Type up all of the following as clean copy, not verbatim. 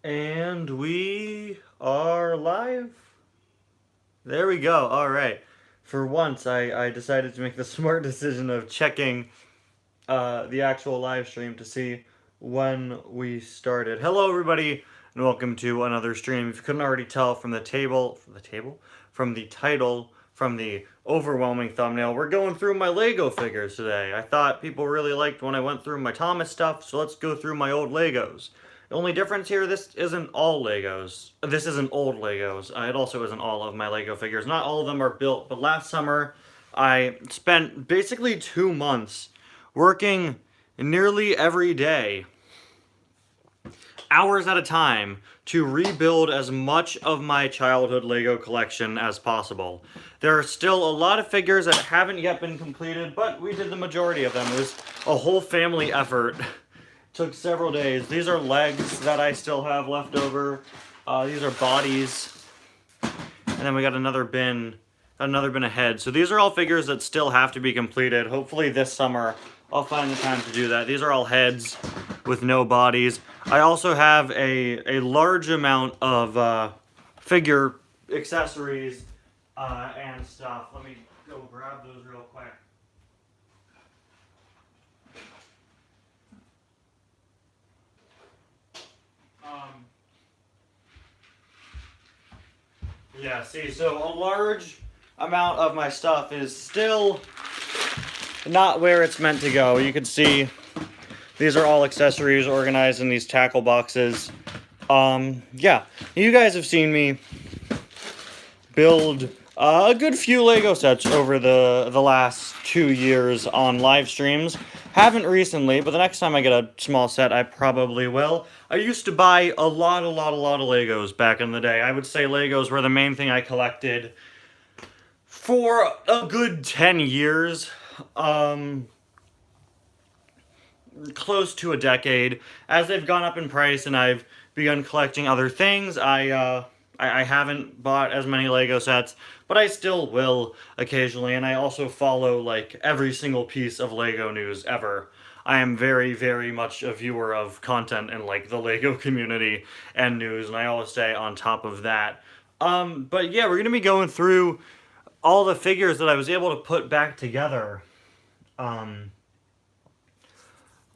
And we are live. There we go. All right. For once, I decided to make the smart decision of checking the actual live stream to see when we started. Hello, everybody, and welcome to another stream. If you couldn't already tell from the title, from the overwhelming thumbnail, we're going through my Lego figures today. I thought people really liked when I went through my Thomas stuff, so let's go through my old Legos. The only difference here, this isn't all Legos. This isn't old Legos. It also isn't all of my Lego figures. Not all of them are built, but last summer I spent basically 2 months working nearly every day, hours at a time, to rebuild as much of my childhood Lego collection as possible. There are still a lot of figures that haven't yet been completed, but we did the majority of them. It was a whole family effort. Took several days. These are legs that I still have left over. These are bodies. And then we got another bin of heads. So these are all figures that still have to be completed. Hopefully this summer I'll find the time to do that. These are all heads with no bodies. I also have a large amount of figure accessories and stuff. Let me go grab those real quick. Yeah, see, so a large amount of my stuff is still not where it's meant to go. You can see these are all accessories organized in these tackle boxes. Yeah, you guys have seen me build a good few Lego sets over the last 2 years on live streams. Haven't recently, but the next time I get a small set, I probably will. I used to buy a lot of Legos back in the day. I would say Legos were the main thing I collected for a good 10 years. Close to a decade. As they've gone up in price and I've begun collecting other things, I haven't bought as many Lego sets, but I still will occasionally, and I also follow, like, every single piece of Lego news ever. I am very, very much a viewer of content in, like, the Lego community and news, and I always stay on top of that. But yeah, we're gonna be going through all the figures that I was able to put back together,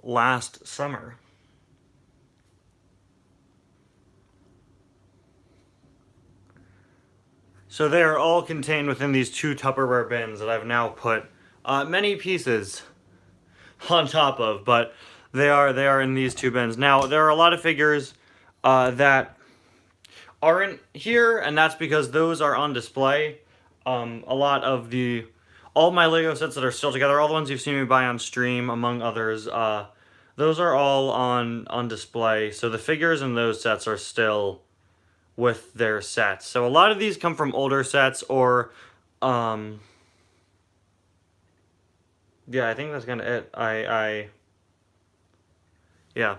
last summer. So they are all contained within these 2 Tupperware bins that I've now put many pieces on top of, but they are in these 2 bins. Now, there are a lot of figures that aren't here, and that's because those are on display. All my Lego sets that are still together, all the ones you've seen me buy on stream, among others, those are all on display. So the figures in those sets are still with their sets. So a lot of these come from older sets, or yeah, I think that's kind of it. Yeah,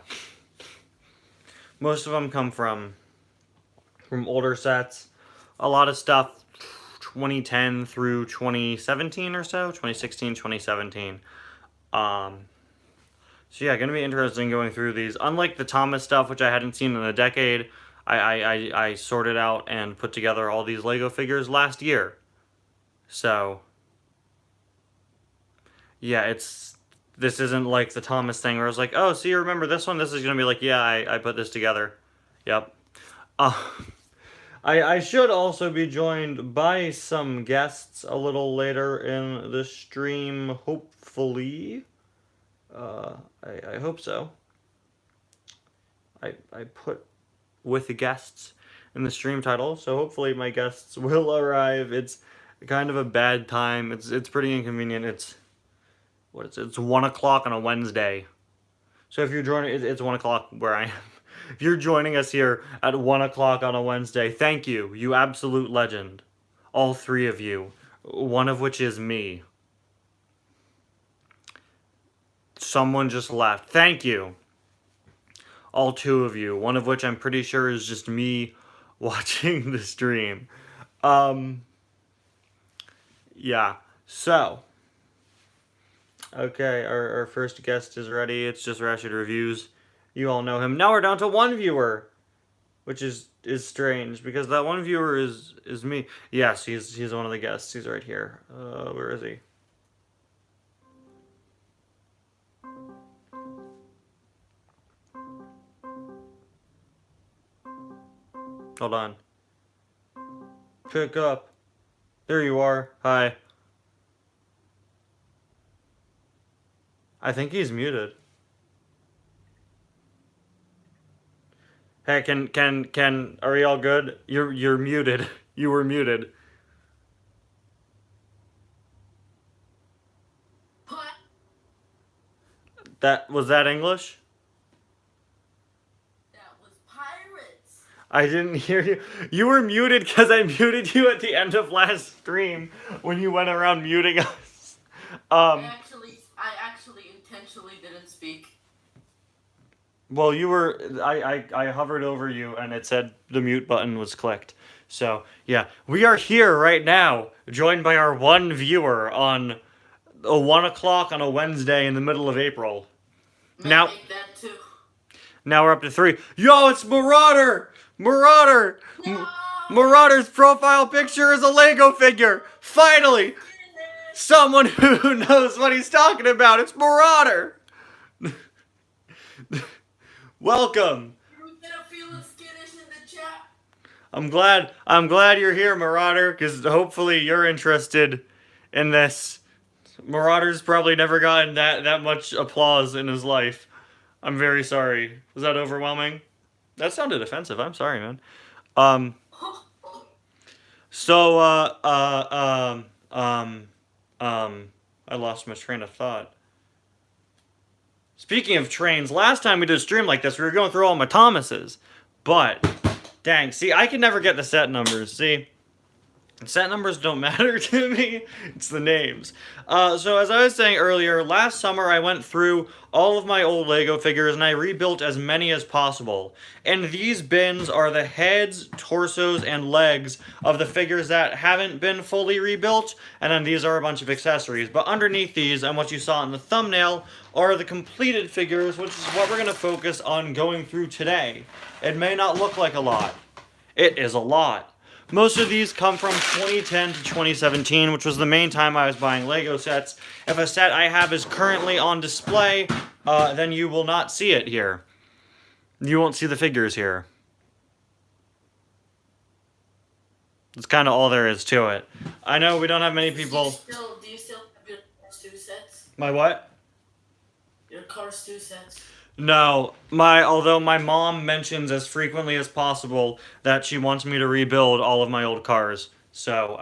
most of them come from older sets. A lot of stuff 2010 through 2017 or so, 2016, 2017. So yeah, gonna be interesting going through these. Unlike the Thomas stuff, which I hadn't seen in a decade, I sorted out and put together all these Lego figures last year. So yeah, this isn't like the Thomas thing where it's like, oh, so you remember this one? This is gonna be like, yeah, I put this together. Yep. I should also be joined by some guests a little later in the stream, hopefully. I hope so. I put with the guests in the stream title, so hopefully my guests will arrive. It's kind of a bad time. It's pretty inconvenient. It's 1 o'clock on a Wednesday. So if you're joining, it's 1 o'clock where I am. If you're joining us here at 1 o'clock on a Wednesday, thank you, you absolute legend. All 3 of you, one of which is me. Someone just left. Thank you. All 2 of you, one of which I'm pretty sure is just me watching the stream. Yeah, so. Okay, our first guest is ready. It's just Rashid Reviews. You all know him. Now we're down to 1 viewer. which is strange because that one viewer is me. Yes, he's one of the guests. He's right here. Where is he? Hold on. Pick up. There you are. Hi. I think he's muted. Hey, are we all good? You're muted. You were muted. Was that English? That was pirates. I didn't hear you. You were muted because I muted you at the end of last stream when you went around muting us. I actually intentionally didn't speak. Well, you were. I hovered over you and it said the mute button was clicked. So yeah, we are here right now, joined by our one viewer on 1 o'clock on a Wednesday in the middle of April. Now we're up to 3. Yo, it's Marauder! Marauder! No! Marauder's profile picture is a Lego figure! Finally! Someone who knows what he's talking about! It's Marauder! Welcome! You're gonna feel skittish in the chat. I'm glad you're here, Marauder, because hopefully you're interested in this. Marauder's probably never gotten that much applause in his life. I'm very sorry. Was that overwhelming? That sounded offensive. I'm sorry, man. I lost my train of thought. Speaking of trains, last time we did a stream like this, we were going through all my Thomases. But, dang, see, I can never get the set numbers, see? Set numbers don't matter to me, it's the names. So as I was saying earlier, last summer I went through all of my old Lego figures and I rebuilt as many as possible. And these bins are the heads, torsos, and legs of the figures that haven't been fully rebuilt, and then these are a bunch of accessories. But underneath these, and what you saw in the thumbnail, are the completed figures, which is what we're going to focus on going through today. It may not look like a lot. It is a lot. Most of these come from 2010 to 2017, which was the main time I was buying Lego sets. If a set I have is currently on display, then you will not see it here. You won't see the figures here. That's kind of all there is to it. I know we don't have many people... Do you still have your Cars 2 sets? My what? Your Cars 2 sets? No, although my mom mentions as frequently as possible that she wants me to rebuild all of my old cars. So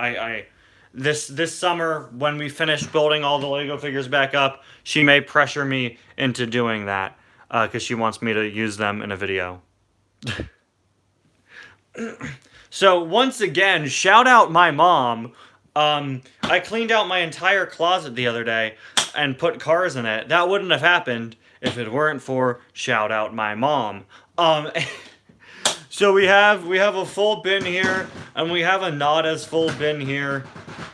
this summer when we finish building all the Lego figures back up, she may pressure me into doing that because she wants me to use them in a video. So once again, shout out my mom. I cleaned out my entire closet the other day and put cars in it. That wouldn't have happened if it weren't for shout out my mom. So we have a full bin here, and we have a not as full bin here.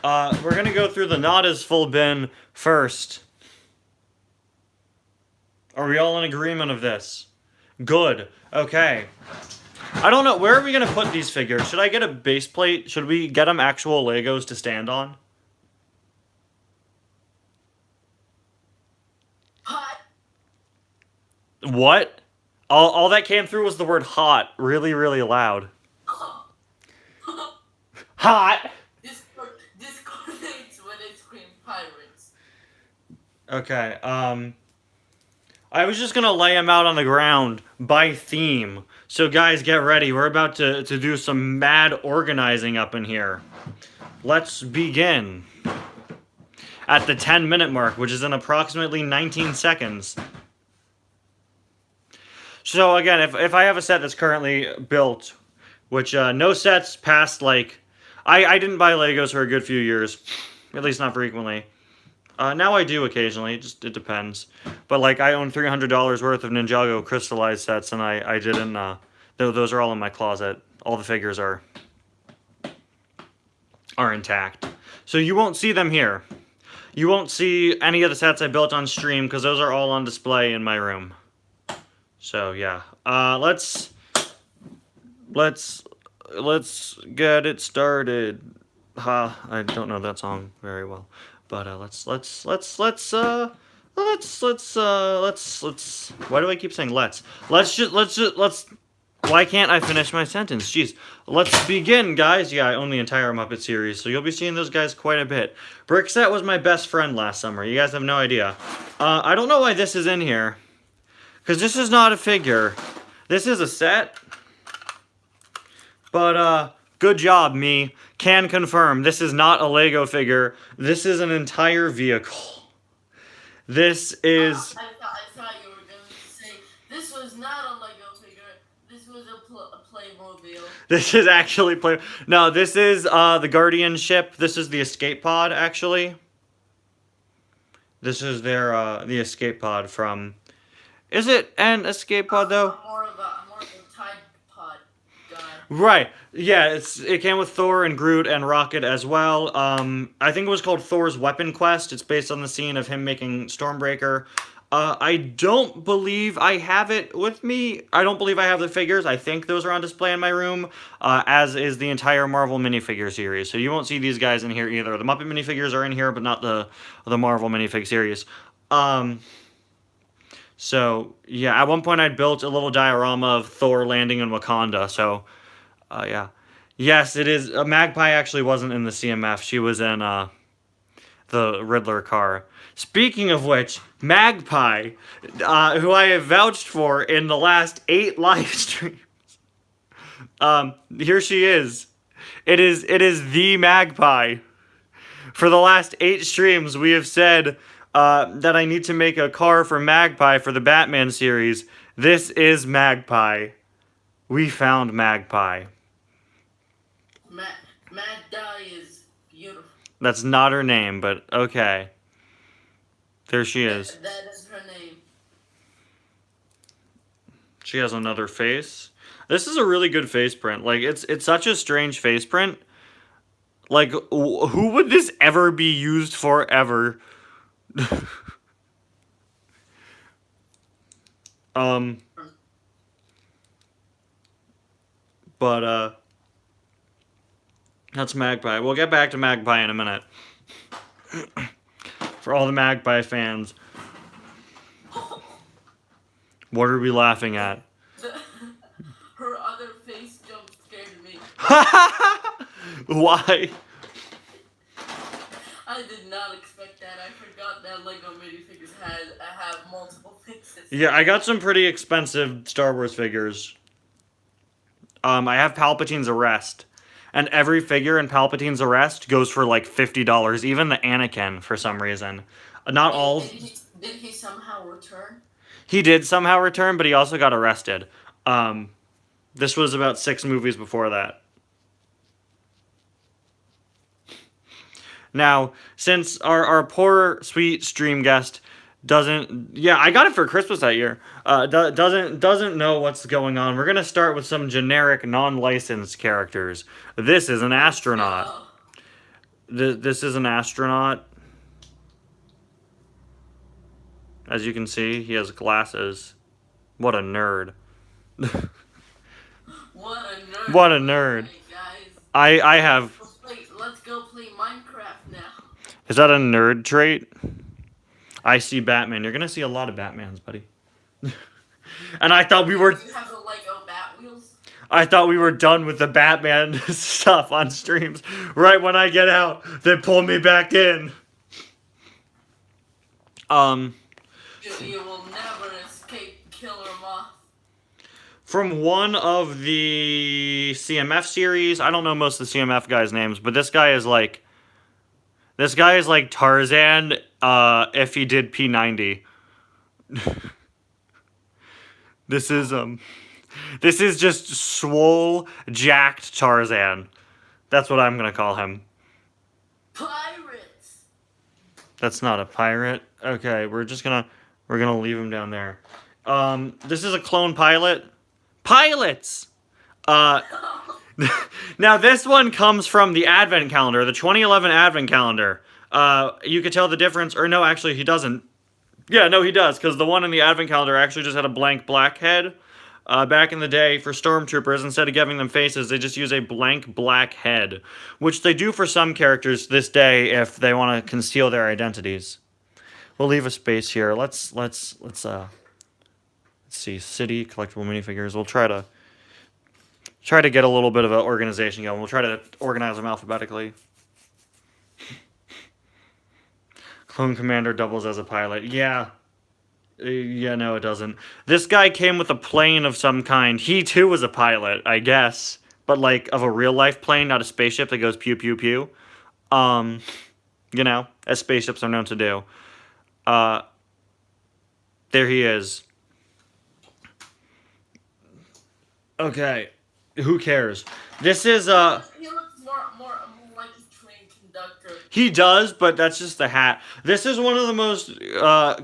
We're gonna go through the not as full bin first. Are we all in agreement of this? Good. Okay. I don't know, where are we gonna put these figures? Should I get a base plate? Should we get them actual Legos to stand on? Hot. What? All that came through was the word hot, really, really loud. Hot! This coordinates when I scream pirates. Okay, I was just gonna lay them out on the ground by theme. So guys, get ready. We're about to do some mad organizing up in here. Let's begin. At the 10-minute mark, which is in approximately 19 seconds. So again, if I have a set that's currently built, which no sets past like... I didn't buy Legos for a good few years. At least not frequently. Now I do occasionally, it depends. But like I own $300 worth of Ninjago crystallized sets and I didn't, those are all in my closet. All the figures are intact. So you won't see them here. You won't see any of the sets I built on stream because those are all on display in my room. So yeah, let's let's get it started. Ha! I don't know that song very well, but let's. Why do I keep saying let's? Let's. Why can't I finish my sentence? Jeez. Let's begin, guys. Yeah, I own the entire Muppet series, so you'll be seeing those guys quite a bit. Brickset was my best friend last summer. You guys have no idea. I don't know why this is in here, because this is not a figure. This is a set. But, good job, me. Can confirm, this is not a Lego figure. This is an entire vehicle. This is... I thought you were going to say, this was not a Lego figure, this was a Playmobil. This is actually play. No, this is the Guardian ship. This is the escape pod, actually. This is their the escape pod from. Is it an escape pod though? I'm more of a Tide Pod guy. Right. Yeah. It came with Thor and Groot and Rocket as well. I think it was called Thor's Weapon Quest. It's based on the scene of him making Stormbreaker. I don't believe I have it with me. I don't believe I have the figures. I think those are on display in my room, as is the entire Marvel minifigure series. So you won't see these guys in here either. The Muppet minifigures are in here, but not the Marvel minifig series. So, yeah, at one point I built a little diorama of Thor landing in Wakanda. So, yeah. Yes, it is. Magpie actually wasn't in the CMF. She was in the Riddler car. Speaking of which, Magpie, who I have vouched for in the last 8 live streams, here she is. It is the Magpie. For the last 8 streams, we have said that I need to make a car for Magpie for the Batman series. This is Magpie. We found Magpie. Magpie is beautiful. That's not her name, but okay. There she is. That is her name. She has another face. This is a really good face print. Like, it's such a strange face print. Like, who would this ever be used for ever? But, that's Magpie. We'll get back to Magpie in a minute. For all the Magpie fans. What are we laughing at? Her other face jump scared me. Why? I did not expect that. I forgot that Lego minifigures have multiple faces. Yeah, I got some pretty expensive Star Wars figures. I have Palpatine's Arrest. And every figure in Palpatine's Arrest goes for like $50. Even the Anakin, for some reason. Not all... Did he somehow return? He did somehow return, but he also got arrested. This was about 6 movies before that. Now, since our poor, sweet stream guest doesn't... Yeah, I got it for Christmas that year. Doesn't know what's going on. We're going to start with some generic, non-licensed characters. This is an astronaut. This is an astronaut. As you can see, he has glasses. What a nerd. What a nerd. What a nerd. Right, guys. I have... Let's go play Minecraft now. Is that a nerd trait? I see Batman. You're gonna see a lot of Batmans, buddy. And I thought we were... You have the Lego Batwheels? I thought we were done with the Batman stuff on streams. Right when I get out, they pull me back in. You will never escape Killer Moth. From one of the CMF series, I don't know most of the CMF guys' names, but this guy is like Tarzan, if he did P90. This is just swole, jacked Tarzan. That's what I'm gonna call him. Pirates. That's not a pirate. Okay, we're gonna leave him down there. This is a clone pilot. Pilots! Now this one comes from the Advent calendar, the 2011 Advent calendar. You could tell the difference, or no, actually he doesn't. Yeah, no, he does, because the one in the Advent calendar actually just had a blank black head. Back in the day, for stormtroopers, instead of giving them faces, they just use a blank black head, which they do for some characters this day if they want to conceal their identities. We'll leave a space here. Let's see, city collectible minifigures. We'll try to get a little bit of an organization going. We'll try to organize them alphabetically. Clone Commander doubles as a pilot. Yeah. Yeah, no, it doesn't. This guy came with a plane of some kind. He, too, was a pilot, I guess. But, like, of a real-life plane, not a spaceship that goes pew, pew, pew. You know, as spaceships are known to do. There he is. Okay. Who cares? This is, He looks more like a train conductor. He does, but that's just the hat. This is one of the most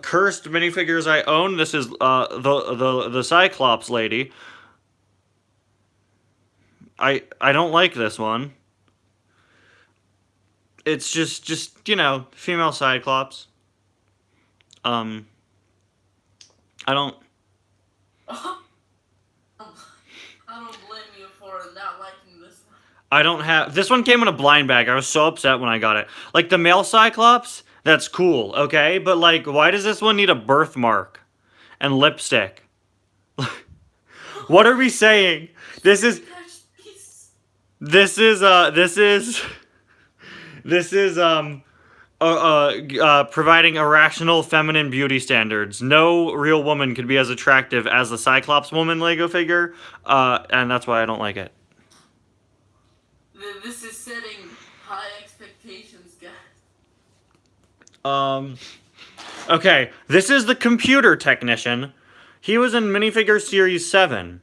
cursed minifigures I own. This is the Cyclops lady. I don't like this one. It's just you know, female Cyclops. I don't. I don't blame you for not liking this one. I don't have... This one came in a blind bag. I was so upset when I got it. Like, the male Cyclops, that's cool, okay? But, like, why does this one need a birthmark and lipstick? What are we saying? This is providing irrational feminine beauty standards. No real woman could be as attractive as the Cyclops woman Lego figure, and that's why I don't like it. This is setting high expectations, guys. Okay, this is the computer technician. He was in Minifigure Series 7.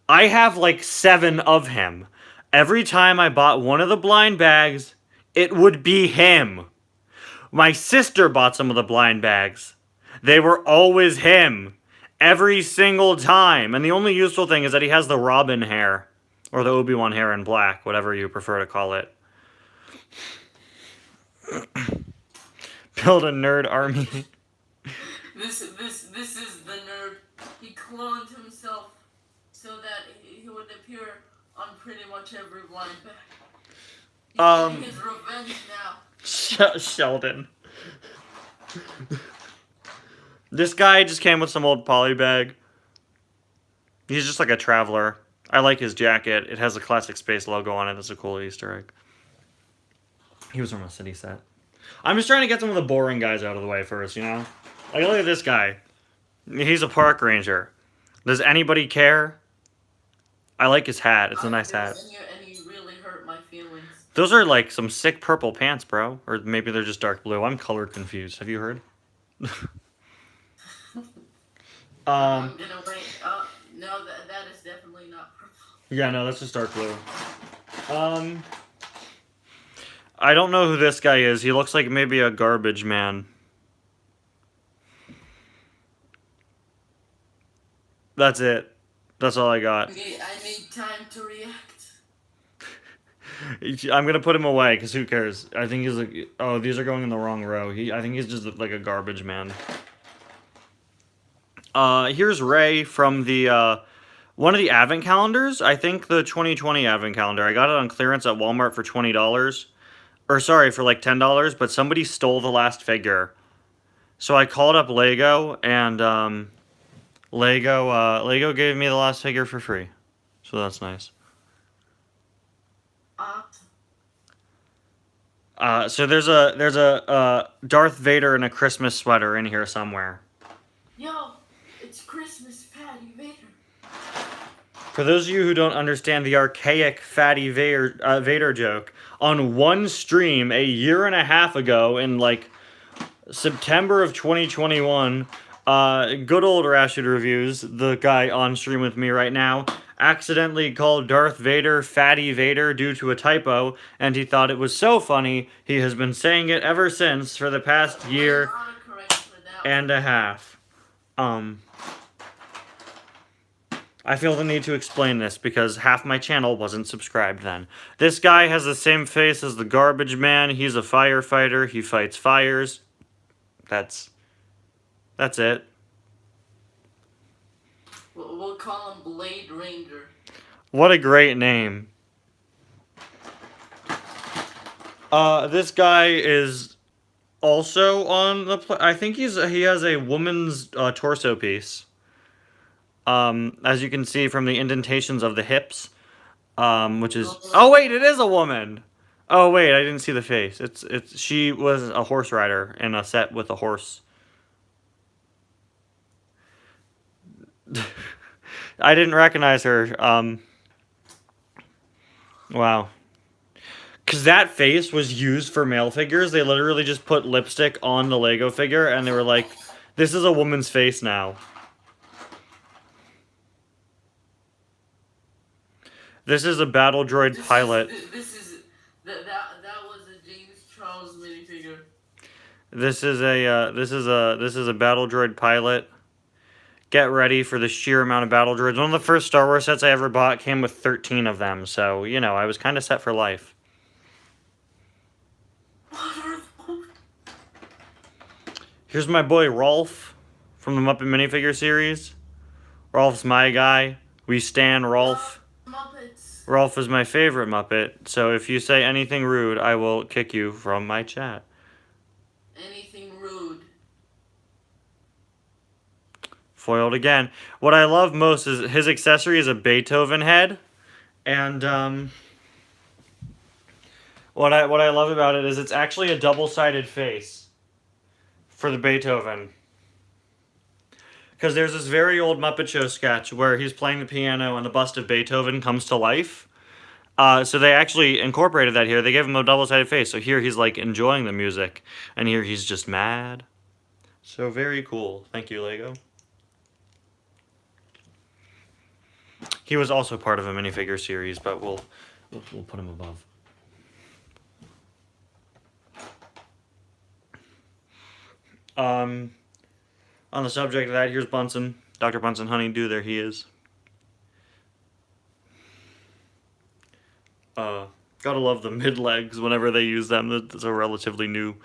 I have like 7 of him. Every time I bought one of the blind bags, it would be him. My sister bought some of the blind bags. They were always him. Every single time. And the only useful thing is that he has the Robin hair. Or the Obi-Wan hair in black, whatever you prefer to call it. Build a nerd army. This is the nerd. He cloned himself so that he would appear on pretty much every blind bag. He's getting his revenge now. Sheldon. This guy just came with some old poly bag. He's just like a traveler. I like his jacket. It has a classic space logo on it. That's a cool Easter egg. He was from a city set. I'm just trying to get some of the boring guys out of the way first, you know? Like, look at this guy. He's a park ranger. Does anybody care? I like his hat. It's a nice hat. And you really hurt my feelings. Those are like some sick purple pants, bro. Or maybe they're just dark blue. I'm color confused. Have you heard? I'm gonna wait. No, that is definitely not purple. Yeah, no, that's just dark blue. I don't know who this guy is. He looks like maybe a garbage man. That's it. That's all I got. Okay, I need time to react. I'm gonna put him away because who cares? I think he's like, oh, these are going in the wrong row. I think he's just like a garbage man. Here's Ray from the one of the advent calendars. I think the 2020 advent calendar. I got it on clearance at Walmart for $20, or sorry, for like $10. But somebody stole the last figure, so I called up Lego, and Lego gave me the last figure for free, so that's nice. So there's a Darth Vader in a Christmas sweater in here somewhere. Yo, it's Christmas, Fatty Vader. For those of you who don't understand the archaic Fatty Vader joke, on one stream a year and a half ago in like September of 2021, good old Rashid Reviews, the guy on stream with me right now, accidentally called Darth Vader Fatty Vader due to a typo, and he thought it was so funny, he has been saying it ever since for the past year and a half. I feel the need to explain this because half my channel wasn't subscribed then. This guy has the same face as the garbage man. He's a firefighter. He fights fires. That's it. We'll call him Blade Ranger. What a great name. This guy is also on the... I think he has a woman's torso piece. As you can see from the indentations of the hips. Which is... Oh, wait, it is a woman! Oh, wait, I didn't see the face. She was a horse rider in a set with a horse. I didn't recognize her. Wow. Because that face was used for male figures. They literally just put lipstick on the Lego figure, and they were like, this is a woman's face now. This is a battle droid pilot. That was a James Charles minifigure. This is a battle droid pilot. Get ready for the sheer amount of battle droids. One of the first Star Wars sets I ever bought came with 13 of them, so, you know, I was kind of set for life. Here's my boy Rolf from the Muppet Minifigure series. Rolf's my guy. We stan Rolf. Muppets. Rolf is my favorite Muppet, so if you say anything rude, I will kick you from my chat. Anything rude. Foiled again. What I love most is his accessory is a Beethoven head, and what I love about it is it's actually a double-sided face for the Beethoven. Because there's this very old Muppet Show sketch where he's playing the piano and the bust of Beethoven comes to life. So they actually incorporated that here. They gave him a double-sided face. So here he's like enjoying the music, and here he's just mad. So very cool. Thank you, Lego. He was also part of a minifigure series, but we'll put him above. On the subject of that, here's Bunsen. Dr. Bunsen Honeydew, there he is. Gotta love the mid-legs whenever they use them. It's a relatively new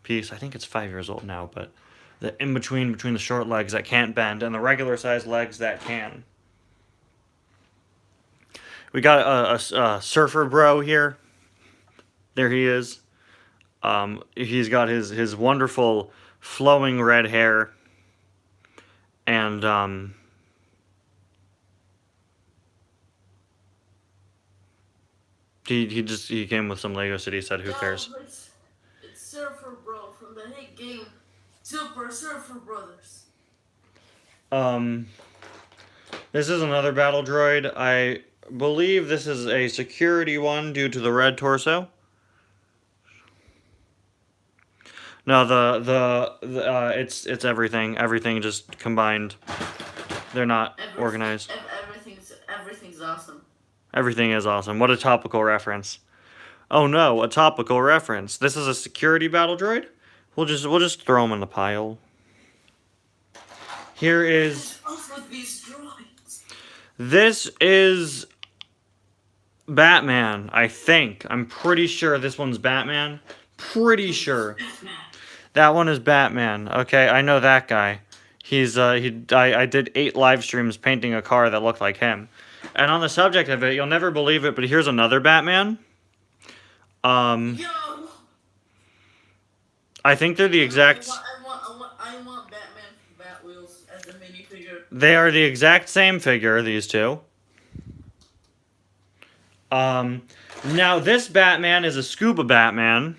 piece. I think it's 5 years old now, but the in-between between the short legs that can't bend and the regular-sized legs that can. We got a surfer bro here. There he is. He's got his wonderful flowing red hair. And, he came with some Lego City set, who cares? It's Surfer Bro from the hit game Super Surfer Brothers. This is another battle droid. I believe this is a security one due to the red torso. No, it's everything. Everything just combined. They're not organized. Everything's awesome. Everything is awesome. What a topical reference. Oh no, a topical reference. This is a security battle droid. We'll just throw them in the pile. Here is. With these droids. This is Batman. I think. I'm pretty sure this one's Batman. Pretty sure. That one is Batman. Okay, I know that guy. I did 8 live streams painting a car that looked like him. And on the subject of it, you'll never believe it, but here's another Batman. I think they're the exact... I want Batman from Bat Wheels as a minifigure. They are the exact same figure, these two. Now this Batman is a scuba Batman.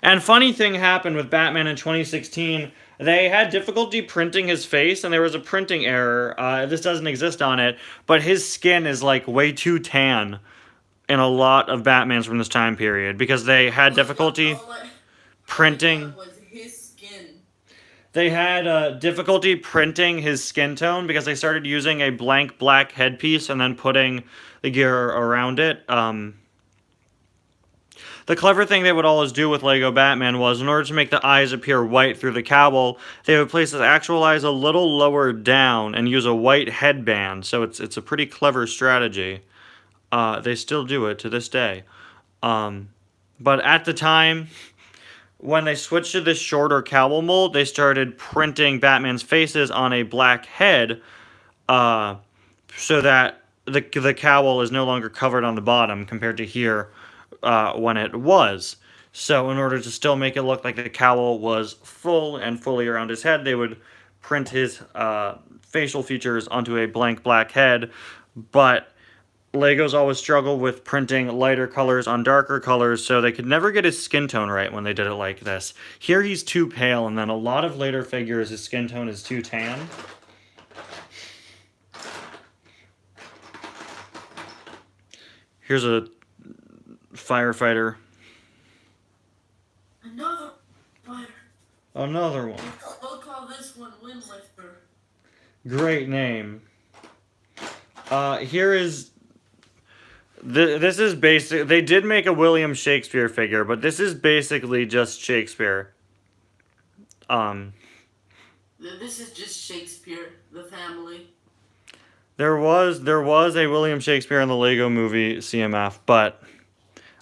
And funny thing happened with Batman in 2016. They had difficulty printing his face, and there was a printing error. This doesn't exist on it, but his skin is like way too tan in a lot of Batmans from this time period because they had difficulty printing. They had difficulty printing his skin tone because they started using a blank black headpiece and then putting the gear around it. The clever thing they would always do with Lego Batman was, in order to make the eyes appear white through the cowl, they would place his actual eyes a little lower down and use a white headband. So it's a pretty clever strategy. They still do it to this day. But at the time, when they switched to this shorter cowl mold, they started printing Batman's faces on a black head so that the cowl is no longer covered on the bottom compared to here when it was. So in order to still make it look like the cowl was full and fully around his head, they would print his facial features onto a blank black head. But Legos always struggled with printing lighter colors on darker colors, so they could never get his skin tone right when they did it like this. Here he's too pale, and then a lot of later figures, his skin tone is too tan. Here's a firefighter. Another fighter. Another one. We'll call this one Windlifter. Great name. Here is... This is basic. They did make a William Shakespeare figure, but this is basically just Shakespeare. This is just Shakespeare, the family. There was a William Shakespeare in the Lego Movie CMF, but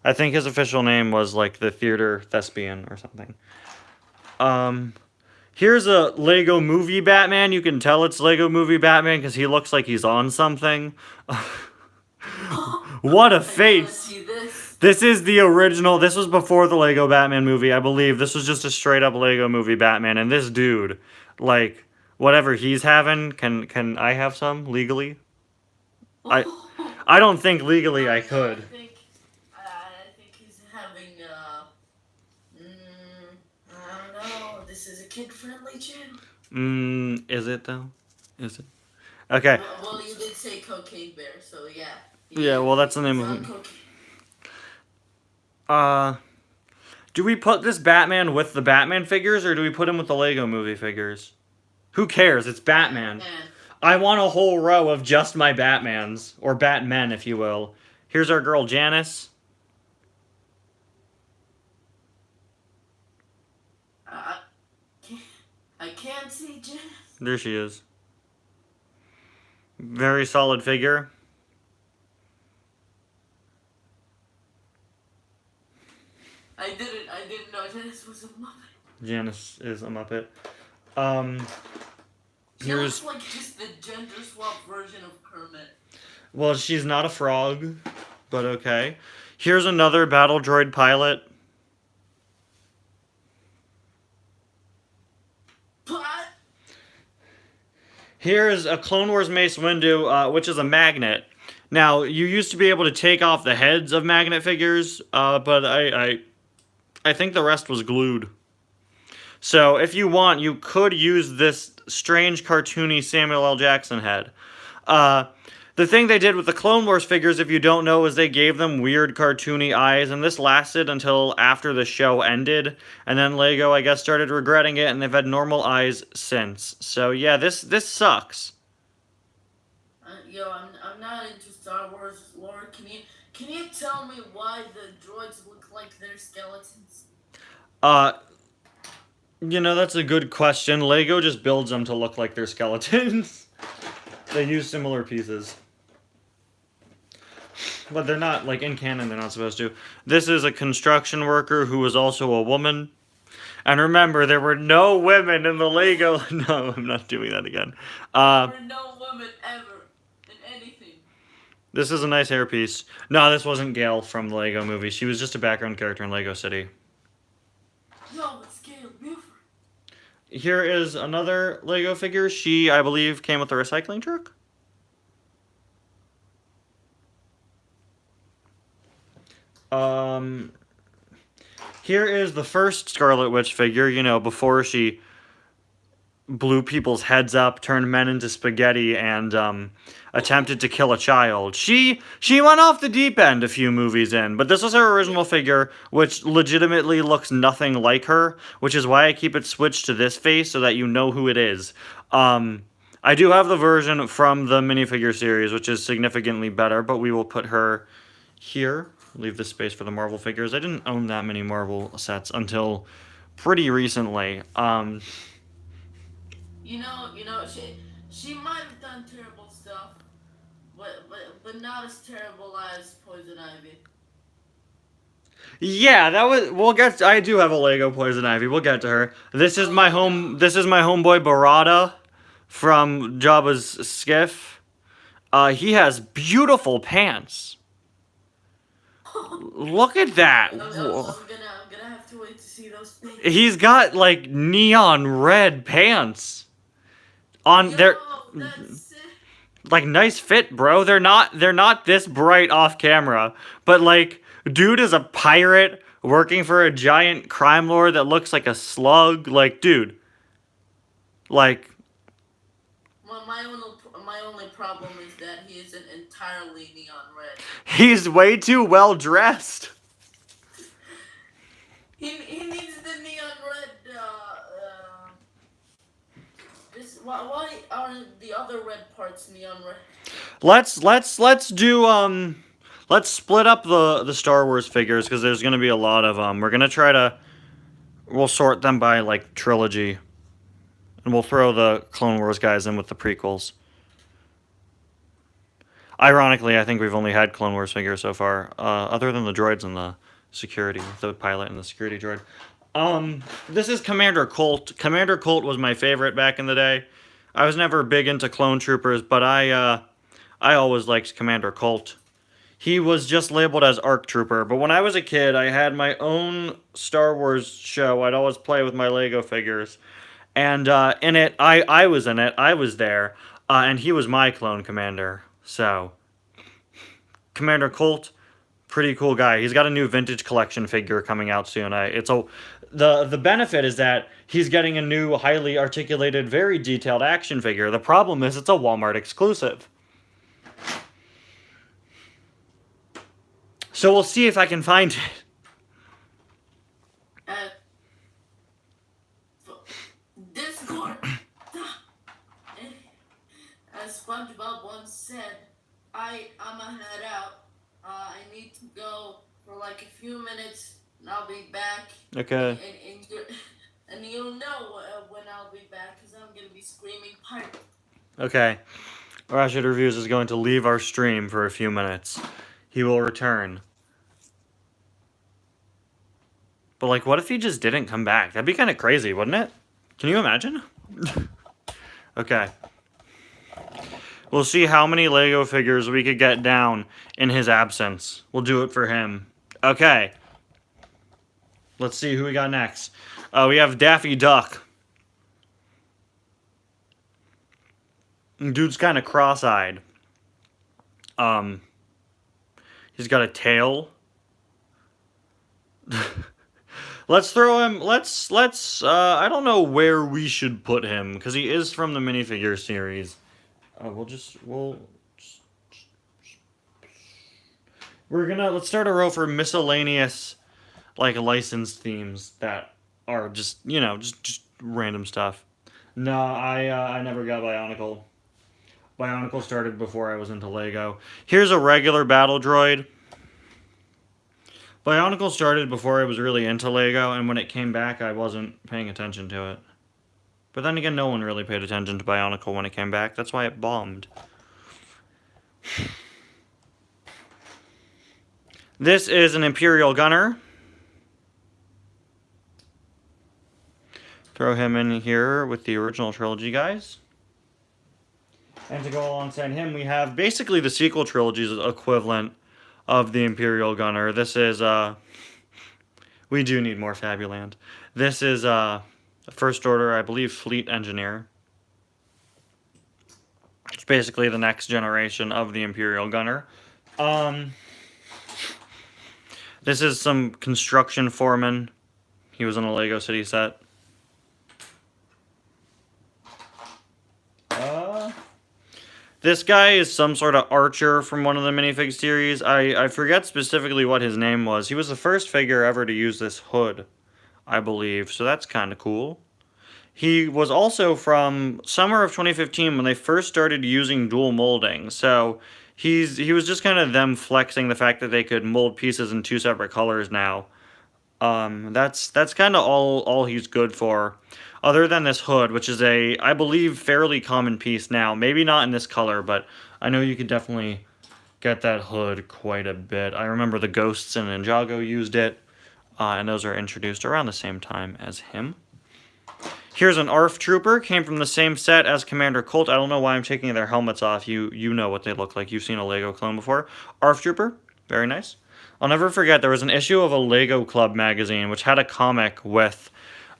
I think his official name was like the Theater Thespian or something. Here's a Lego Movie Batman. You can tell it's Lego Movie Batman because he looks like he's on something. What a face! This is the original. This was before the Lego Batman movie, I believe. This was just a straight up Lego Movie Batman, and this dude, like, whatever he's having, can I have some legally? I don't think legally I could. I think he's having I don't know. This is a kid-friendly channel. Is it though? Is it? Okay. Well, you did say Cocaine Bear, so yeah. Yeah, well, that's the name of it. Do we put this Batman with the Batman figures, or do we put him with the Lego Movie figures? Who cares? It's Batman. I want a whole row of just my Batmans, or Batmen, if you will. Here's our girl Janice. I can't see Janice. There she is. Very solid figure. I didn't know Janice was a Muppet. Janice is a Muppet. She looks like just the gender swap version of Kermit. Well, she's not a frog, but okay. Here's another battle droid pilot. What? Here's a Clone Wars Mace Windu, which is a magnet. Now, you used to be able to take off the heads of magnet figures, but I think the rest was glued. So, if you want, you could use this strange, cartoony Samuel L. Jackson head. The thing they did with the Clone Wars figures, if you don't know, is they gave them weird, cartoony eyes, and this lasted until after the show ended, and then Lego, I guess, started regretting it, and they've had normal eyes since. So, yeah, this sucks. I'm not into Star Wars lore. Can you tell me why the droids look like they're skeletons? You know, that's a good question. Lego just builds them to look like they're skeletons. They use similar pieces. But they're not, like, in canon, they're not supposed to. This is a construction worker who was also a woman. And remember, there were no women in the Lego... No, I'm not doing that again. There were no women ever in anything. This is a nice hairpiece. No, this wasn't Gail from the Lego movie. She was just a background character in Lego City. No, it's Gail Buford. Here is another Lego figure. She, I believe, came with a recycling truck. Here is the first Scarlet Witch figure, you know, before she blew people's heads up, turned men into spaghetti, and attempted to kill a child. She went off the deep end a few movies in, but this was her original figure, which legitimately looks nothing like her, which is why I keep it switched to this face so that you know who it is. I do have the version from the minifigure series, which is significantly better, but we will put her here. Leave this space for the Marvel figures. I didn't own that many Marvel sets until pretty recently. You know, she might have done terrible stuff, but not as terrible as Poison Ivy. Yeah, that was. We'll get. I do have a Lego Poison Ivy. We'll get to her. This is my home. This is my homeboy Barada from Jabba's skiff. He has beautiful pants. Look at that. I'm gonna have to wait to see those things. He's got like neon red pants on there. That's sick. Like nice fit, bro. They're not this bright off camera, but like dude is a pirate working for a giant crime lord that looks like a slug. Like dude. Like My only problem is that he isn't entirely neon red. he's way too well dressed. He needs the neon red. Why are the other red parts neon red? Let's split up the Star Wars figures because there's gonna be a lot of them. We'll sort them by like trilogy, and we'll throw the Clone Wars guys in with the prequels. Ironically, I think we've only had Clone Wars figures so far, other than the droids and the pilot and the security droid. This is Commander Colt. Commander Colt was my favorite back in the day. I was never big into clone troopers, but I always liked Commander Colt. He was just labeled as ARC Trooper, but when I was a kid, I had my own Star Wars show. I'd always play with my Lego figures. And in it, I was in it. I was there. And he was my clone commander. So, Commander Colt, pretty cool guy. He's got a new vintage collection figure coming out soon. The benefit is that he's getting a new, highly articulated, very detailed action figure. The problem is it's a Walmart exclusive. So we'll see if I can find it. Discord. As SpongeBob once said, I'ma head out. I need to go for like a few minutes, and I'll be back. Okay. And you'll know when I'll be back, because I'm gonna be screaming pirate. Okay. Rashid Reviews is going to leave our stream for a few minutes. He will return. But, like, what if he just didn't come back? That'd be kind of crazy, wouldn't it? Can you imagine? Okay. We'll see how many Lego figures we could get down in his absence. We'll do it for him. Okay. Let's see who we got next. We have Daffy Duck. Dude's kind of cross-eyed. He's got a tail. Let's throw him. I don't know where we should put him because he is from the minifigure series. Let's start a row for miscellaneous, like, licensed themes that are just random stuff. No, I never got Bionicle. Bionicle started before I was into Lego. Here's a regular battle droid. Bionicle started before I was really into Lego, and when it came back, I wasn't paying attention to it. But then again, no one really paid attention to Bionicle when it came back. That's why it bombed. This is an Imperial Gunner. Throw him in here with the original trilogy guys. And to go alongside him, we have basically the sequel trilogy's equivalent of the Imperial Gunner. This is, we do need more Fabuland. This is, First Order, I believe, Fleet Engineer. It's basically the next generation of the Imperial Gunner. This is some construction foreman. He was in a Lego City set. This guy is some sort of archer from one of the minifig series. I forget specifically what his name was. He was the first figure ever to use this hood, I believe. So that's kind of cool. He was also from summer of 2015 when they first started using dual molding. So he was just kind of them flexing the fact that they could mold pieces in two separate colors now. That's kind of all he's good for. Other than this hood, which is I believe, fairly common piece now. Maybe not in this color, but I know you could definitely get that hood quite a bit. I remember the Ghosts and Ninjago used it, and those are introduced around the same time as him. Here's an ARF Trooper, came from the same set as Commander Colt. I don't know why I'm taking their helmets off. You know what they look like. You've seen a Lego clone before. ARF Trooper, very nice. I'll never forget, there was an issue of a Lego Club magazine, which had a comic with,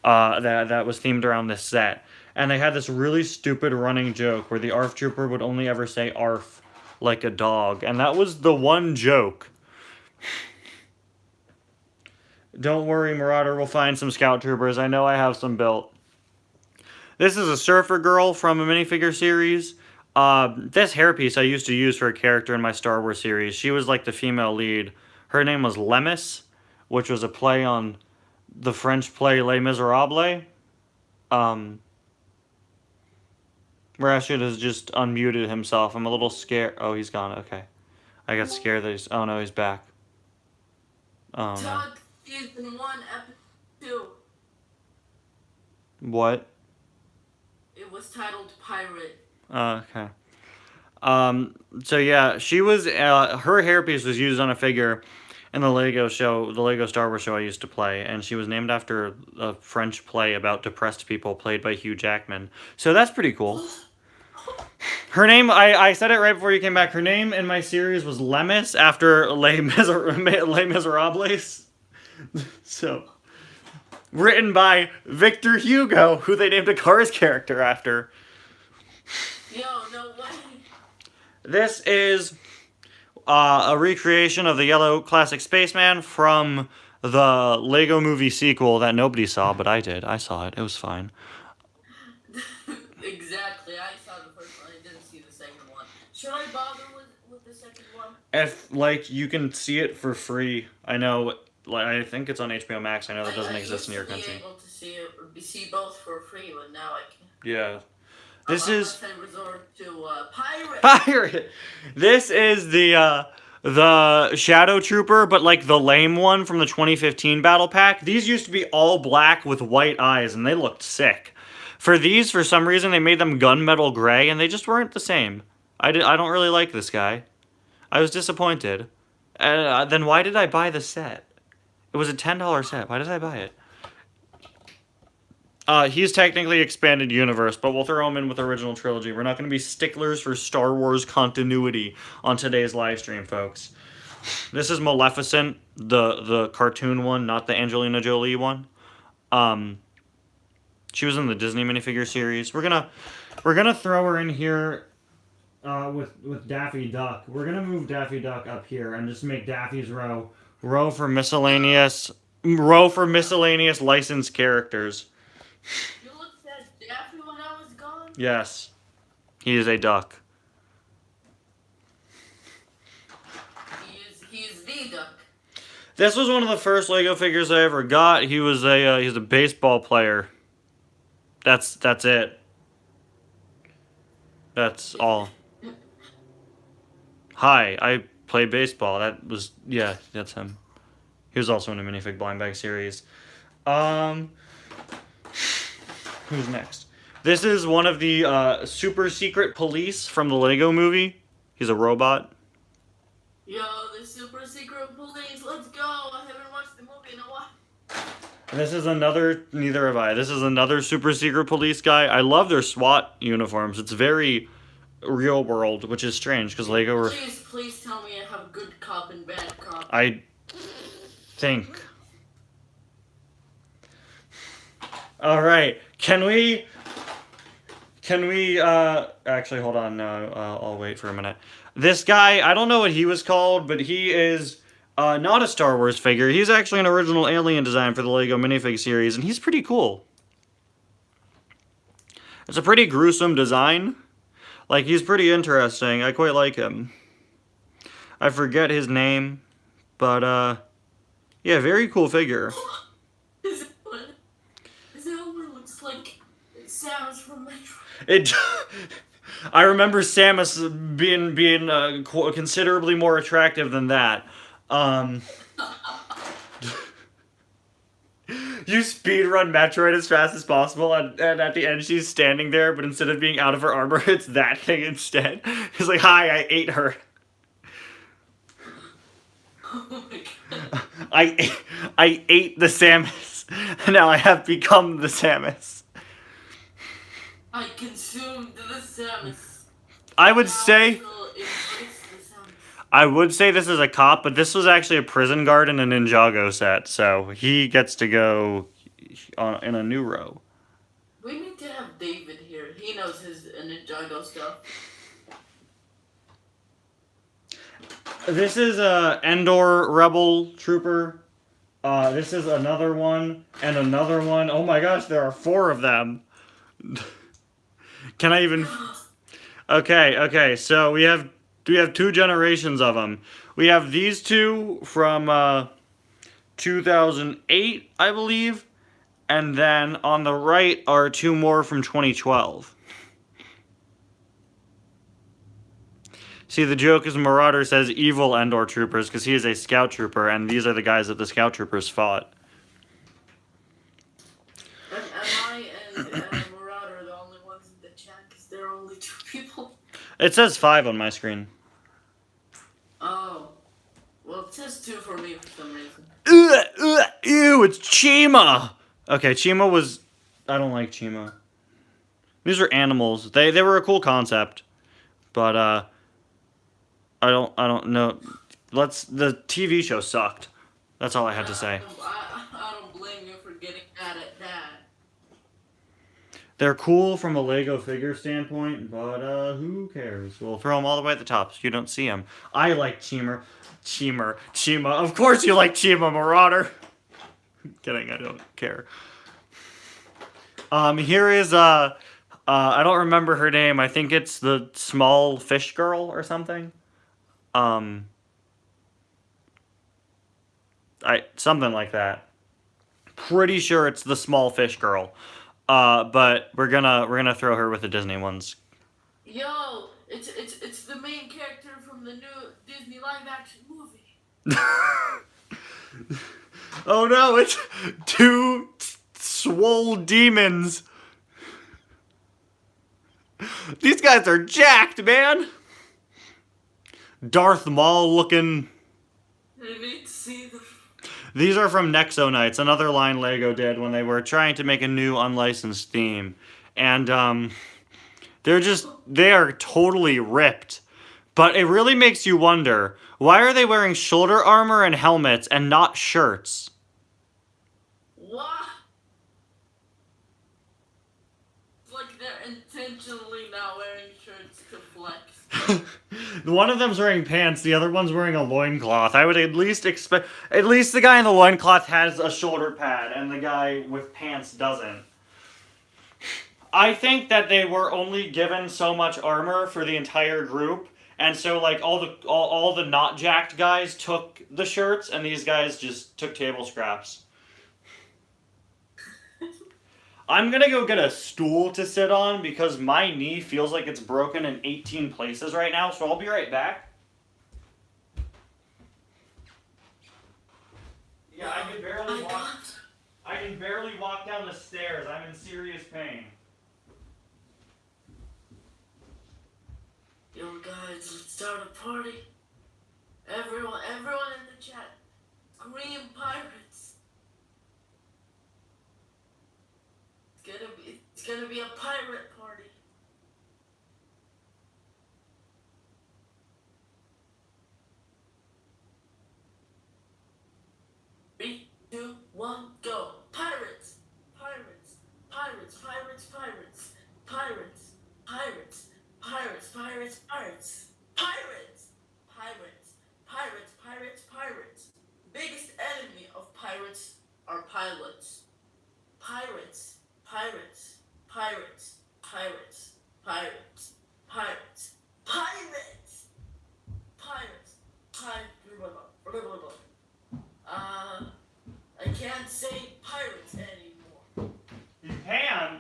that was themed around this set. And they had this really stupid running joke where the ARF Trooper would only ever say ARF like a dog. And that was the one joke. Don't worry, Marauder, we'll find some Scout Troopers. I know I have some built. This is a Surfer Girl from a minifigure series. This hairpiece I used to use for a character in my Star Wars series. She was like the female lead. Her name was Lemis, which was a play on the French play Les Miserables. Rashid has just unmuted himself. I'm a little scared. Oh, he's gone. Okay. I got scared that he's... Oh, no, he's back. Oh, no. Todd, season 1, episode 2. What? It was titled Pirate. Okay. So yeah, she was, her hairpiece was used on a figure in the Lego show, the Lego Star Wars show I used to play, and she was named after a French play about depressed people played by Hugh Jackman. So that's pretty cool. Her name, I said it right before you came back, her name in my series was Lemis after Les Miserables. So, written by Victor Hugo, who they named a Cars character after. Yo, no way. This is a recreation of the yellow classic spaceman from the Lego movie sequel that nobody saw, but I did. I saw it. It was fine. Exactly. I saw the first one. I didn't see the second one. Should I bother with the second one? If, like, you can see it for free. I know, like, I think it's on HBO Max. I know that doesn't exist in your country. I used to be able to see both for free, but now I can't. Yeah. This is... I resort to Pirate. Pirate! This is the Shadow Trooper, but like the lame one from the 2015 Battle Pack. These used to be all black with white eyes, and they looked sick. For these, for some reason, they made them gunmetal gray, and they just weren't the same. I don't really like this guy. I was disappointed. Then why did I buy the set? It was a $10 set. Why did I buy it? He's technically expanded universe, but we'll throw him in with original trilogy. We're not going to be sticklers for Star Wars continuity on today's live stream, folks. This is Maleficent, the cartoon one, not the Angelina Jolie one. She was in the Disney minifigure series. We're gonna throw her in here with Daffy Duck. We're gonna move Daffy Duck up here and just make Daffy's row for miscellaneous licensed characters. You looked at Daffy when I was gone? Yes. He is a duck. He is the duck. This was one of the first Lego figures I ever got. He was he's a baseball player. That's it. That's all. Hi, I play baseball. Yeah, that's him. He was also in a minifig blind bag series. Who's next? This is one of the super secret police from the Lego movie. He's a robot. Yo, the super secret police, let's go! I haven't watched the movie in a while. This is another, neither have I. This is another super secret police guy. I love their SWAT uniforms. It's very real world, which is strange because Lego... Please tell me I have good cop and bad cop. I think. Alright, can we, actually, hold on, no, I'll wait for a minute. This guy, I don't know what he was called, but he is not a Star Wars figure. He's actually an original alien design for the Lego minifig series, and he's pretty cool. It's a pretty gruesome design. Like, he's pretty interesting. I quite like him. I forget his name, but, yeah, very cool figure. His helmet looks like Samus from Metro. I remember Samus being considerably more attractive than that. You speedrun Metroid as fast as possible, and at the end she's standing there, but instead of being out of her armor, it's that thing instead. He's like, hi, I ate her. Oh my god. I ate the Samus, and now I have become the Samus. I consumed the Samus. I would Now say will embrace the Samus. I would say this is a cop, but this was actually a prison guard in a Ninjago set, so he gets to go in a new row. We need to have David here. He knows his Ninjago stuff. This is a Endor Rebel Trooper. This is another one and another one. Oh my gosh, there are 4 of them. Can I even? Okay. So we have 2 generations of them. We have these 2 from 2008, I believe, and then on the right are 2 more from 2012. See, the joke is Marauder says evil Endor troopers because he is a scout trooper, and these are the guys that the scout troopers fought. Am I and Marauder the only ones in the chat? Because there are only 2 people. It says 5 on my screen. Oh. Well, it says 2 for me for some reason. Ew, it's Chima! Okay, Chima was... I don't like Chima. These are animals. They were a cool concept. But, I don't know. The TV show sucked. That's all I had to say. I don't blame you for getting mad at that. They're cool from a Lego figure standpoint, but who cares? We'll throw them all the way at the top so you don't see them. I like Chima. Of course you like Chima, Marauder. Kidding, I don't care. Here is I don't remember her name. I think it's the small fish girl or something. Something like that. Pretty sure it's the small fish girl. But we're gonna throw her with the Disney ones. Yo, it's the main character from the new Disney live action movie. Oh no, it's 2 swole demons. These guys are jacked, man. Darth Maul looking. I need to see them. These are from Nexo Knights, another line Lego did when they were trying to make a new unlicensed theme. And they are totally ripped. But it really makes you wonder, why are they wearing shoulder armor and helmets and not shirts? What? It's like they're intentionally not wearing shirts to flex. One of them's wearing pants, the other one's wearing a loincloth. I would at least expect... At least the guy in the loincloth has a shoulder pad, and the guy with pants doesn't. I think that they were only given so much armor for the entire group, and so like all the not jacked guys took the shirts, and these guys just took table scraps. I'm gonna go get a stool to sit on because my knee feels like it's broken in 18 places right now, so I'll be right back. Yeah, I can barely walk down the stairs. I'm in serious pain. Yo guys, let's start a party. Everyone in the chat, scream pirates. It's gonna be a pirate party. Three, 2, 1, go! Pirates! Pirates! Pirates! Pirates! Pirates! Pirates! Pirates! Pirates! Pirates! Pirates! Pirates! Pirates! Pirates! Pirates! Pirates! Biggest enemy of pirates are pilots. Pirates! Pirates! Pirates! Pirates! Pirates! Pirates! Pirates! Pirates! Pirates! I can't say pirates anymore. You can?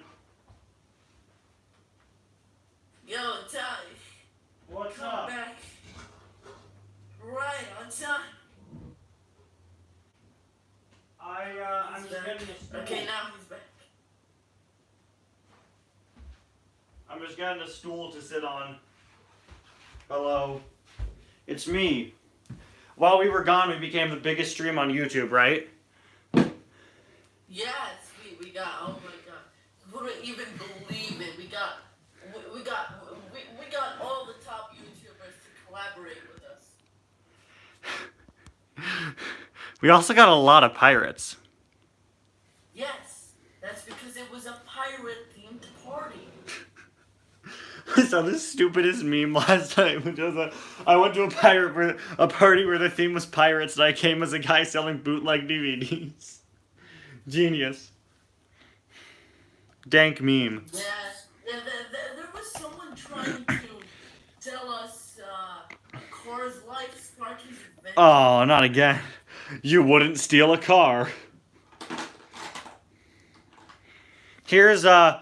Yo, Tally. What's Come up? back. Right on time. I'm just getting a stool. Okay, now he's back. I'm just getting a stool to sit on. Hello. It's me. While we were gone, we became the biggest stream on YouTube, right? Yes, we got, oh my god. couldn't even believe it. We got all the top YouTubers to collaborate with us. We also got a lot of pirates. Yes, that's because it was a pirate-themed party. I saw the stupidest meme last night, which was I went to a party where the theme was pirates, and I came as a guy selling bootleg DVDs. Genius. Dank meme. Yes, there was someone trying to tell us Cars Life Sparky's Adventure. Oh, not again. You wouldn't steal a car. Here's I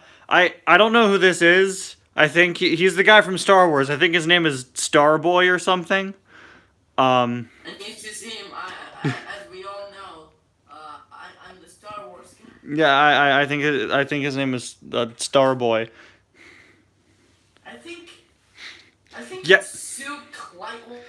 don't know who this is. I think he's the guy from Star Wars. I think his name is Starboy or something. And it's just him. As we all know, I'm the Star Wars guy. Yeah, I think his name is Starboy. I think Yeah. it's Sue Walker.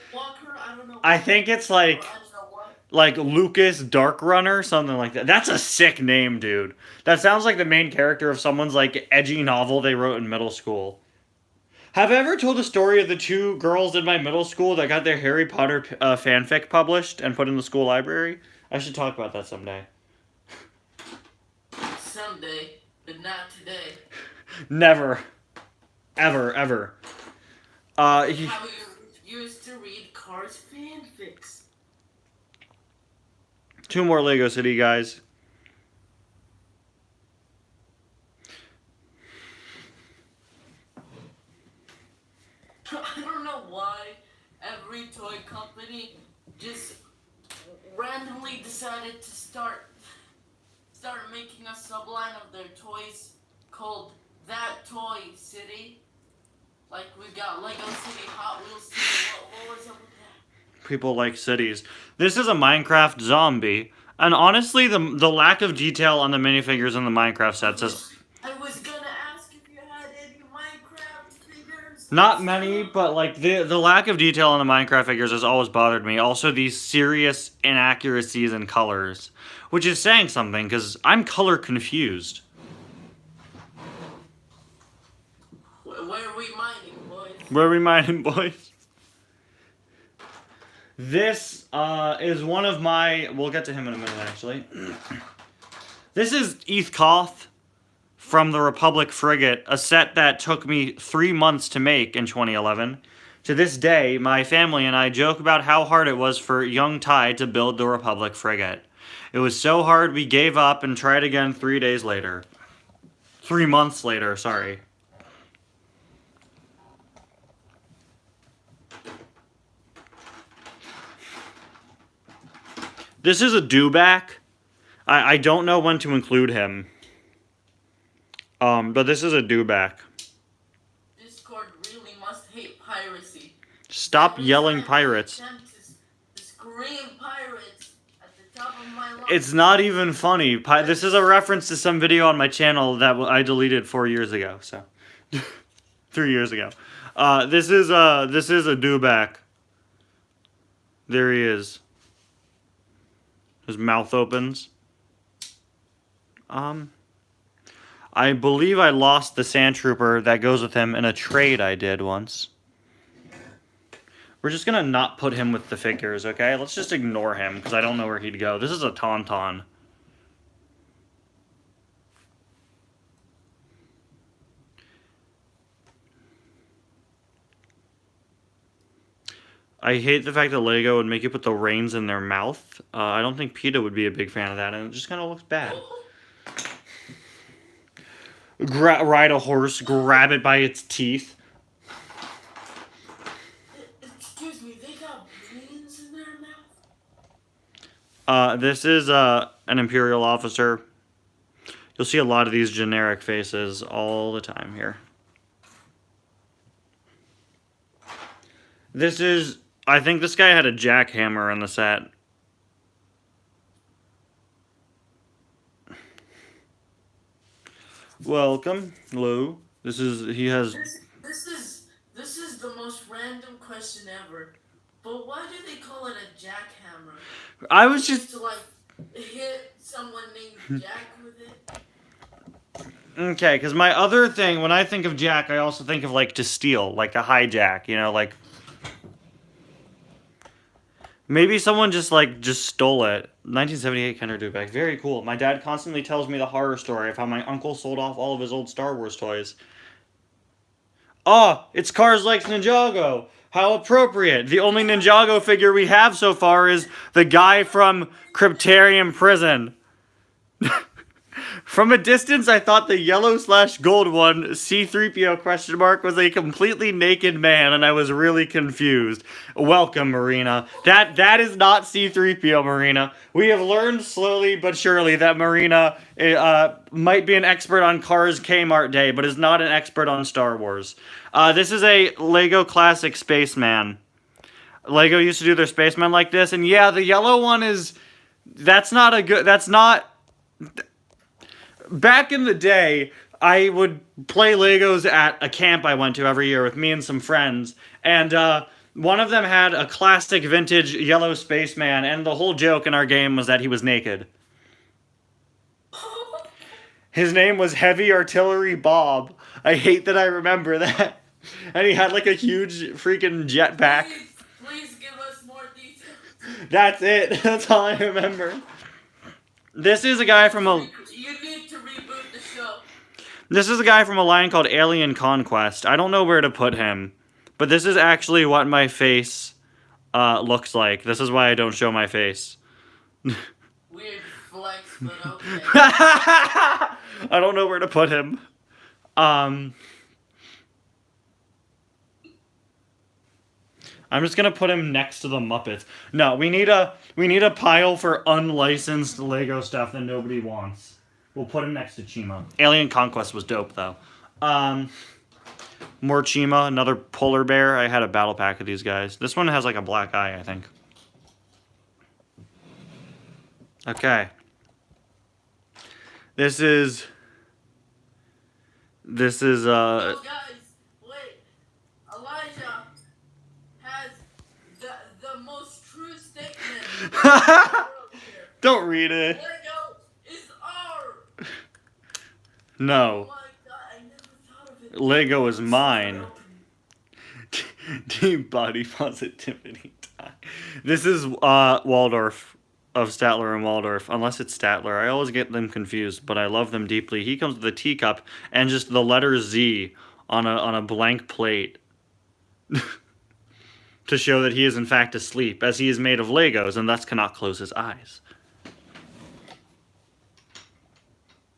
I don't know. I think it's like I don't know what. like Lucas Darkrunner, something like that. That's a sick name, dude. That sounds like the main character of someone's like edgy novel they wrote in middle school. Have I ever told the story of the two girls in my middle school that got their Harry Potter fanfic published and put in the school library? I should talk about that someday. Someday, but not today. Never. Ever. How you used to read Cars fanfics. 2 more Lego City guys. I don't know why every toy company just randomly decided to start making a subline of their toys called That Toy City. Like we've got Lego City, Hot Wheels City. What was up with that? People like cities. This is a Minecraft zombie. And honestly, the lack of detail on the minifigures in the Minecraft sets is... I was gonna ask if you had any Minecraft figures. Not many, but like the lack of detail on the Minecraft figures has always bothered me. Also, these serious inaccuracies in colors. Which is saying something, because I'm color confused. Where are we mining, boys? Where are we mining, boys? This is one of my... We'll get to him in a minute, actually. This is Eth Koth from the Republic Frigate, a set that took me 3 months to make in 2011. To this day, my family and I joke about how hard it was for young Ty to build the Republic Frigate. It was so hard we gave up and tried again 3 days later. 3 months later, sorry. This is a dewback. I don't know when to include him. But this is a dewback. Discord really must hate piracy. Stop yelling pirates. To scream pirates at the top of my lungs. It's not even funny. This is a reference to some video on my channel that I deleted 4 years ago. So, 3 years ago. This is a dewback. There he is. His mouth opens. I believe I lost the sand trooper that goes with him in a trade I did once. We're just gonna not put him with the figures, okay? Let's just ignore him, because I don't know where he'd go. This is a Tauntaun. I hate the fact that Lego would make you put the reins in their mouth. I don't think PETA would be a big fan of that, and it just kind of looks bad. Ride a horse, grab it by its teeth. Excuse me, they got reins in their mouth? This is an Imperial officer. You'll see a lot of these generic faces all the time here. This is... I think this guy had a jackhammer in the set. Welcome, Lou. This is This is the most random question ever. But why do they call it a jackhammer? I was just... To like hit someone named Jack with it? Okay, because my other thing, when I think of Jack, I also think of, like, to steal, like a hijack, you know, like... Maybe someone just stole it. 1978 Kenner Dubek. Very cool. My dad constantly tells me the horror story of how my uncle sold off all of his old Star Wars toys. Oh, it's Cars Likes Ninjago. How appropriate. The only Ninjago figure we have so far is the guy from Cryptarium Prison. From a distance, I thought the yellow/gold one, C-3PO ? Was a completely naked man, and I was really confused. Welcome, Marina. That is not C-3PO, Marina. We have learned slowly but surely that Marina might be an expert on Cars Kmart Day, but is not an expert on Star Wars. This is a Lego Classic Spaceman. Lego used to do their Spaceman like this, and yeah, the yellow one is... That's not... Back in the day, I would play Legos at a camp I went to every year with me and some friends, and one of them had a classic vintage yellow spaceman, and the whole joke in our game was that he was naked. His name was Heavy Artillery Bob. I hate that I remember that. And he had like a huge freaking jetpack. Please give us more details. That's it. That's all I remember. This is a guy from a... You need to reboot the show. This is a guy from a line called Alien Conquest. I don't know where to put him, but this is actually what my face looks like. This is why I don't show my face. Weird flex, but okay. I don't know where to put him. I'm just gonna put him next to the Muppets. No, we need a pile for unlicensed Lego stuff that nobody wants. We'll put him next to Chima. Alien Conquest was dope though. More Chima, another polar bear. I had a battle pack of these guys. This one has like a black eye, I think. Okay. This is Oh, guys, wait. Elijah has the most true statement in the world here. Don't read it. Lego is art. No. Oh my God, I never thought of it. Lego is mine. Deep body positivity time. This is Waldorf of Statler and Waldorf. Unless it's Statler. I always get them confused, but I love them deeply. He comes with a teacup and just the letter Z on a blank plate. To show that he is in fact asleep, as he is made of Legos and thus cannot close his eyes.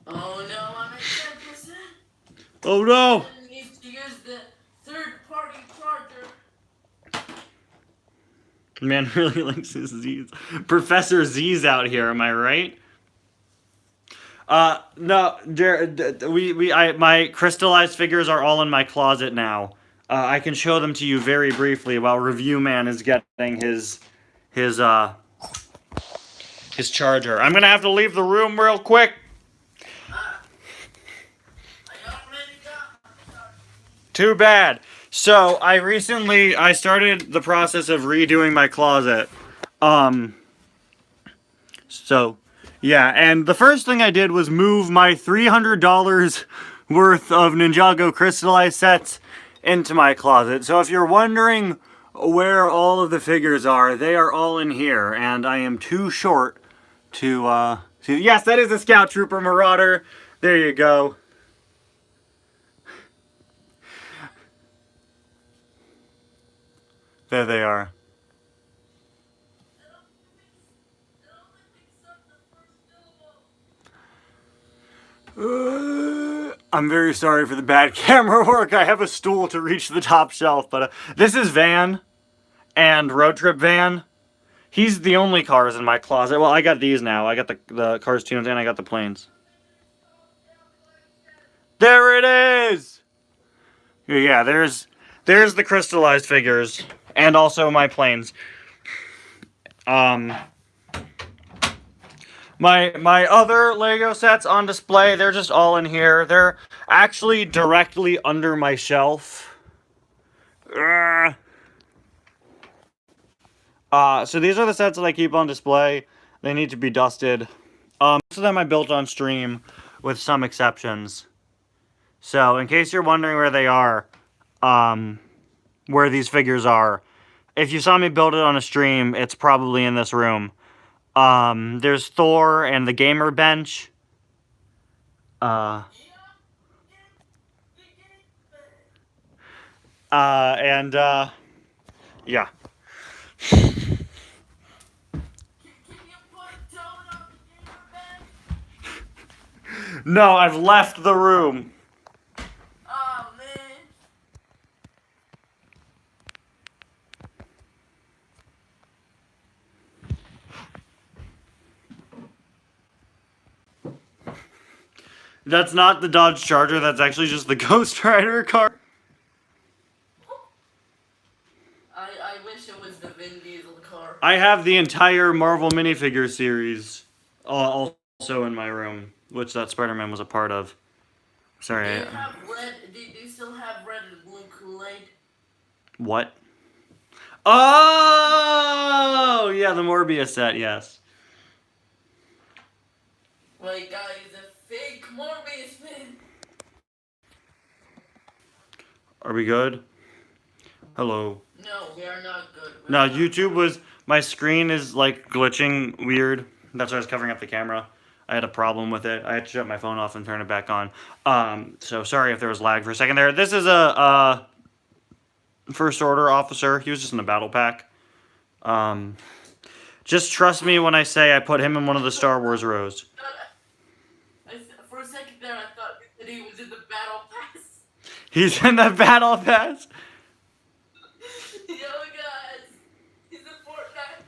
Oh no, I'm at 10%. Oh no! I need to use the third-party charger. Man really likes his Z's. Professor Z's out here, am I right? No, my crystallized figures are all in my closet now. I can show them to you very briefly while Review Man is getting his charger. I'm gonna have to leave the room real quick. Too bad. So I started the process of redoing my closet. So yeah, and the first thing I did was move my $300 worth of Ninjago crystallized sets into my closet. So if you're wondering where all of the figures are, they are all in here, and I am too short to yes, that is a Scout Trooper Marauder. There you go. There they are. I'm very sorry for the bad camera work. I have a stool to reach the top shelf, but this is Van and Road Trip Van. He's the only cars in my closet. Well, I got these now. I got the Cars Tunes and I got the planes. There it is! Yeah, there's the crystallized figures and also my planes. My other Lego sets on display, they're just all in here. They're actually directly under my shelf. So these are the sets that I keep on display. They need to be dusted. Most of them I built on stream, with some exceptions. So, in case you're wondering where they are, where these figures are, if you saw me build it on a stream, it's probably in this room. There's Thor and the gamer bench. Yeah. No, I've left the room. Oh man. That's not the Dodge Charger, that's actually just the Ghost Rider car. I wish it was the Vin Diesel car. I have the entire Marvel minifigure series also in my room, which that Spider-Man was a part of. Sorry. Do you have red? Do you still have red and blue Kool-Aid? What? Oh, yeah, the Morbius set, yes. My guy is a fake Morbius fan. Are we good? Hello. No, we are not good. No, YouTube was... My screen is, like, glitching weird. That's why I was covering up the camera. I had a problem with it. I had to shut my phone off and turn it back on. So sorry if there was lag for a second there. This is a First Order officer. He was just in a battle pack. Just trust me when I say I put him in one of the Star Wars rows. For a second there, I thought that he was in the battle pass. He's in the battle pass? Yo, guys. He's in Fortnite.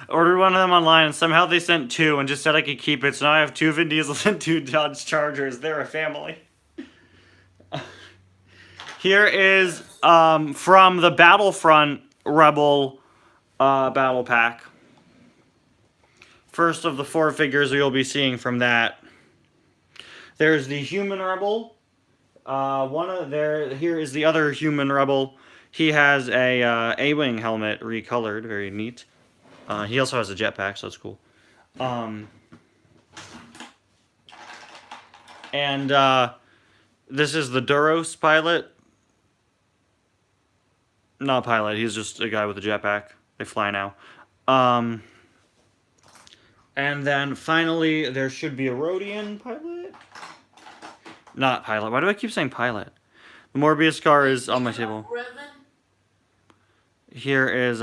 Ordered one of them online, and somehow they sent two and just said I could keep it. So now I have 2 Vin Diesels and 2 Dodge Chargers. They're a family. Here is from the Battlefront Rebel battle pack. First of the 4 figures you'll be seeing from that. There's the Human Rebel. Here is the other Human Rebel. He has a A-Wing helmet recolored, very neat. He also has a jetpack, so that's cool. This is the Duros pilot. Not pilot, he's just a guy with a jetpack. They fly now. And then finally, there should be a Rhodian pilot? Not pilot. Why do I keep saying pilot? The Morbius car is on my table. Here is,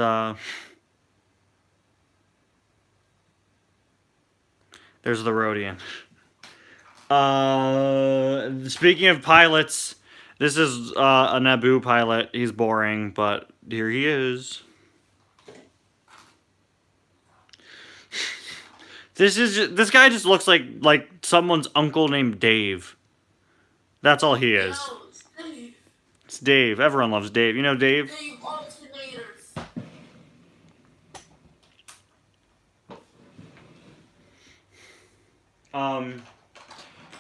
there's the Rhodian. Speaking of pilots, this is a Naboo pilot. He's boring, but here he is. This guy just looks like someone's uncle named Dave. That's all he is. No, it's Dave. It's Dave. Everyone loves Dave. You know Dave? Dave alternators.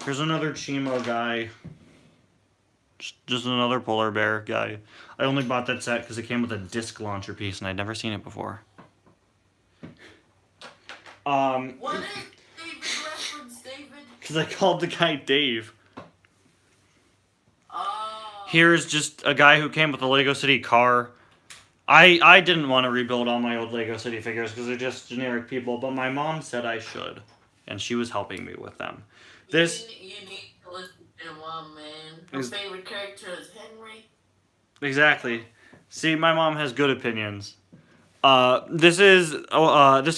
Here's another Chimo guy. Just another polar bear guy. I only bought that set because it came with a disc launcher piece, and I'd never seen it before. What is David reference, David? Because I called the guy Dave. Oh. Here's just a guy who came with a Lego City car. I didn't want to rebuild all my old Lego City figures because they're just generic people, but my mom said I should, and she was helping me with them. You need to listen to your mom, man. Her favorite character is Henry. Exactly. See, my mom has good opinions. This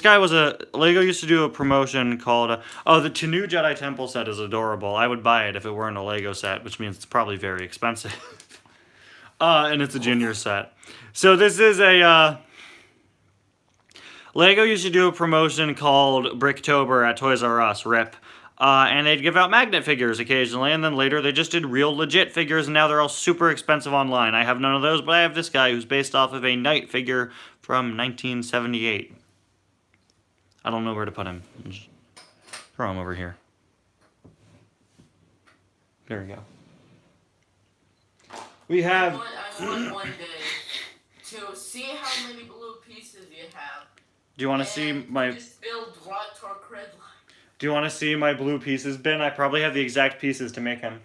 guy was Lego used to do a promotion called, the Tenu Jedi Temple set is adorable. I would buy it if it weren't a Lego set, which means it's probably very expensive. And it's a junior set. So this is Lego used to do a promotion called Bricktober at Toys R Us, RIP. And they'd give out magnet figures occasionally, and then later they just did real legit figures, and now they're all super expensive online. I have none of those, but I have this guy who's based off of a Knight figure from 1978. I don't know where to put him. Just throw him over here. There we go. We have... I want one day to see how many blue pieces you have. Do you want to see my... Just build Rotork Red Line. Do you want to see my blue pieces bin? I probably have the exact pieces to make him.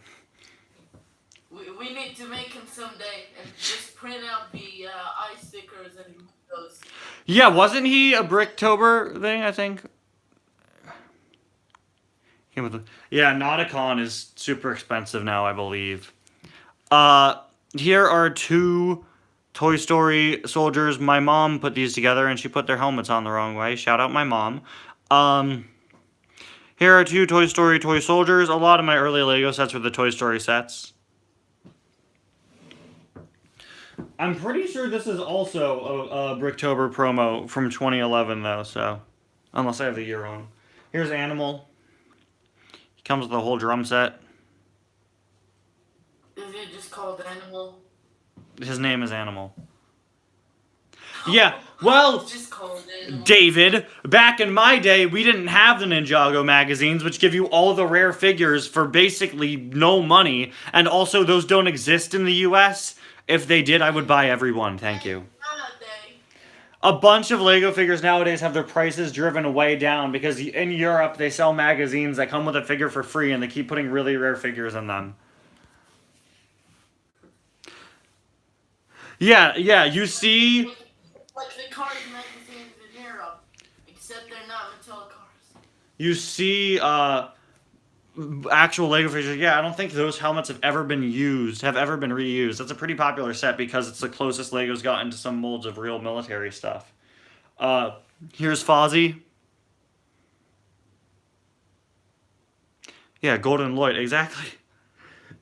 We need to make him someday and just print out the eye stickers and those. Yeah, wasn't he a Bricktober thing, I think? Came with yeah, Nauticon is super expensive now, I believe. Here are 2 Toy Story soldiers. My mom put these together and she put their helmets on the wrong way. Shout out my mom. Here are 2 Toy Story toy soldiers. A lot of my early Lego sets were the Toy Story sets. I'm pretty sure this is also a Bricktober promo from 2011, though, so... Unless I have the year wrong. Here's Animal. He comes with a whole drum set. Is it just called Animal? His name is Animal. Yeah, well, It's just called Animal. David, back in my day, we didn't have the Ninjago magazines, which give you all the rare figures for basically no money, and also those don't exist in the US. If they did, I would buy every one, thank you. A bunch of Lego figures nowadays have their prices driven way down because in Europe they sell magazines that come with a figure for free and they keep putting really rare figures in them. Yeah, you see... Like the cars magazines in Europe, except they're not Mattel cars. You see, actual Lego figures. Yeah, I don't think those helmets have ever been reused. That's a pretty popular set because it's the closest Lego's gotten to some molds of real military stuff. Here's Fozzie. Yeah, Golden Lloyd, exactly.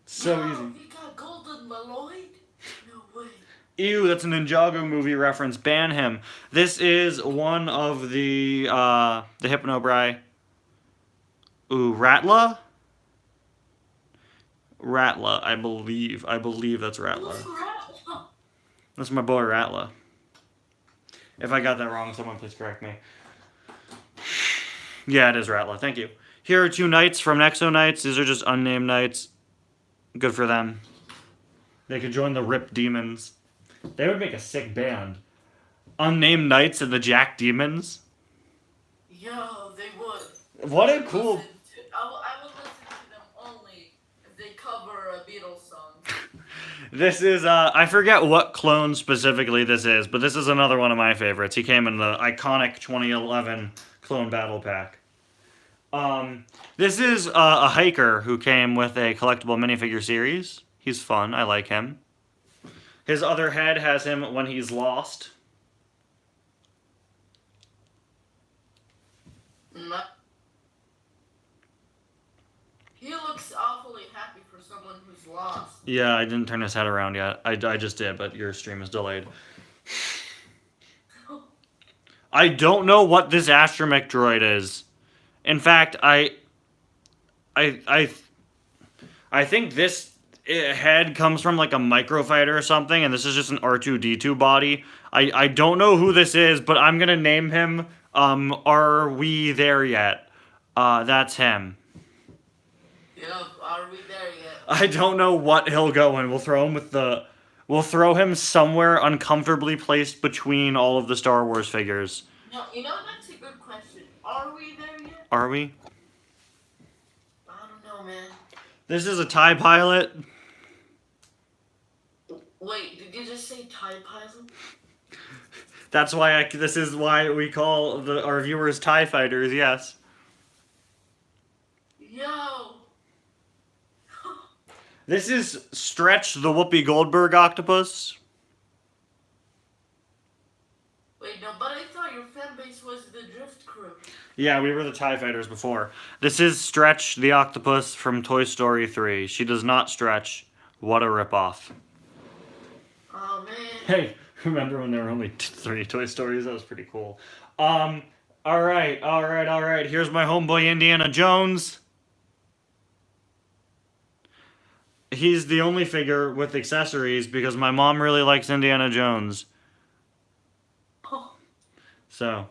So easy. He got Golden Lloyd? No way. Ew, that's a Ninjago movie reference. Ban him. This is one of the Hypnobrai. Ooh, Ratla? Ratla, I believe. I believe that's Ratla. That's my boy Ratla. If I got that wrong, someone please correct me. Yeah, it is Ratla. Thank you. Here are 2 knights from Nexo Knights. These are just unnamed knights. Good for them. They could join the Rip Demons. They would make a sick band. Unnamed Knights and the Jack Demons. Yo, they would. What a cool... I would listen to them only if they cover a Beatles song. This is, I forget what clone specifically this is, but this is another one of my favorites. He came in the iconic 2011 Clone Battle Pack. This is a hiker who came with a collectible minifigure series. He's fun. I like him. His other head has him when he's lost. He looks awfully happy for someone who's lost. Yeah, I didn't turn his head around yet. I just did, but your stream is delayed. I don't know what this astromech droid is. In fact, I think this head comes from like a microfighter or something, and this is just an R2-D2 body. I don't know who this is, but I'm gonna name him Are We There Yet? That's him. Yep, are we there yet? I don't know what he'll go in. We'll throw him somewhere uncomfortably placed between all of the Star Wars figures. No, that's a good question. Are we there yet? Are we? I don't know, man. This is a TIE pilot. Wait, did you just say TIE pilot? That's why this is why we call our viewers TIE fighters, yes. Yo! This is Stretch the Whoopi Goldberg octopus. Wait, no, but I thought your fan base was the Drift Crew. Yeah, we were the TIE fighters before. This is Stretch the octopus from Toy Story 3. She does not stretch. What a ripoff. Oh, man. Hey, remember when there were only 3 Toy Stories? That was pretty cool. Alright. Here's my homeboy Indiana Jones. He's the only figure with accessories because my mom really likes Indiana Jones. Oh. So,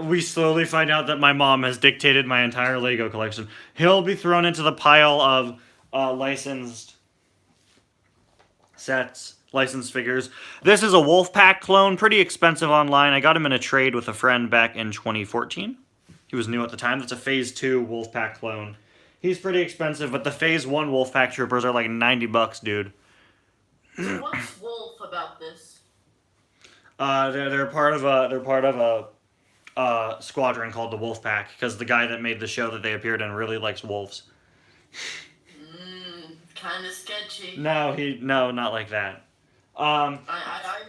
we slowly find out that my mom has dictated my entire Lego collection. He'll be thrown into the pile of licensed sets, licensed figures. This is a Wolfpack clone, pretty expensive online. I got him in a trade with a friend back in 2014. He was new at the time. That's a Phase 2 Wolfpack clone. He's pretty expensive, but the Phase 1 Wolfpack Troopers are like $90, dude. So what's Wolf about this? They're part of a squadron called the Wolfpack because the guy that made the show that they appeared in really likes wolves. Kind of sketchy. No, not like that. I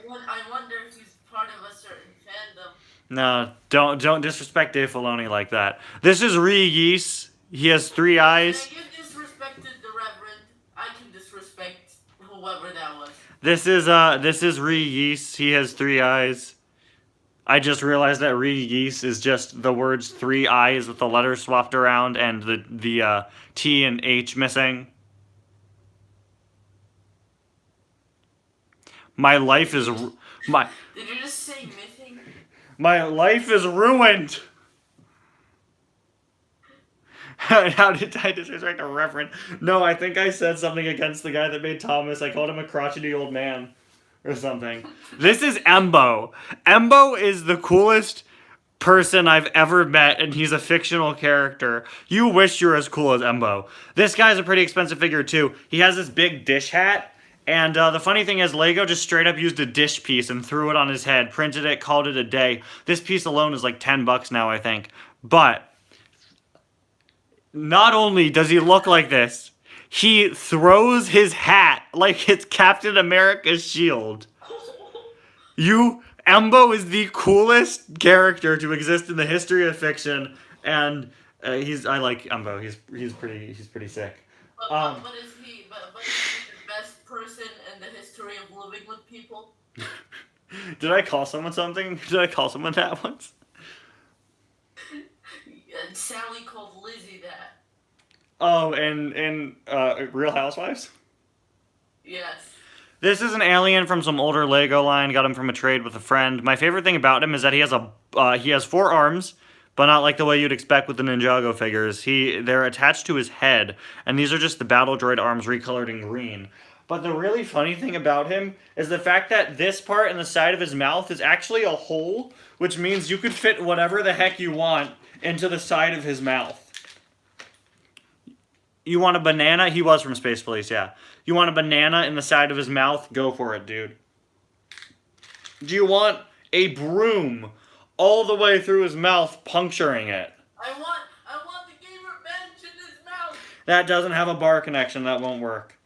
wonder if he's part of a certain fandom. No, don't disrespect Dave Filoni like that. This is Ree Yeese. He has 3 eyes. You disrespected the Reverend. I can disrespect whoever that was. This is Ree Yeese. He has 3 eyes. I just realized that Ree Yeese is just the words 3 eyes with the letters swapped around and the T and H missing. My life is Did you just say missing? My life is ruined. How did I disrespect a reverend? No, I think I said something against the guy that made Thomas. I called him a crotchety old man or something. This is Embo. Embo is the coolest person I've ever met, and he's a fictional character. You wish you were as cool as Embo. This guy's a pretty expensive figure too. He has this big dish hat. And the funny thing is, Lego just straight up used a dish piece and threw it on his head, printed it, called it a day. This piece alone is like $10 now, I think. But not only does he look like this, he throws his hat like it's Captain America's shield. Embo is the coolest character to exist in the history of fiction, and I like Embo. He's pretty sick. But is he the best person in the history of living with people? Did I call someone something? Did I call someone that once? And Sally called Lizzie that. Oh, and Real Housewives? Yes. This is an alien from some older Lego line. Got him from a trade with a friend. My favorite thing about him is that he has 4 arms, but not like the way you'd expect with the Ninjago figures. They're attached to his head, and these are just the battle droid arms recolored in green. But the really funny thing about him is the fact that this part in the side of his mouth is actually a hole, which means you could fit whatever the heck you want into the side of his mouth. You want a banana? He was from Space Police, yeah. You want a banana in the side of his mouth? Go for it, dude. Do you want a broom all the way through his mouth, puncturing it? I want the gamer bench in his mouth. That doesn't have a bar connection. That won't work.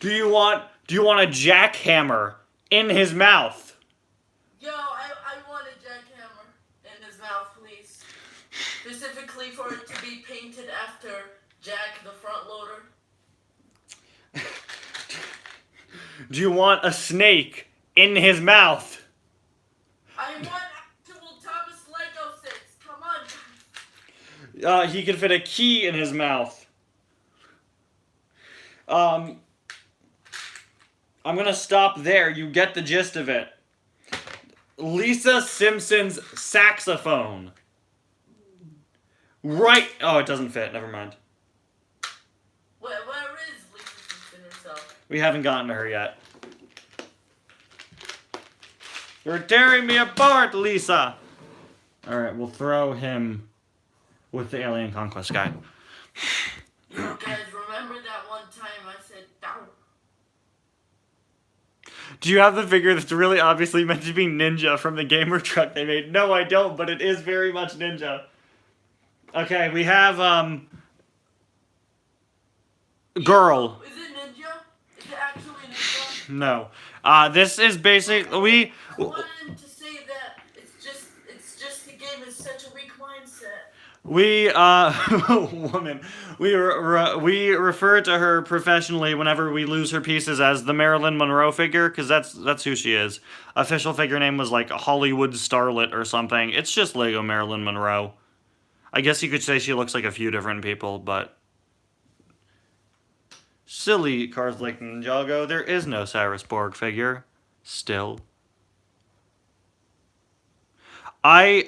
Do you want a jackhammer in his mouth? Yo, I want a jackhammer in his mouth, please. Specifically for it to be painted after Jack the front loader. Do you want a snake in his mouth? I want actual Thomas Lego sets. Come on. He can fit a key in his mouth. I'm gonna stop there. You get the gist of it. Lisa Simpson's saxophone. Right. Oh, it doesn't fit. Never mind. Where is Lisa Simpson herself? We haven't gotten to her yet. You're tearing me apart, Lisa. All right, we'll throw him with the alien conquest guy. You guys remember that one time I said down? Do you have the figure that's really obviously meant to be Ninja from the gamer truck they made? No, I don't, but it is very much Ninja. Okay, we have, girl. Is it Ninja? Is it actually Ninja? No. This is basically, I wanted to say that it's just the game is such a weak mindset. woman, we refer to her professionally whenever we lose her pieces as the Marilyn Monroe figure, because that's who she is. Official figure name was like Hollywood Starlet or something. It's just Lego Marilyn Monroe. I guess you could say she looks like a few different people, but silly Cars Like Ninjago, there is no Cyrus Borg figure. Still. I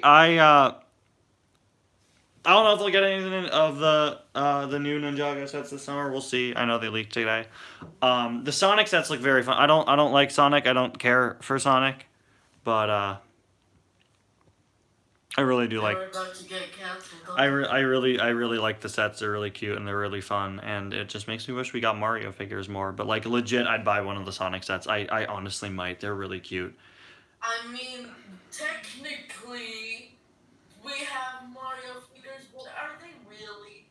don't know if they'll get anything of the new Ninjago sets this summer. We'll see. I know they leaked today. The Sonic sets look very fun. I don't like Sonic. I don't care for Sonic, but I I really do like. We're about to get canceled. I really like the sets. They're really cute and they're really fun, and it just makes me wish we got Mario figures more. But like legit, I'd buy one of the Sonic sets. I honestly might. They're really cute. I mean, technically, we have Mario figures, but are they really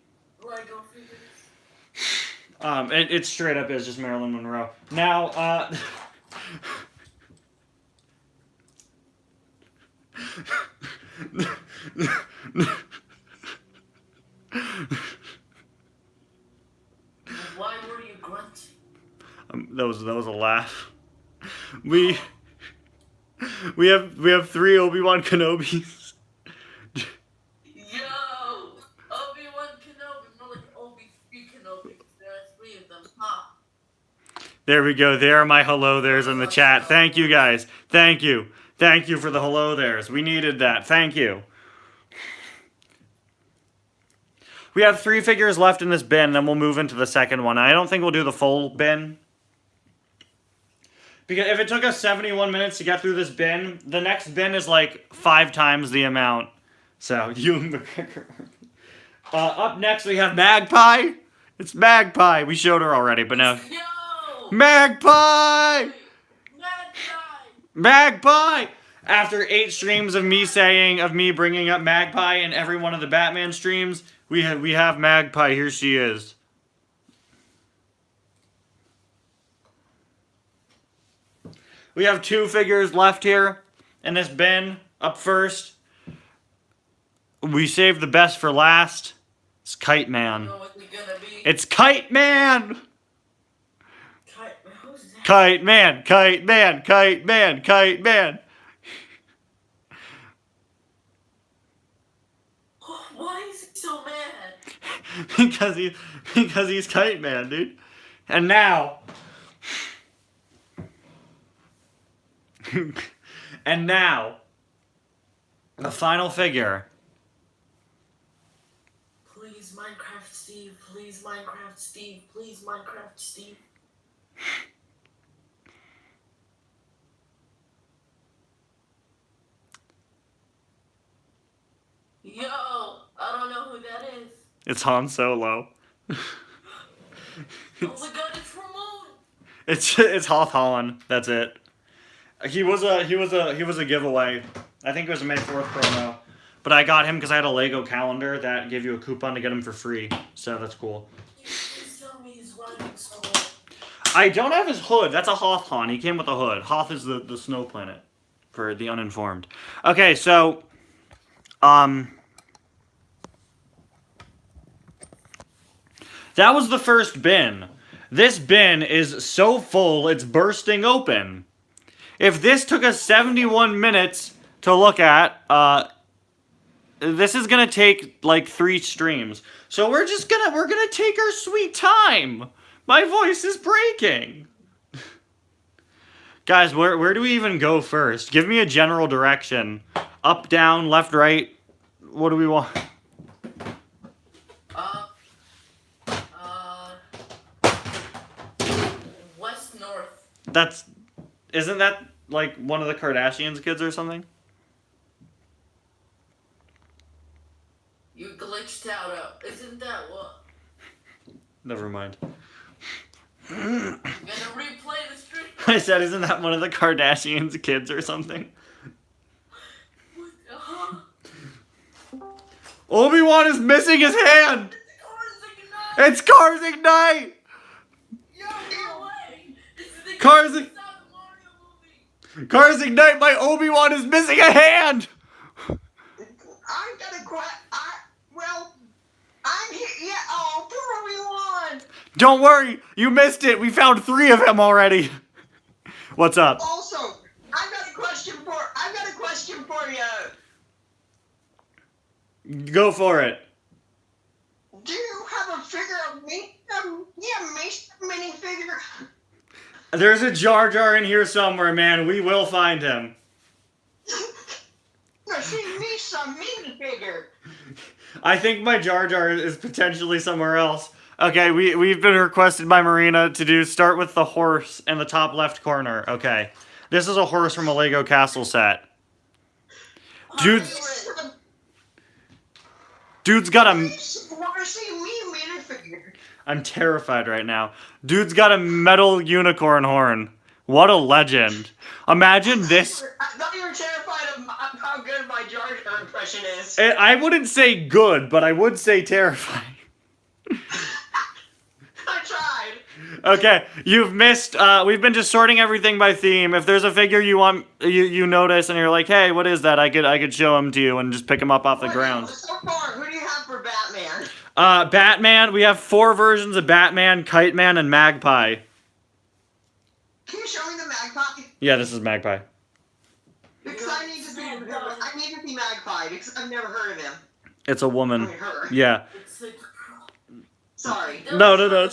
Lego figures? It straight up is just Marilyn Monroe. Now, Why were you grunting? that was a laugh. We have 3 Obi-Wan Kenobis. Yo, Obi-Wan Kenobi, more like Obi-3 Kenobi. There are 3 of them, huh? There we go. There are my hello there's in the chat. Thank you guys. Thank you. Thank you for the hello there's. We needed that. Thank you. We have 3 figures left in this bin, then we'll move into the second one. I don't think we'll do the full bin. Because if it took us 71 minutes to get through this bin, the next bin is like 5 times the amount. So, you McGregor. Up next we have Magpie. It's Magpie. We showed her already, but now... Yo! Magpie! Magpie! Magpie! After 8 streams of me bringing up Magpie in every one of the Batman streams, we have Magpie. Here she is. We have 2 figures left here in this bin. Up first, we saved the best for last. It's Kite Man. You know what they're gonna be? It's Kite Man! Who's that? Kite Man, Kite Man, Kite Man, Kite Man. Why is he so mad? because he's Kite Man, dude. And now the final figure. Please, Minecraft Steve. Please, Minecraft Steve. Please, Minecraft Steve. Yo, I don't know who that is. It's Han Solo. Oh my god, it's Ramon. It's Hoth Han. That's it. He was a giveaway. I think it was a May 4th promo. But I got him because I had a Lego calendar that gave you a coupon to get him for free. So that's cool. Please tell me he's riding so well. I don't have his hood. That's a Hoth Han. He came with a hood. Hoth is the snow planet for the uninformed. Okay, so that was the first bin. This bin is so full it's bursting open. If this took us 71 minutes to look at, this is gonna take like 3 streams. So we're gonna take our sweet time. My voice is breaking. Guys, where do we even go first? Give me a general direction. Up, down, left, right. What do we want? West, north. Isn't that like one of the Kardashians' kids or something? You glitched out. Isn't that what? Never mind. I'm gonna replay the stream. I said, isn't that one of the Kardashians' kids or something? Obi-Wan is missing his hand! It's Cars Ignite! Yo, no way! This is the Cars Mario movie. Cars Ignite, my Obi-Wan is missing a hand! I'm gonna well, I'm here. Yeah, oh, poor Obi-Wan. Don't worry, you missed it. We found 3 of them already. What's up? Also, I've got a question for you. Go for it. Do you have a figure of me? Minifigure. There's a Jar Jar in here somewhere, man. We will find him. No, see me some minifigure. I think my Jar Jar is potentially somewhere else. Okay, we've been requested by Marina to start with the horse in the top left corner. Okay. This is a horse from a Lego Castle set. Dude, Dude's got a... What see me minifigure? I'm terrified right now. Dude's got a metal unicorn horn. What a legend. Imagine this. I thought you were terrified of how good my Jar Jar impression is. I wouldn't say good, but I would say terrifying. I tried. Okay, you've missed. We've been just sorting everything by theme. If there's a figure you want, you notice, and you're like, hey, what is that? I could show him to you and just pick him up off the ground. So far, who do you have for Batman? Batman. We have 4 versions of Batman: Kite Man and Magpie. Can you show me the Magpie? Yeah, this is Magpie. Because I need to see Magpie because I've never heard of him. It's a woman. Her. Yeah. Sorry. No.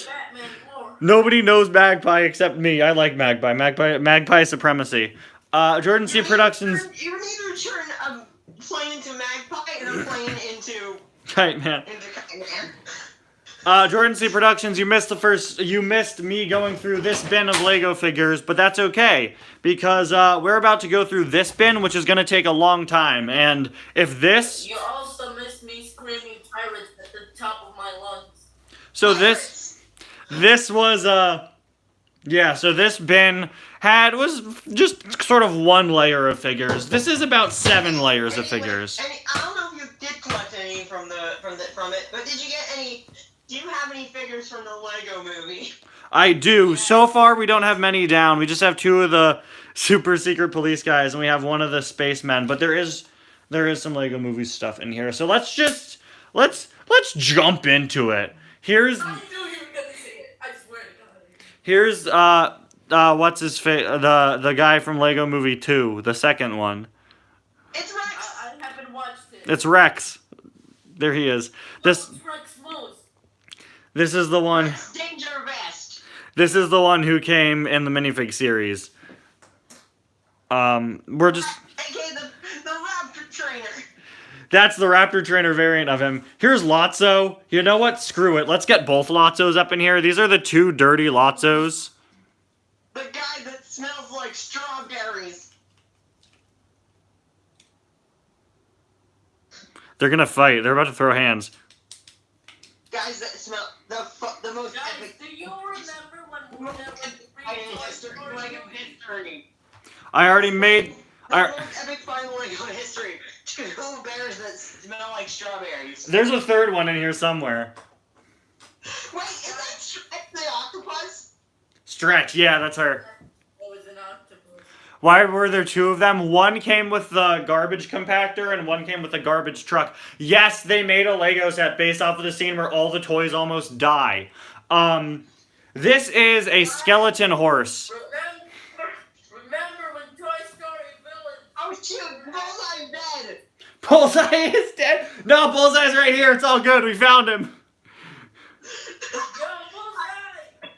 Nobody knows Magpie except me. I like Magpie. Magpie supremacy. Jordan C. Productions. You need to turn a plane into Magpie and a plane into Kite Man. Kite Man. Jordan C. Productions, you missed me going through this bin of Lego figures, but that's okay, because we're about to go through this bin, which is going to take a long time, and if this... You also missed me screaming pirates at the top of my lungs. So this was, yeah, so this bin was just sort of 1 layer of figures. This is about 7 layers of figures. I don't know if you did collect any from it, but did you get any... Do you have any figures from the Lego movie? I do. So far, we don't have many down. We just have 2 of the super secret police guys, and we have 1 of the spacemen. But there is some Lego movie stuff in here. So let's jump into it. Here's I knew you were gonna say it. I swear to God. here's what's his face? The guy from Lego Movie 2, the second one. It's Rex. I haven't watched it. It's Rex. There he is. Rex Moose. This is the one. Danger Vest. This is the one who came in the minifig series. We're just... Okay, the Raptor Trainer. That's the Raptor Trainer variant of him. Here's Lotso. You know what? Screw it. Let's get both Lotzos up in here. These are the 2 dirty Lotzos. The guy that smells like strawberries. They're gonna fight. They're about to throw hands. Guys that smell the most Guys, epic. do you remember when history? I already made... The most epic fight in Lego history. 2 bears that smell like strawberries. There's a 3rd one in here somewhere. Wait, is that Shrek the octopus? Stretch. Yeah, that's her. It was an octopus. Why were there 2 of them? One came with the garbage compactor and one came with the garbage truck. Yes, they made a Lego set based off of the scene where all the toys almost die. This is a skeleton horse. Remember when Toy Story villain... Oh shoot, Bullseye's dead! Bullseye is dead? No, Bullseye's right here. It's all good. We found him. Yo, Bullseye!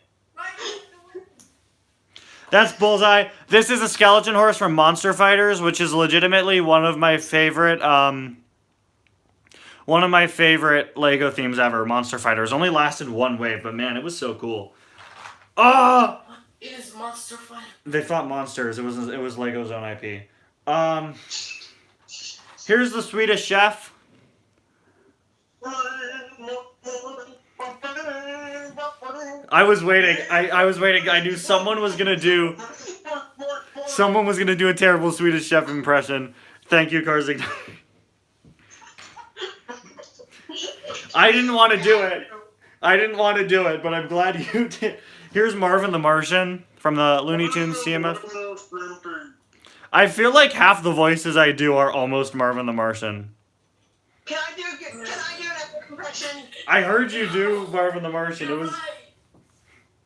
That's Bullseye. This is a skeleton horse from Monster Fighters, which is legitimately one of my favorite Lego themes ever. Monster Fighters only lasted 1 wave, but man, it was so cool. Ah! It is Monster Fighter. They fought monsters. It was Lego's own IP. Here's the Swedish Chef. I was waiting. I was waiting. I knew someone was gonna do a terrible Swedish Chef impression. Thank you, Karzik. I didn't want to do it, but I'm glad you did. Here's Marvin the Martian from the Looney Tunes CMF. I feel like half the voices I do are almost Marvin the Martian. Can I do an impression? I heard you do Marvin the Martian. It was...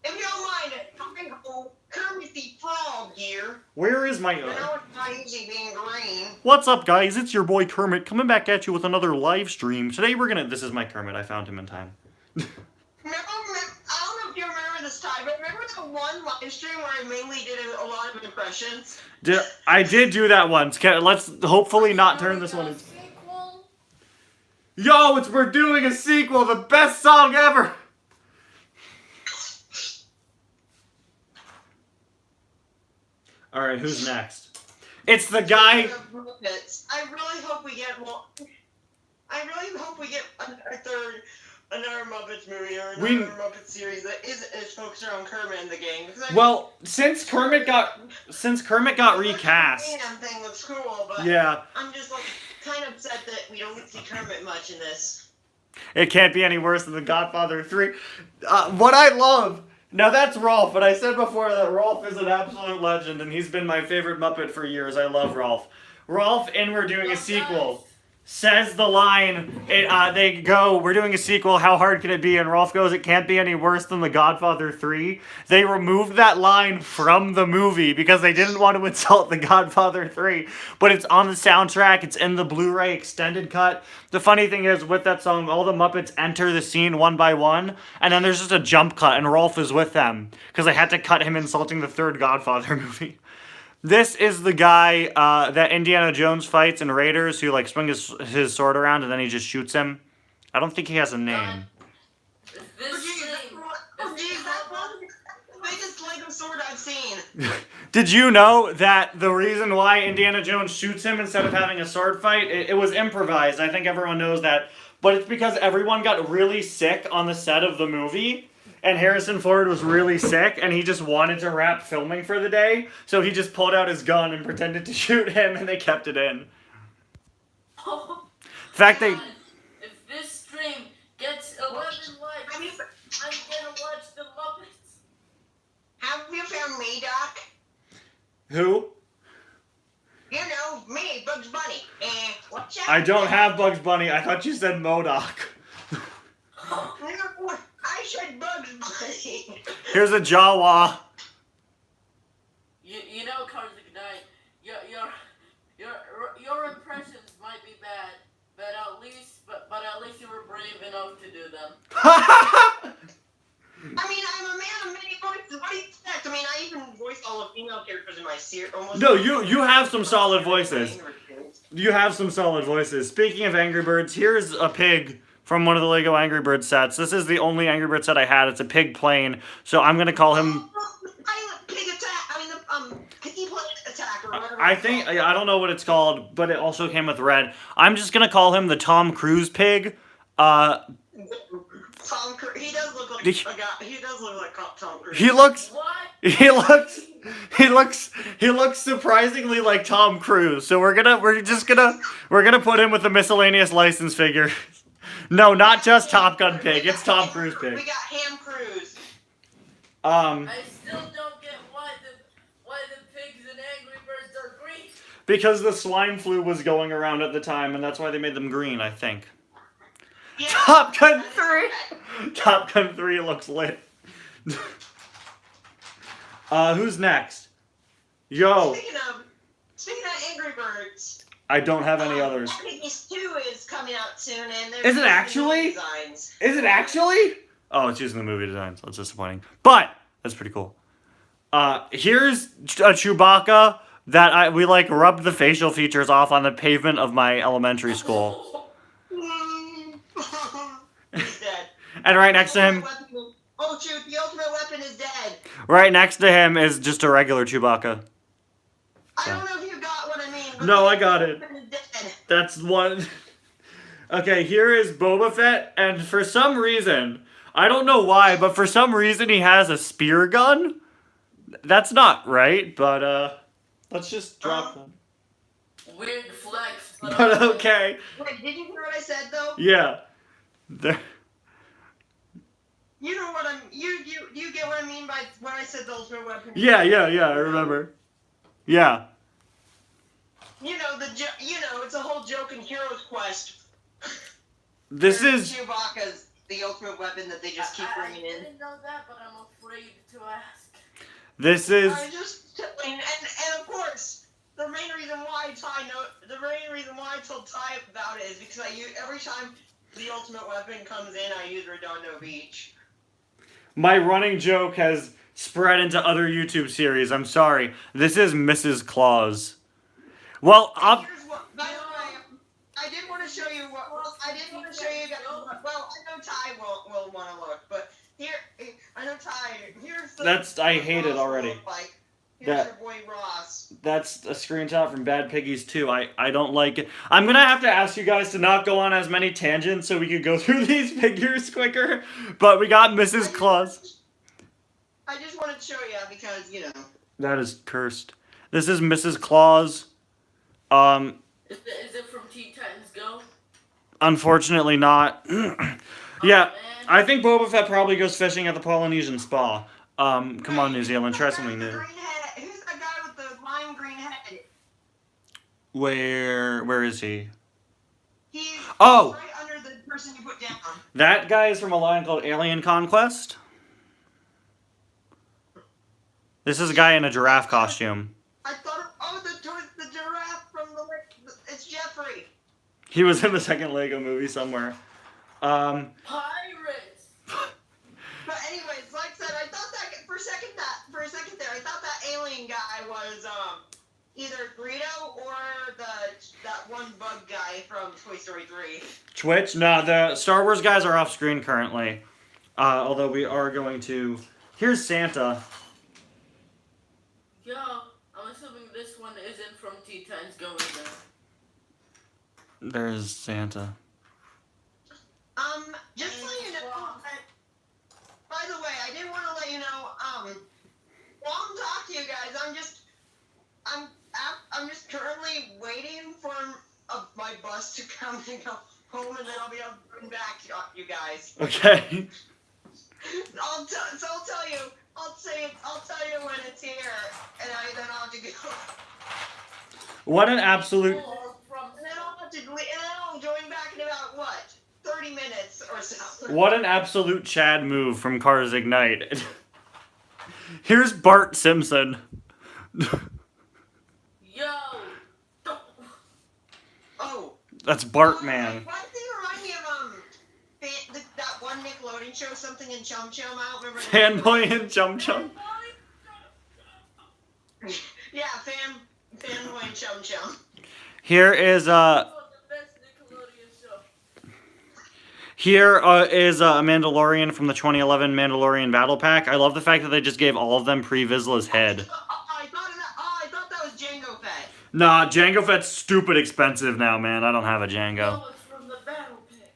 If you don't mind it, I'm gonna go Kermit the Frog here. Where is my... I know it's not easy being green. What's up, guys? It's your boy Kermit coming back at you with another live stream. Today we're gonna... This is my Kermit. I found him in time. I don't know if you remember this time, but remember that one live stream where I mainly did a lot of impressions? I did do that once. Let's hopefully not turn this one into... Yo, we're doing a sequel, the best song ever! Alright, who's next? It's the guy... I really hope we get more... I really hope we get another Muppets movie or We- another Muppets series that is focused around Kermit and the gang. Because Well, since Kermit got recast. The thing looks cool, but Yeah. I'm just like kind of upset that we don't see Kermit much in this. It can't be any worse than The Godfather 3. What I love... Now that's Rolf, but I said before that Rolf is an absolute legend, and he's been my favorite Muppet for years. I love Rolf. Rolf, and we're doing a sequel, says the line, we're doing a sequel, how hard can it be? And Rolf goes, it can't be any worse than The Godfather 3. They removed that line from the movie because they didn't want to insult The Godfather 3. But it's on the soundtrack, it's in the Blu-ray extended cut. The funny thing is, with that song, all the Muppets enter the scene one by one, and then there's just a jump cut, and Rolf is with them, because they had to cut him insulting the third Godfather movie. This is the guy that Indiana Jones fights in Raiders, who like swings his sword around and then he just shoots him. I don't think he has a name. That's the biggest Lego sword I've seen. Did you know that the reason why Indiana Jones shoots him instead of having a sword fight, it was improvised. I think everyone knows that. But it's because everyone got really sick on the set of the movie. And Harrison Ford was really sick, and he just wanted to wrap filming for the day, so he just pulled out his gun and pretended to shoot him, and they kept it in. In fact, If this stream gets 11 likes, I'm gonna watch the Muppets. Have you found me, Doc? Who? You know, me, Bugs Bunny. What's that? I don't have Bugs Bunny. I thought you said MODOK. No, I said Bugs Bunny. Here's a Jawa. You know, Karzik Knight, your impressions might be bad, but at least you were brave enough to do them. I mean, I'm a man of many voices. What do you expect? I mean, I even voiced all the female characters in my series. No, you have some solid voices. You have some solid voices. Speaking of Angry Birds, here's a pig from one of the Lego Angry Birds sets. This is the only Angry Birds set I had. It's a pig plane, so I'm gonna call him... Pig attack. I mean, piggy plane attack or whatever. I don't know what it's called, but it also came with red. I'm just gonna call him the Tom Cruise pig. Tom Cruise. He does look like a guy. He does look like Tom Cruise. He looks What? he looks surprisingly like Tom Cruise. So we're gonna put him with the miscellaneous license figure. No, not just Top Gun pig. It's Tom Cruise pig. We got Ham Cruise. I still don't get why the pigs in Angry Birds are green. Because the swine flu was going around at the time, and that's why they made them green, I think. Yeah, Top Gun 3! Top Gun 3 looks lit. Who's next? Yo. Speaking of Angry Birds. I don't have any others. Epic 2 is coming out soon, and there's Is it actually? designs. Is it actually? Oh, it's using the movie designs. That's disappointing. But that's pretty cool. Here's a Chewbacca that we like rubbed the facial features off on the pavement of my elementary school. He's dead. And right next to him, Oh shoot, the ultimate weapon is dead. right next to him is just a regular Chewbacca. I don't know if you got what I mean. But No, the I got ultimate it. weapon is dead. That's one. Okay, here is Boba Fett, and for some reason, I don't know why, but for some reason he has a spear gun. That's not right, but let's just drop them. Weird flex. But okay. Wait, did you hear what I said though? Yeah. There. You know what I'm. You get what I mean by when I said the ultimate weapon. Yeah, I remember. Yeah. You know it's a whole joke in Hero's Quest. This is. Chewbacca's the ultimate weapon that they just keep bringing I in. didn't know that, but I'm afraid to ask. This is. I just and of course the main reason why I told Ty about it is because every time the ultimate weapon comes in, I use Redondo Beach. My running joke has spread into other YouTube series. I'm sorry. This is Mrs. Claus. Well, Here's what, by the way, I did want to show you what. I did want to show you guys. Well, I know Ty will want to look, but here I know Ty. Here's the. I hate it already. Here's your boy Ross. That's a screenshot from Bad Piggies 2. I don't like it. I'm gonna have to ask you guys to not go on as many tangents so we could go through these figures quicker. But we got Mrs. Claus. I just wanted to show you because, you know. That is cursed. This is Mrs. Claus. Is it from Teen Titans Go? Unfortunately not. Yeah, Oh, I think Boba Fett probably goes fishing at the Polynesian Spa. Come on, New Zealand, try something new. Who's that guy with the lime green head? Where is he? He's Oh! right under the person you put down. That guy is from a line called Alien Conquest. This is a guy in a giraffe costume. I thought, the giraffe from it's Jeffrey. He was in the second Lego movie somewhere. Pirates! But anyways, like I said, I thought that for a second there, I thought that alien guy was either Greedo or that one bug guy from Toy Story 3. Twitch? No, the Star Wars guys are off screen currently. Although we are going to... Here's Santa. Yo, I'm assuming this one isn't from Teen Titans Go either. There's Santa. Just so you know, by the way, I did want to let you know, while I'm talking to you guys, I'm just currently waiting for my bus to come and go home, and then I'll be able to bring back you guys. Okay. I'll tell you when it's here, and then I'll have to go. What an absolute... And then I'll join back in about, 30 minutes or so. What an absolute Chad move from Cars Ignite. Here's Bart Simpson. Yo! Oh. That's Bartman. Why did they remind me of that one Nickelodeon show, something in Chum Chum? I don't remember. Fanboy and Chum Chum. Yeah, Fanboy and Chum Chum. Here is Here is a Mandalorian from the 2011 Mandalorian Battle Pack. I love the fact that they just gave all of them Pre-Vizsla's head. I thought that was Jango Fett. Nah, Jango Fett's stupid expensive now, man. I don't have a Jango. No, it's from the Battle Pack.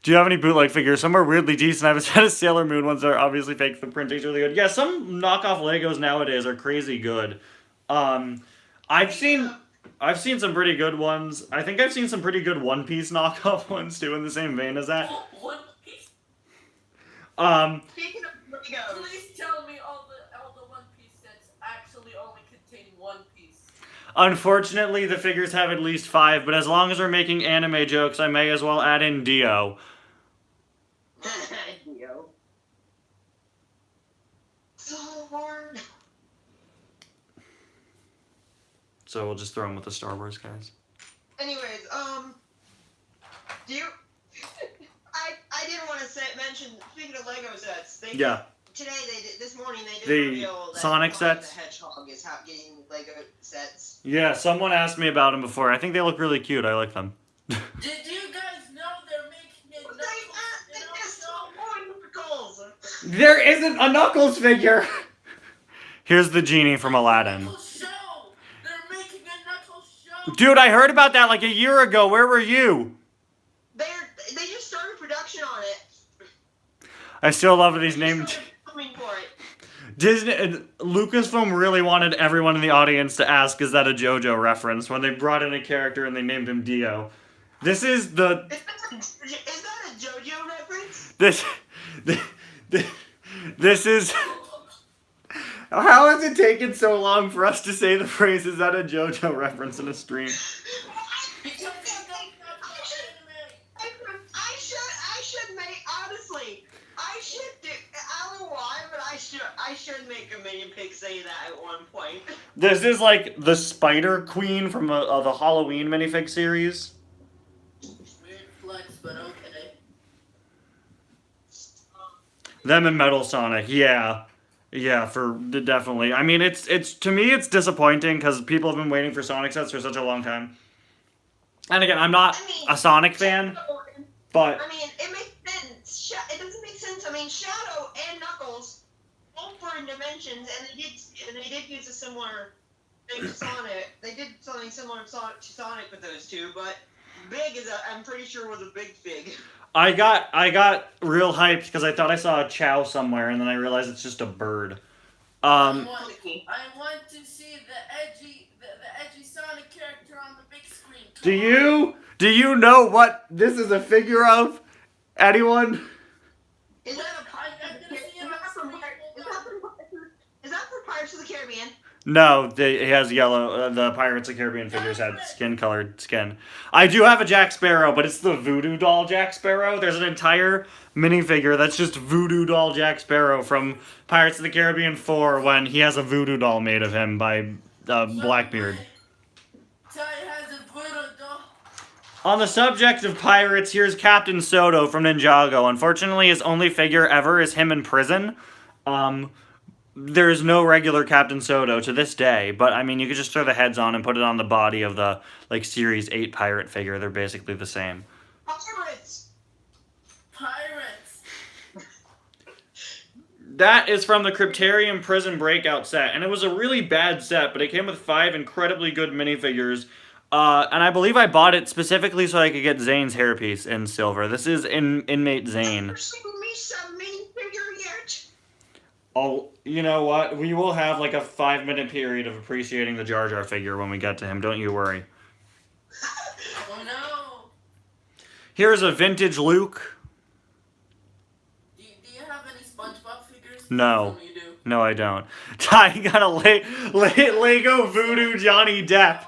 Do you have any bootleg figures? Some are weirdly decent. I have a set of Sailor Moon ones that are obviously fake. The printing's really good. Yeah, some knockoff Legos nowadays are crazy good. I've seen some pretty good ones. I think I've seen some pretty good One Piece knockoff ones too in the same vein as that. One Piece? Speaking of Legos, Please tell me all the One Piece sets actually only contain one piece. Unfortunately, the figures have at least 5, but as long as we're making anime jokes, I may as well add in Dio. Dio. So hard. So we'll just throw him with the Star Wars guys. Anyways, do you? I didn't want to mention. Speaking of Lego sets, this morning they did reveal that Sonic Sonic sets? the Hedgehog is getting Lego sets. Yeah, someone asked me about them before. I think they look really cute. I like them. Did you guys know they're making it Knuckles. There isn't a Knuckles figure! Here's the genie from Aladdin. They're making a Knuckles show! Dude, I heard about that like a year ago. Where were you? They just started production on it. I still love that he's named... Filming for it. Disney, Lucasfilm really wanted everyone in the audience to ask, is that a JoJo reference, when they brought in a character and they named him Dio. This is the... Is that a JoJo reference? This is... How has it taken so long for us to say the phrase, is that a JoJo reference in a stream? I should make a minion pick say that at one point. This is like the Spider Queen from the Halloween minifig series. Weird flex, but okay. Them and Metal Sonic, yeah. Yeah, definitely. I mean, it's to me, it's disappointing because people have been waiting for Sonic sets for such a long time. And again, I'm not a Sonic fan, but... I mean, it makes sense. It doesn't make sense. I mean, Shadow and Knuckles, both were different dimensions, and they did use a similar thing to Sonic. They did something similar to Sonic with those two, but Big I'm pretty sure was a big fig. I got real hyped because I thought I saw a chow somewhere, and then I realized it's just a bird. I want to see the edgy Sonic character on the big screen. Do you know what this is a figure of? Anyone? Is that for Pirates of the Caribbean? No, it has yellow. The Pirates of the Caribbean figures had skin-colored skin. I do have a Jack Sparrow, but it's the voodoo doll Jack Sparrow. There's an entire minifigure that's just voodoo doll Jack Sparrow from Pirates of the Caribbean 4 when he has a voodoo doll made of him by Blackbeard. Ty has a voodoo doll. On the subject of pirates, here's Captain Soto from Ninjago. Unfortunately, his only figure ever is him in prison. There's no regular Captain Soto to this day, but I mean, you could just throw the heads on and put it on the body of the Series 8 pirate figure. They're basically the same. Pirates! That is from the Cryptarium Prison Breakout set, and it was a really bad set, but it came with 5 incredibly good minifigures. And I believe I bought it specifically so I could get Zane's hairpiece in silver. This is Inmate Zane. Never seen me some minifigure yet. Oh, you know what? We will have like a 5-minute period of appreciating the Jar Jar figure when we get to him. Don't you worry. Oh no! Here's a vintage Luke. Do you have any SpongeBob figures? No. You do. No, I don't. I got a Lego Voodoo Johnny Depp.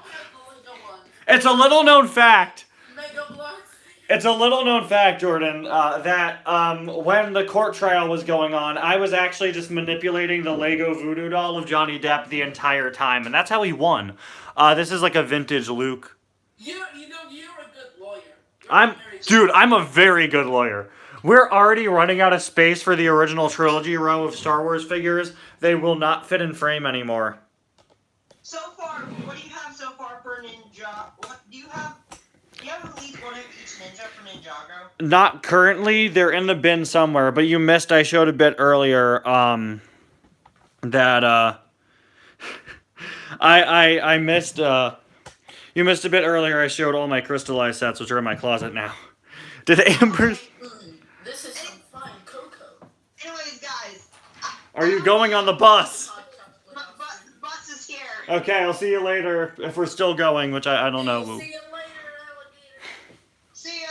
It's a little known fact. It's a little known fact, Jordan, that when the court trial was going on, I was actually just manipulating the Lego Voodoo doll of Johnny Depp the entire time, and that's how he won. This is like a vintage Luke. You're a good lawyer. I'm a very good lawyer. We're already running out of space for the original trilogy row of Star Wars figures. They will not fit in frame anymore. So far, what do you have so far for Ninja? What do you have? Do you have at least one of each ninja for Ninjago? Not currently. They're in the bin somewhere, but you missed. I showed a bit earlier that I missed. You missed a bit earlier. I showed all my crystallized sets, which are in my closet now. Did Amber? This is some fine cocoa. Anyways, guys. Are you going on the bus? Bus is here. Okay, I'll see you later if we're still going, which I don't know. See you later, alligator. See ya.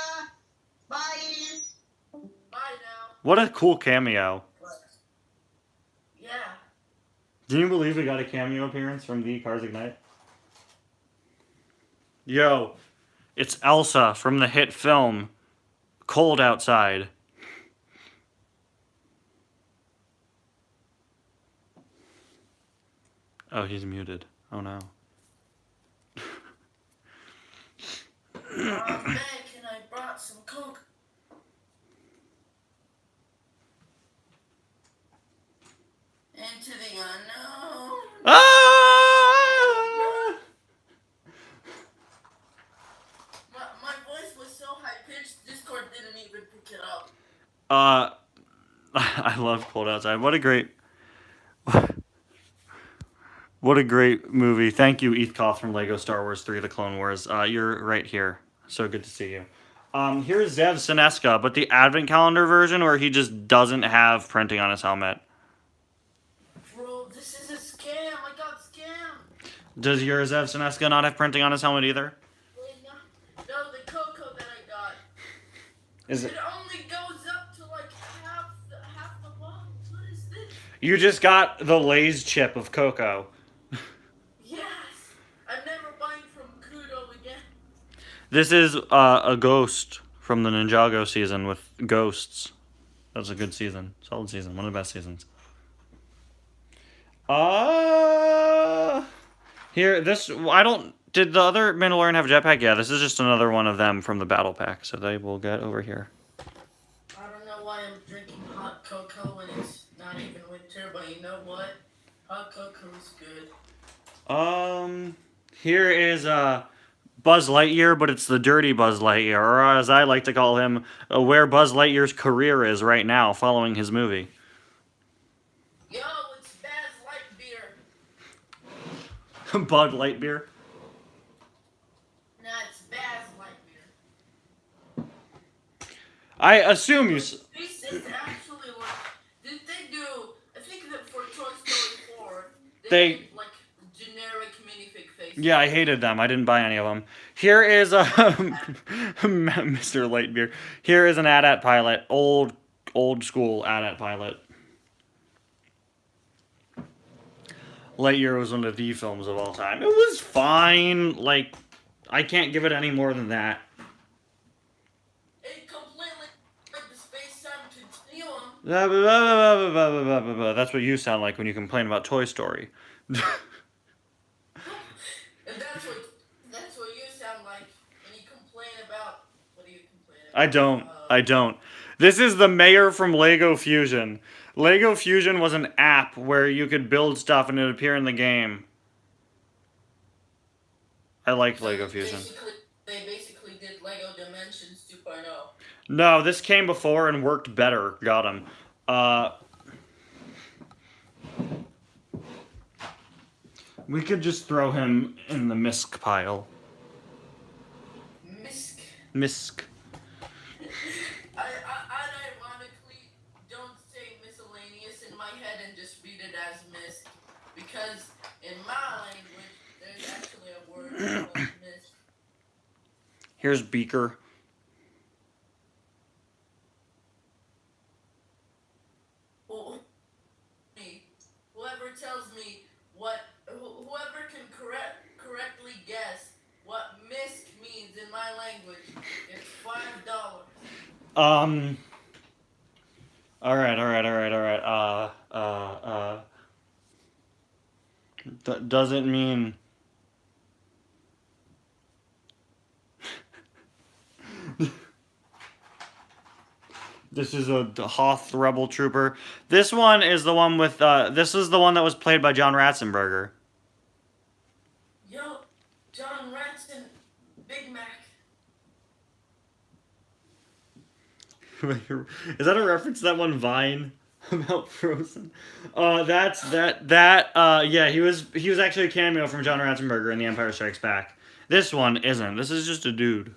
Bye. Bye now. What a cool cameo. Yeah. Can you believe we got a cameo appearance from the Cars Ignite? Yo, it's Elsa from the hit film Cold Outside. Oh, he's muted. Oh no. I'm back and I brought some coke. Into the unknown. My voice was so high pitched, Discord didn't even pick it up. I love Cold Outside. What a great movie. Thank you, Ethkoth from Lego Star Wars 3 The Clone Wars. You're right here. So good to see you. Here's Zev Sineska, but the advent calendar version where he just doesn't have printing on his helmet. Bro, this is a scam. I got scammed. Does your Zev Sineska not have printing on his helmet either? No, the cocoa that I got. Is it? It only goes up to like half the box. What is this? You just got the Lay's chip of cocoa. Yes. I'm never buying from Kudo again. This is a ghost from the Ninjago season with ghosts. That's a good season. Solid season. One of the best seasons. Did the other Mandalorian have a jetpack? Yeah, this is just another one of them from the battle pack, so they will get over here. I don't know why I'm drinking hot cocoa when it's not even winter, but you know what? Hot cocoa is good. Here is Buzz Lightyear, but it's the dirty Buzz Lightyear, or as I like to call him, where Buzz Lightyear's career is right now, following his movie. Yo, it's Bud Light Beer. Nah, it's Baz Lightyear. I assume you. These things actually were. Did they do? I think that for Toy Story 4, they did like generic minifig faces. Yeah, I hated them. I didn't buy any of them. Here is Mr. Lightbeer. Here is an AT-AT pilot, old school AT-AT pilot. Lightyear was one of the films of all time. It was fine. Like, I can't give it any more than that. It completely like the space-time continuum. That's what you sound like when you complain about Toy Story. And that's what you sound like when you complain about. What do you complain about? I don't. This is the mayor from Lego Fusion. Lego Fusion was an app where you could build stuff and it would appear in the game. I liked Lego Fusion. They basically did Lego Dimensions 2.0. No, this came before and worked better. Got him. We could just throw him in the misc pile. Misc. I ironically don't say miscellaneous in my head and just read it as mist. Because in my language, there's actually a word called mist. Here's Beaker. Well, whoever tells me whoever can correctly guess what mist means in my language, it's $5. Alright. Doesn't mean... This is a Hoth Rebel Trooper. This one is the one with, this is the one that was played by John Ratzenberger. Yo, John Ratson, Big Mac. Is that a reference to that one Vine about Frozen? Yeah, he was actually a cameo from John Ratzenberger in The Empire Strikes Back. This one isn't. This is just a dude.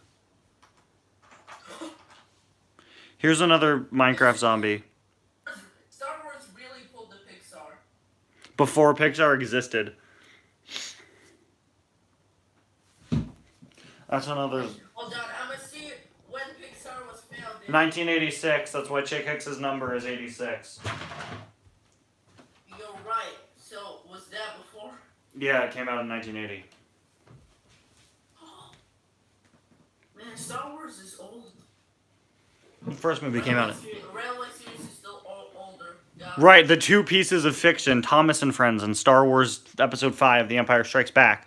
Here's another Minecraft zombie. Star Wars really pulled the Pixar. Before Pixar existed. That's another... Hold on, I'm gonna see when Pixar was founded. 1986, that's why Chick Hicks' number is 86. You're right. So, was that before? Yeah, it came out in 1980. Man, Star Wars is old. The first movie came out... Railway series is still older. Yeah. Right, the two pieces of fiction, Thomas and Friends and Star Wars Episode 5, The Empire Strikes Back.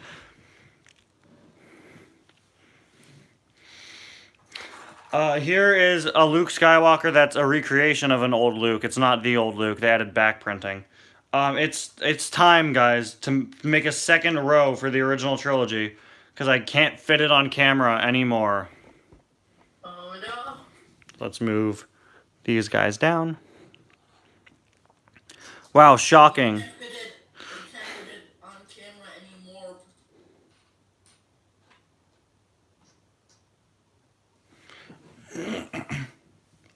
Here is a Luke Skywalker that's a recreation of an old Luke. It's not the old Luke. They added back printing. It's time, guys, to make a second row for the original trilogy, because I can't fit it on camera anymore. Oh no. Let's move these guys down. Wow, shocking. Can't fit it on camera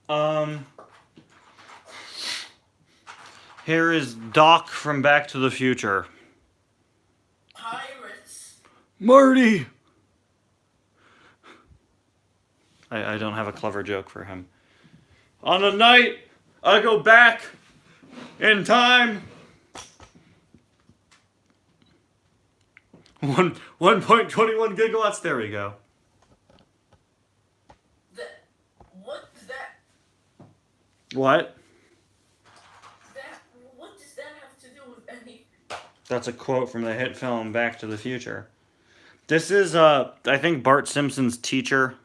anymore. Here is Doc from Back to the Future. Pirates. Marty! I don't have a clever joke for him. On the night I go back in time. 1.21 gigawatts. There we go. What is that? What? What does that have to do with any? That's a quote from the hit film Back to the Future. This is, I think, Bart Simpson's teacher.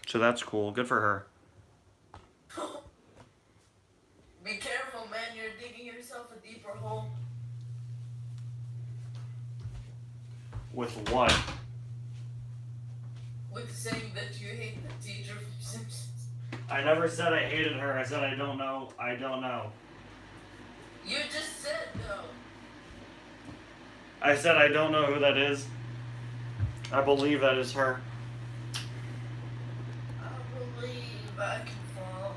So that's cool. Good for her. Be careful, man. You're digging yourself a deeper hole. With what? With saying that you hate the teacher from Simpsons. I never said I hated her. I said I don't know. I don't know. You just said no. I said I don't know who that is. I believe that is her. I believe I can fall.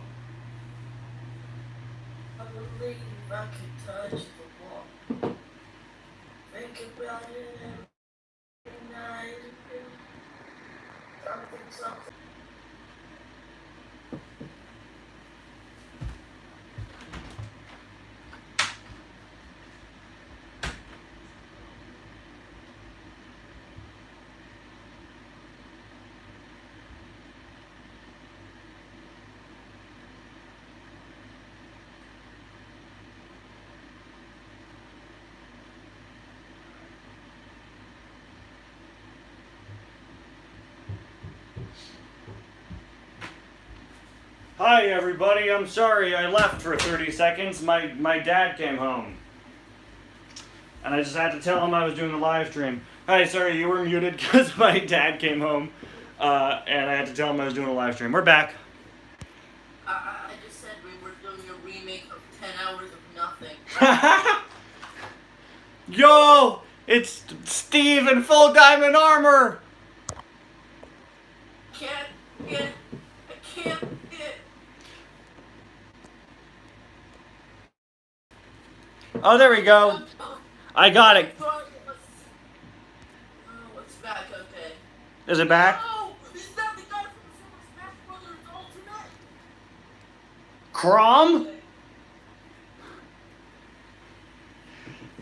I believe I can touch the wall. Think about it every night. Something. Hi everybody, I'm sorry I left for 30 seconds. My dad came home. And I just had to tell him I was doing a live stream. Hi, sorry you were muted because my dad came home. And I had to tell him I was doing a live stream. We're back. I just said we were doing a remake of 10 Hours of Nothing. Yo! It's Steve in full diamond armor! I can't get. Oh, there we go. I got it. Oh, it's back, okay. Is it back? No! Is that the guy from Super Smash Brothers Ultimate? Crom?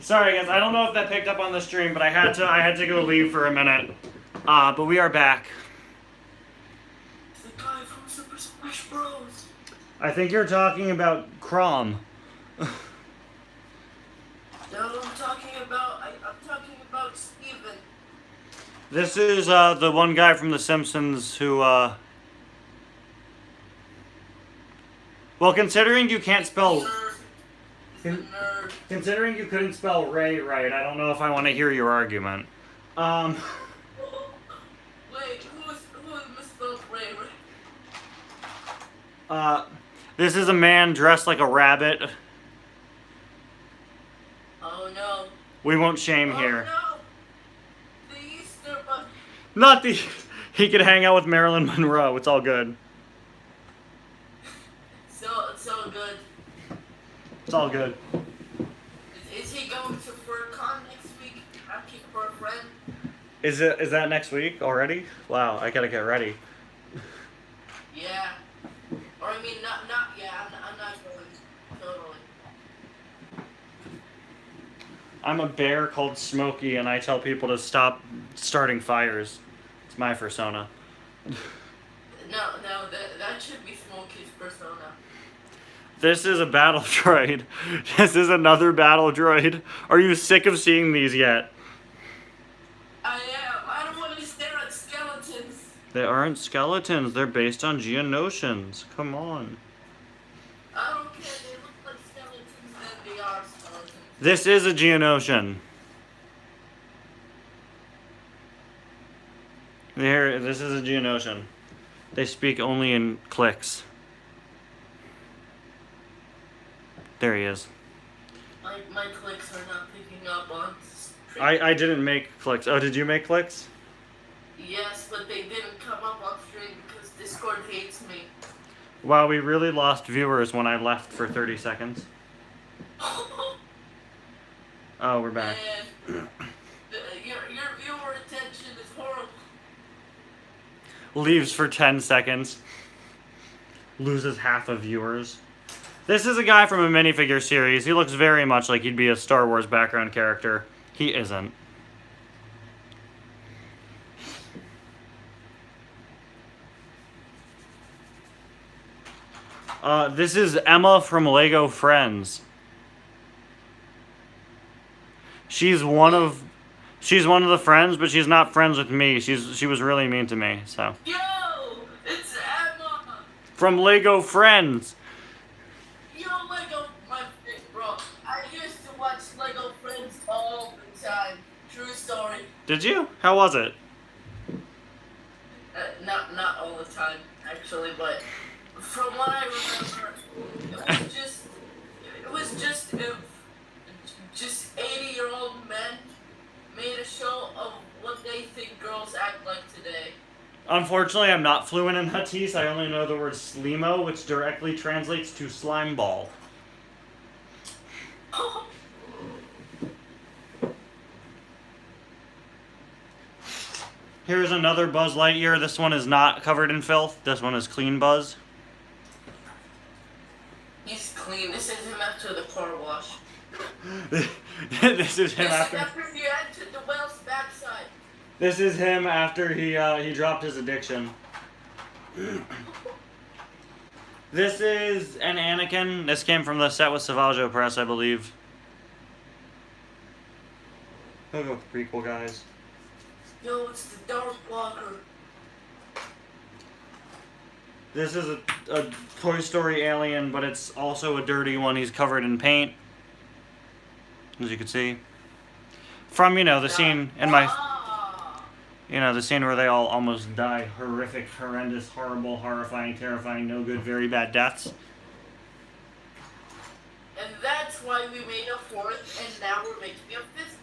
Sorry guys, I don't know if that picked up on the stream, but I had to go leave for a minute. But we are back. It's the guy from Super Smash Bros. I think you're talking about Crom. No, I'm talking about Steven. This is the one guy from The Simpsons who well, considering you can't spell He's a nerd. considering you couldn't spell Ray right, I don't know if I want to hear your argument. Wait, who misspelled Ray? This is a man dressed like a rabbit. Oh no. We won't shame here. Oh no. The Easter Bunny. Not the. He could hang out with Marilyn Monroe. It's all good. So good. It's all good. Is he going to FurCon next week? Asking for a friend. Is that next week already? Wow, I gotta get ready. Yeah. Or I mean, not yeah. I'm not going. Totally. I'm a bear called Smokey, and I tell people to stop starting fires. It's my persona. No, that should be Smokey's persona. This is a battle droid. This is another battle droid. Are you sick of seeing these yet? I am. I don't want to stare at skeletons. They aren't skeletons. They're based on Geonosians. Come on. I don't care. They look like skeletons, then they are skeletons. This is a Geonosian. Here, this is a Geonosian. They speak only in clicks. There he is. My clicks are not picking up on. I didn't make clicks. Oh, did you make clicks? Yes, but they didn't come up on stream because Discord hates me. Wow, we really lost viewers when I left for 30 seconds. Oh, we're back. And your viewer attention is horrible. Leaves for 10 seconds. Loses half of viewers. This is a guy from a minifigure series. He looks very much like he'd be a Star Wars background character. He isn't. This is Emma from Lego Friends. She's one of the friends, but she's not friends with me. She was really mean to me, so. Yo, it's Emma. From Lego Friends. Yo, Lego, bro. I used to watch Lego Friends all the time. True story. Did you? How was it? Not all the time, actually, but from what I remember, it was just if just 80-year-old men made a show of what they think girls act like today. Unfortunately, I'm not fluent in Huttese. I only know the word slimo, which directly translates to slime ball. Here's another Buzz Lightyear. This one is not covered in filth. This one is clean Buzz. He's clean. This is him after the car wash. This is him This after. is after he entered the whale's backside. This is him after he dropped his addiction. This is an Anakin. This came from the set with Savage Press, I believe. We'll go with the prequel, guys. Yo, it's the Dark Walker. This is a Toy Story alien, but it's also a dirty one. He's covered in paint, as you can see. From, the scene in my... the scene where they all almost die. Horrific, horrendous, horrible, horrifying, terrifying, no good, very bad deaths. And that's why we made a fourth, and now we're making a fifth.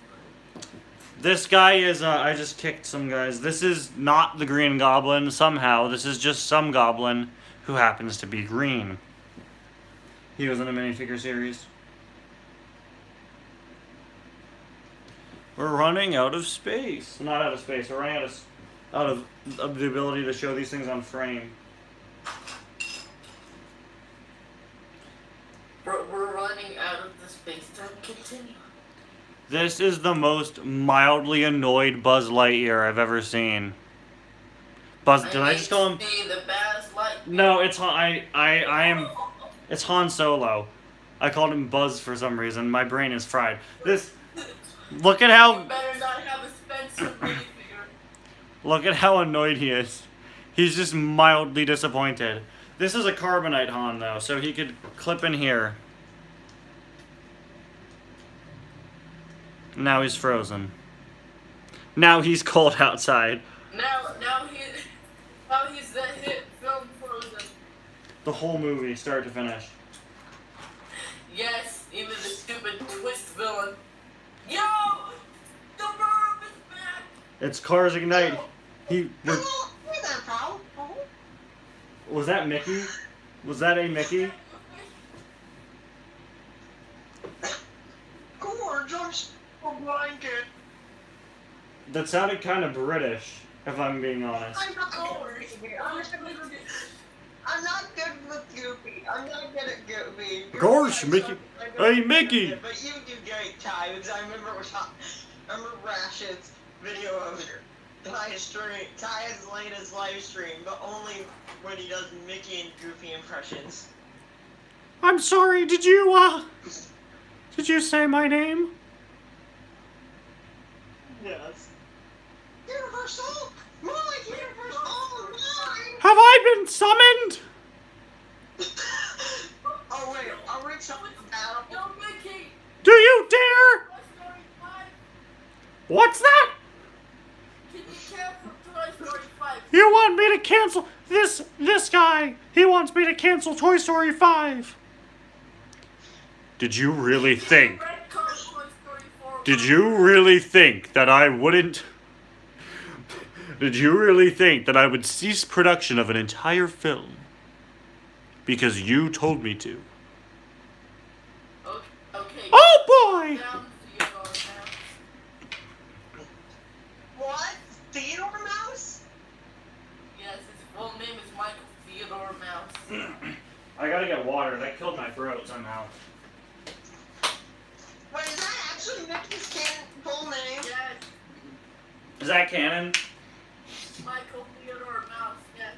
This guy is, I just kicked some guys. This is not the Green Goblin, somehow. This is just some goblin who happens to be green. He was in a minifigure series. We're running out of space. Not out of space. We're running out of the ability to show these things on frame. We're running out of the space-time continuum. This is the most mildly annoyed Buzz Lightyear I've ever seen. Buzz, did I just call him? The Buzz Lightyear. No, it's it's Han Solo. I called him Buzz for some reason. My brain is fried. Look at how. You better not have a Spencer minifigure. Look at how annoyed he is. He's just mildly disappointed. This is a carbonite Han though, so he could clip in here. Now he's frozen. Now he's cold outside. Now he's that hit film Frozen. The whole movie, start to finish. Yes, even the stupid twist villain. Yo! The verb is back! It's Cars Ignite. Was that Mickey? Was that a Mickey? Gorgeous blanket. That sounded kind of British, if I'm being honest. I'm not good with Goofy. I'm not good at Goofy. Gosh, Mickey. Hey, Mickey. But you do great, Ty, because I remember Rashid's video of Ty's latest live stream, but only when he does Mickey and Goofy impressions. I'm sorry, did you say my name? Yes. Universal? More like Universal Online! Have I been summoned? Oh wait, I'll read something down. Yo, Mickey! Do you dare? Toy Story 5. What's that? Can you cancel Toy Story 5? You want me to cancel this guy? He wants me to cancel Toy Story 5. Did you really think? Did you really think that I wouldn't? Did you really think that I would cease production of an entire film because you told me to? Okay. Oh boy! Down, Theodore Mouse. What? Theodore Mouse? Yes, his full name is Michael Theodore Mouse. I gotta get water. That killed my throat somehow. Wait, is that actually Mickey's full name? Yes, Is that canon? Michael Theodore Mouse, yes.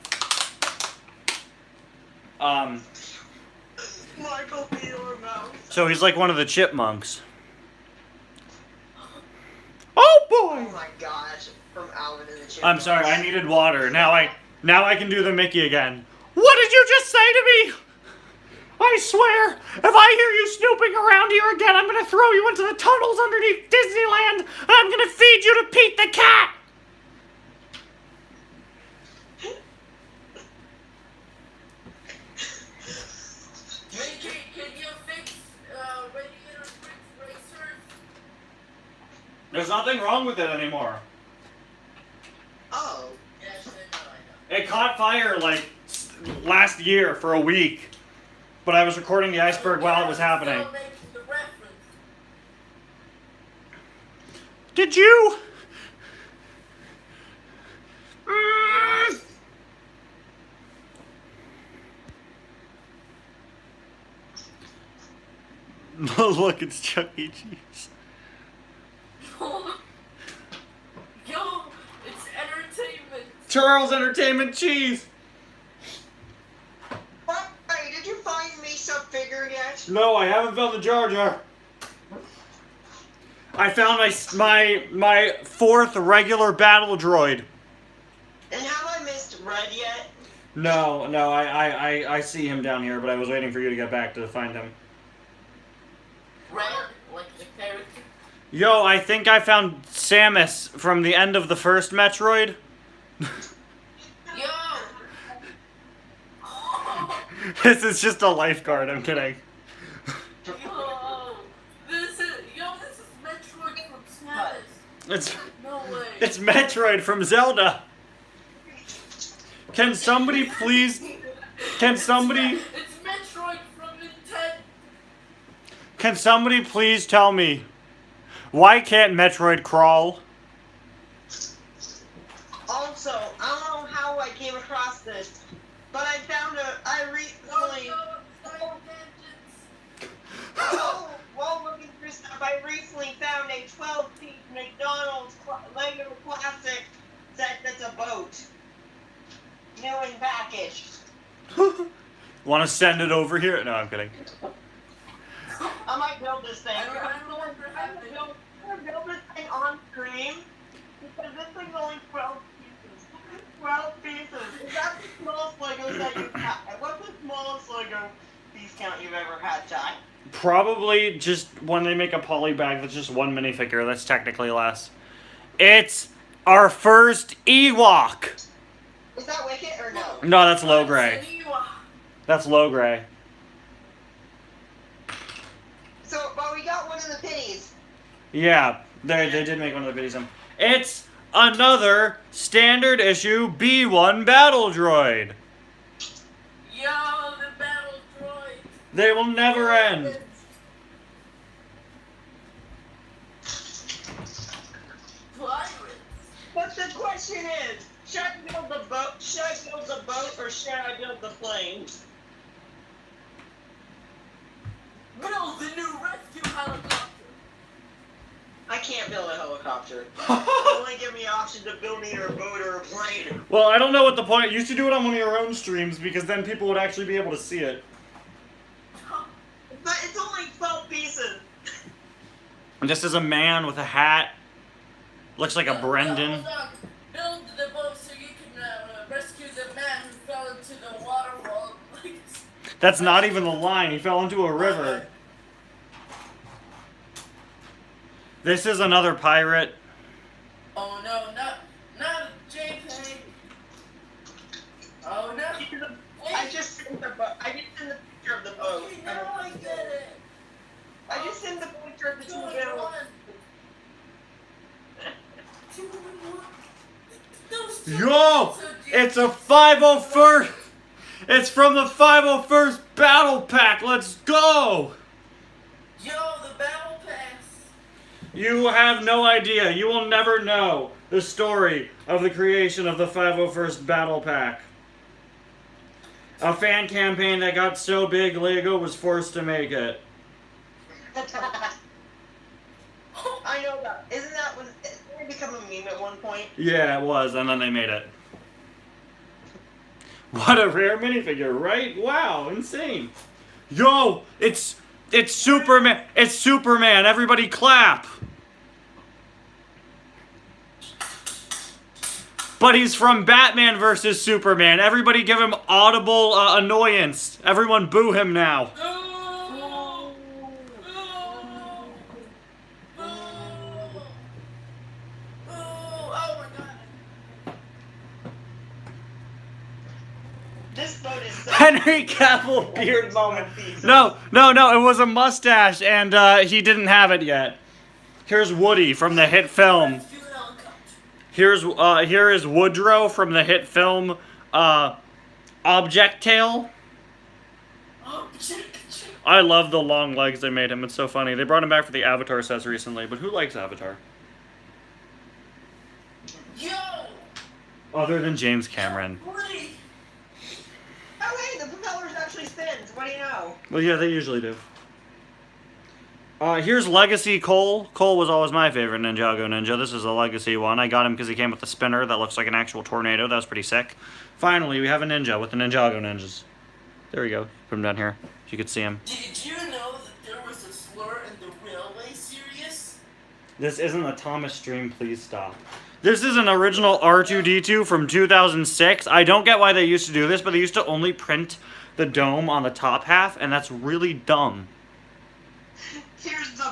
Michael Theodore Mouse. So he's like one of the chipmunks. Oh boy! Oh my gosh, from Alvin and the Chipmunks. I'm sorry, I needed water. Now I can do the Mickey again. What did you just say to me? I swear, if I hear you snooping around here again, I'm gonna throw you into the tunnels underneath Disneyland, and I'm gonna feed you to Pete the cat! Mickey, can you fix radiator fix racers? There's nothing wrong with it anymore. Oh. Yes, I know. It caught fire like last year for a week, but I was recording the iceberg while it was happening. Still making the reference. Did you? Look, it's Chuck E. Cheese. Yo, it's entertainment. Charles Entertainment Cheese. What? Hey, did you find me some figure yet? No, I haven't found the Jar Jar. I found my fourth regular battle droid. And have I missed Red yet? No, I see him down here, but I was waiting for you to get back to find him. Red, like the character. Yo, I think I found Samus from the end of the first Metroid. Yo. This is just a lifeguard, I'm kidding. Yo, this is Metroid from Samus. No way. It's Metroid from Zelda. Can somebody please... It's Metroid from Nintendo. Can somebody please tell me, why can't Metroid crawl? Also, I don't know how I came across this, but I recently, while looking through stuff, I recently found a 12-piece McDonald's Lego Classic set that's a boat. New and packaged. Want to send it over here? No, I'm kidding. I might build this thing. I don't I'm gonna build this thing on stream because this thing's only 12 pieces. 12 pieces. Is that the smallest Legos that you've had? What's the smallest Lego piece count you've ever had, Ty? Probably just when they make a poly bag that's just one minifigure. That's technically less. It's our first Ewok. Is that Wicket or no? No, that's low gray. That's low gray. So, well, we got one of the pennies. Yeah, they did make one of the videos. It's another standard issue B1 battle droid. Yo, the battle droid. They will never end. Pirates. But the question is, should I build the boat? Should I build the boat or should I build the plane? Build the new rescue helicopter. I can't build a helicopter. They only give me options of building either a boat or a plane. Well, I don't know what the point. You should do it on one of your own streams because then people would actually be able to see it. But it's only 12 pieces. This is a man with a hat. Looks like a Brendan. Hold on. Build the boat so you can rescue the man who fell into the waterfall. That's not even the line. He fell into a river. This is another pirate. Oh no, not a JPEG. Oh no. I just sent the picture of the boat. Okay, now I get it. I just sent the picture of the two Two in whales. one. Two in one. Those two Yo! are so It's a 501st! It's from the 501st Battle Pack! Let's go! Yo, the battle pass. You have no idea. You will never know the story of the creation of the 501st Battle Pack. A fan campaign that got so big, Lego was forced to make it. I know that. Isn't that when it become a meme at one point? Yeah, it was, and then they made it. What a rare minifigure, right? Wow, insane. Yo, it's Superman. It's Superman. Everybody clap. But he's from Batman versus Superman. Everybody give him audible annoyance. Everyone boo him now. Oh, oh, oh, oh my god. This boat is so Henry Cavill beard moment. No, it was a mustache, and he didn't have it yet. Here's Woody from the hit film. Here is Woodrow from the hit film Object Tale. I love the long legs they made him. It's so funny. They brought him back for the Avatar sets recently, but who likes Avatar? Yo! Other than James Cameron. Woody! Oh hey, the propellers actually spins. What do you know? Well, yeah, they usually do. Here's Legacy Cole. Cole was always my favorite Ninjago Ninja. This is a Legacy one. I got him because he came with a spinner that looks like an actual tornado. That was pretty sick. Finally, we have a ninja with the Ninjago Ninjas. There we go. Put him down here so you could see him. Did you know that there was a slur in the Railway series? This isn't a Thomas stream. Please stop. This is an original R2-D2 from 2006. I don't get why they used to do this, but they used to only print the dome on the top half, and that's really dumb. Here's the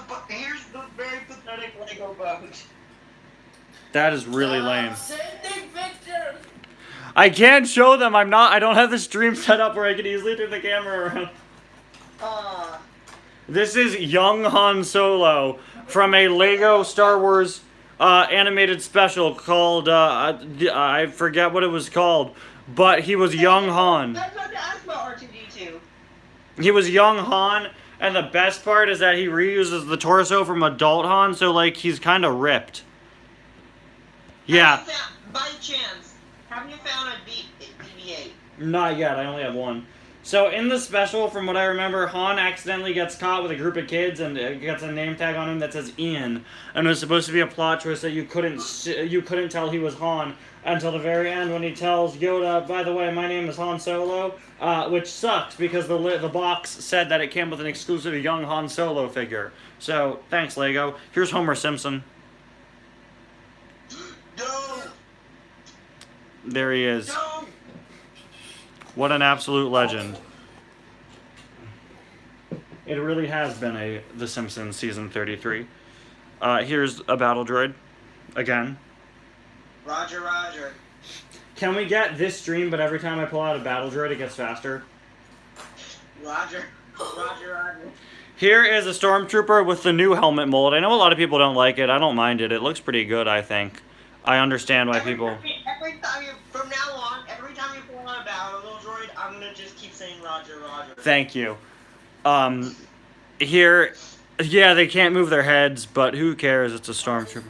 very pathetic Lego boat. That is really lame. Sending pictures! I can't show them. I don't have the stream set up where I can easily turn the camera around. This is young Han Solo from a Lego Star Wars animated special called, I forget what it was called, but he was young Han. That's not to ask about R2-D2. He was young Han, and the best part is that he reuses the torso from adult Han, so, like, he's kind of ripped. Yeah. By chance, have you found a BB-8? Not yet, I only have one. So in the special, from what I remember, Han accidentally gets caught with a group of kids and gets a name tag on him that says Ian, and it was supposed to be a plot twist that you couldn't tell he was Han until the very end when he tells Yoda, by the way, my name is Han Solo, which sucks because the box said that it came with an exclusive young Han Solo figure. So thanks, Lego. Here's Homer Simpson. No! There he is. No! What an absolute legend. It really has been The Simpsons season 33. Here's a battle droid. Again. Roger, roger. Can we get this stream, but every time I pull out a battle droid, it gets faster? Roger. Roger, roger. Here is a Stormtrooper with the new helmet mold. I know a lot of people don't like it. I don't mind it. It looks pretty good, I think. I understand why people... Every time from now on, every time you pull out a battle droid, I'm gonna just keep saying Roger, roger. Thank you. Here... Yeah, they can't move their heads, but who cares? It's a Stormtrooper.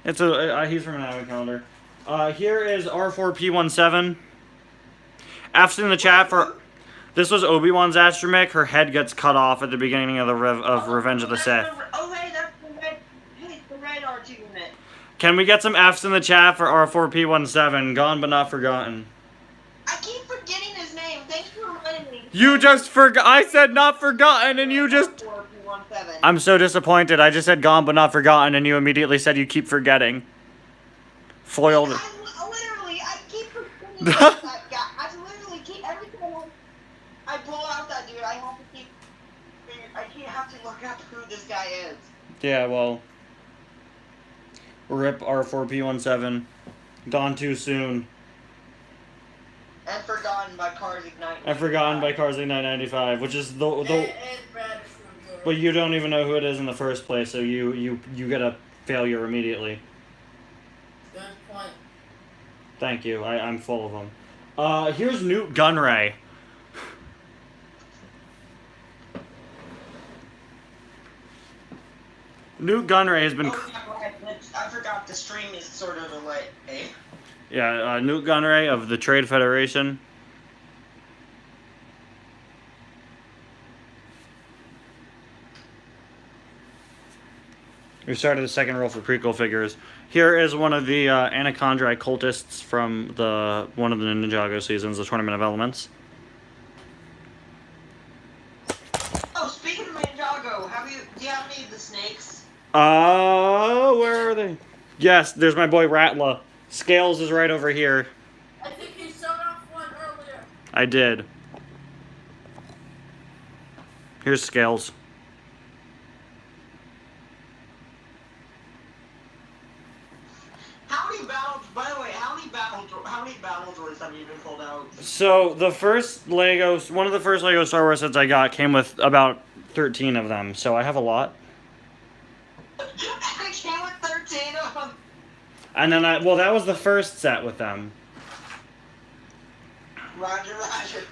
It's he's from an anime calendar. Here is R4P17. F's in the chat for... This was Obi-Wan's astromech. Her head gets cut off at the beginning of Revenge of the Sith. Hey, the red R2 unit. Can we get some F's in the chat for R4P17? Gone but not forgotten. I keep forgetting his name. Thanks for reminding me. You just forgot. I said not forgotten, and you just... R4P17. I'm so disappointed. I just said gone but not forgotten, and you immediately said you keep forgetting. Foiled. I keep forgetting that guy. I literally keep every time I pull out that dude. I have to look up who this guy is. Yeah, well. RIP R4P17. Gone too soon. And forgotten by Cars Ignite. And forgotten by Cars Ignite 95, which is the but you don't even know who it is in the first place, so you get a failure immediately. Good point. Thank you. I'm full of them. Here's Newt Gunray. Newt Gunray has been... Oh, yeah, right. I forgot the stream is sort of a late, eh? Yeah, Newt Gunray of the Trade Federation. We started the second roll for prequel figures. Here is one of the Anachondri cultists from one of the Ninjago seasons, the Tournament of Elements. Oh, speaking of Ninjago, do you have any of the snakes? Where are they? Yes, there's my boy Ratla. Scales is right over here. I think you showed off one earlier. I did. Here's Scales. By the way, how many battle droids have you been pulled out? So one of the first Lego Star Wars sets I got came with about 13 of them, so I have a lot. I came with 13 of them. And then that was the first set with them. Roger.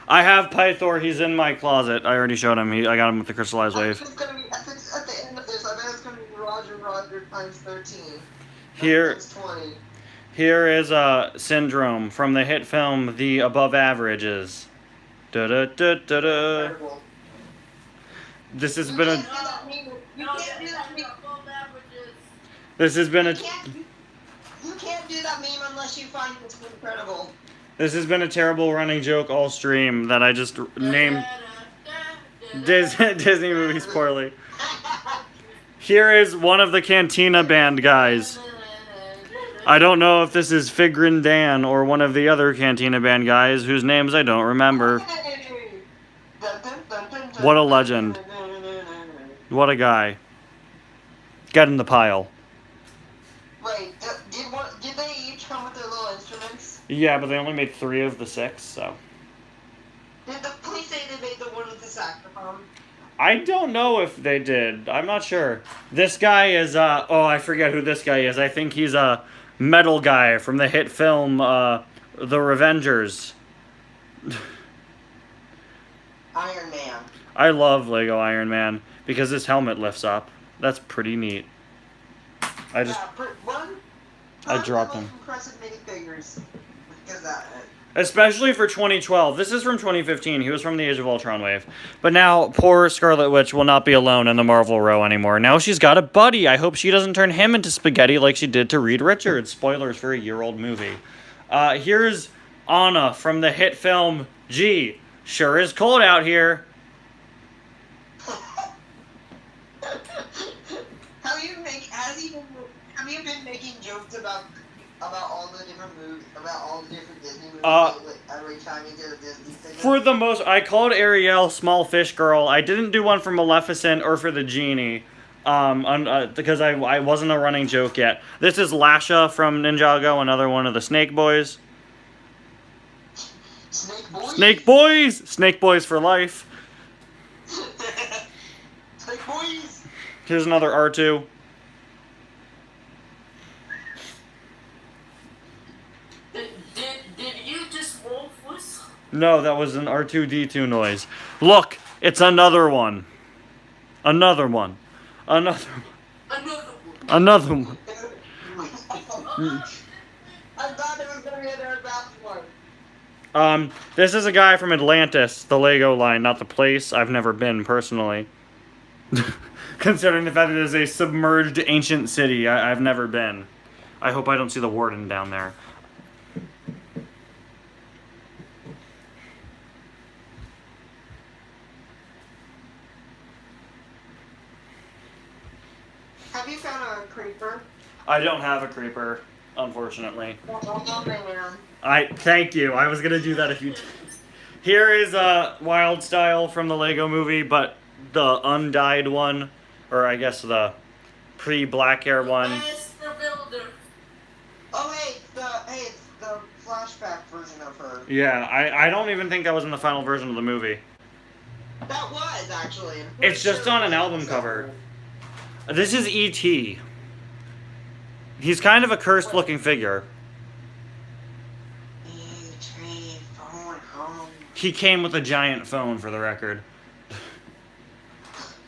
I have Pythor. He's in my closet. I already showed him. I got him with the crystallized I wave. think it's gonna be, I think at the end of this, I bet it's gonna be Roger times 13. Here, Times 20. here is Syndrome from the hit film The Above Averages. Da da da da da. Terrible. This has You been can't a. do that meme. You No, can't do that's that meme. not above averages. This has been a. You can't do that meme unless you find it's incredible. This has been a terrible running joke all stream that I just named Disney movies poorly. Here is one of the Cantina Band guys. I don't know if this is Figrin Dan or one of the other Cantina Band guys whose names I don't remember. What a legend. What a guy. Get in the pile. Wait, did they each come with their little instruments? Yeah, but they only made 3 of the 6, so. Did the police say they made the one with the saxophone? I don't know if they did. I'm not sure. This guy is, oh, I forget who this guy is. I think he's a metal guy from the hit film, The Revengers. Iron Man. I love Lego Iron Man because his helmet lifts up. That's pretty neat. I just, I dropped him. Impressive minifigures. Because that. Especially for 2012. This is from 2015. He was from the Age of Ultron wave. But now, poor Scarlet Witch will not be alone in the Marvel row anymore. Now she's got a buddy. I hope she doesn't turn him into spaghetti like she did to Reed Richards. Spoilers for a year-old movie. Here's Anna from the hit film G. Sure is cold out here. Have you been making jokes about all the different movies, about all the different Disney movies every time you did a Disney thing? For the most, I called Ariel Small Fish Girl. I didn't do one for Maleficent or for the Genie, because I wasn't a running joke yet. This is Lasha from Ninjago, another one of the Snake Boys. Snake Boys? Snake Boys! Snake Boys for life. Snake Boys! Here's another R2. Did you just wolf whistle? No, that was an R2-D2 noise. Look, it's another one. Another one. Another one. Another Another one. one. I thought it was gonna be their best one. This is a guy from Atlantis, the Lego line, not the place. I've never been, personally. Considering the fact that it is a submerged ancient city, I've never been. I hope I don't see the warden down there. Have you found a creeper? I don't have a creeper, unfortunately. Oh, man. Thank you. I was gonna do that if you. Here is Wild Style from the Lego Movie, but the undyed one, or I guess the pre-black hair one. Master Builder. Oh, it's the flashback version of her. Yeah, I don't even think that was in the final version of the movie. That was, actually. It's just on an album cover. This is E.T. He's kind of a cursed-looking figure. Phone home. He came with a giant phone, for the record.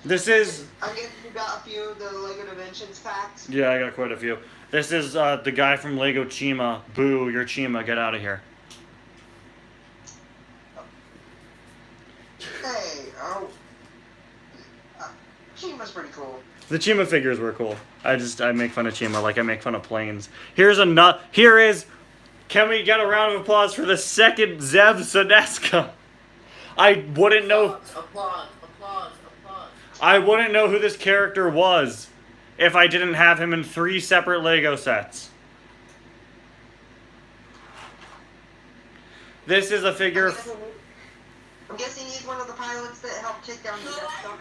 This is... I guess you got a few of the Lego Dimensions facts. Yeah, I got quite a few. This is the guy from Lego Chima. Boo, you're Chima. Get out of here. Hey, Chima's pretty cool. The Chima figures were cool. I make fun of Chima like I make fun of planes. Here is... Can we get a round of applause for the second Zev Sodeska? I wouldn't know... Applause. I wouldn't know who this character was if I didn't have him in 3 separate Lego sets. This is a figure... I'm guessing he's one of the pilots that helped take down the Death Star.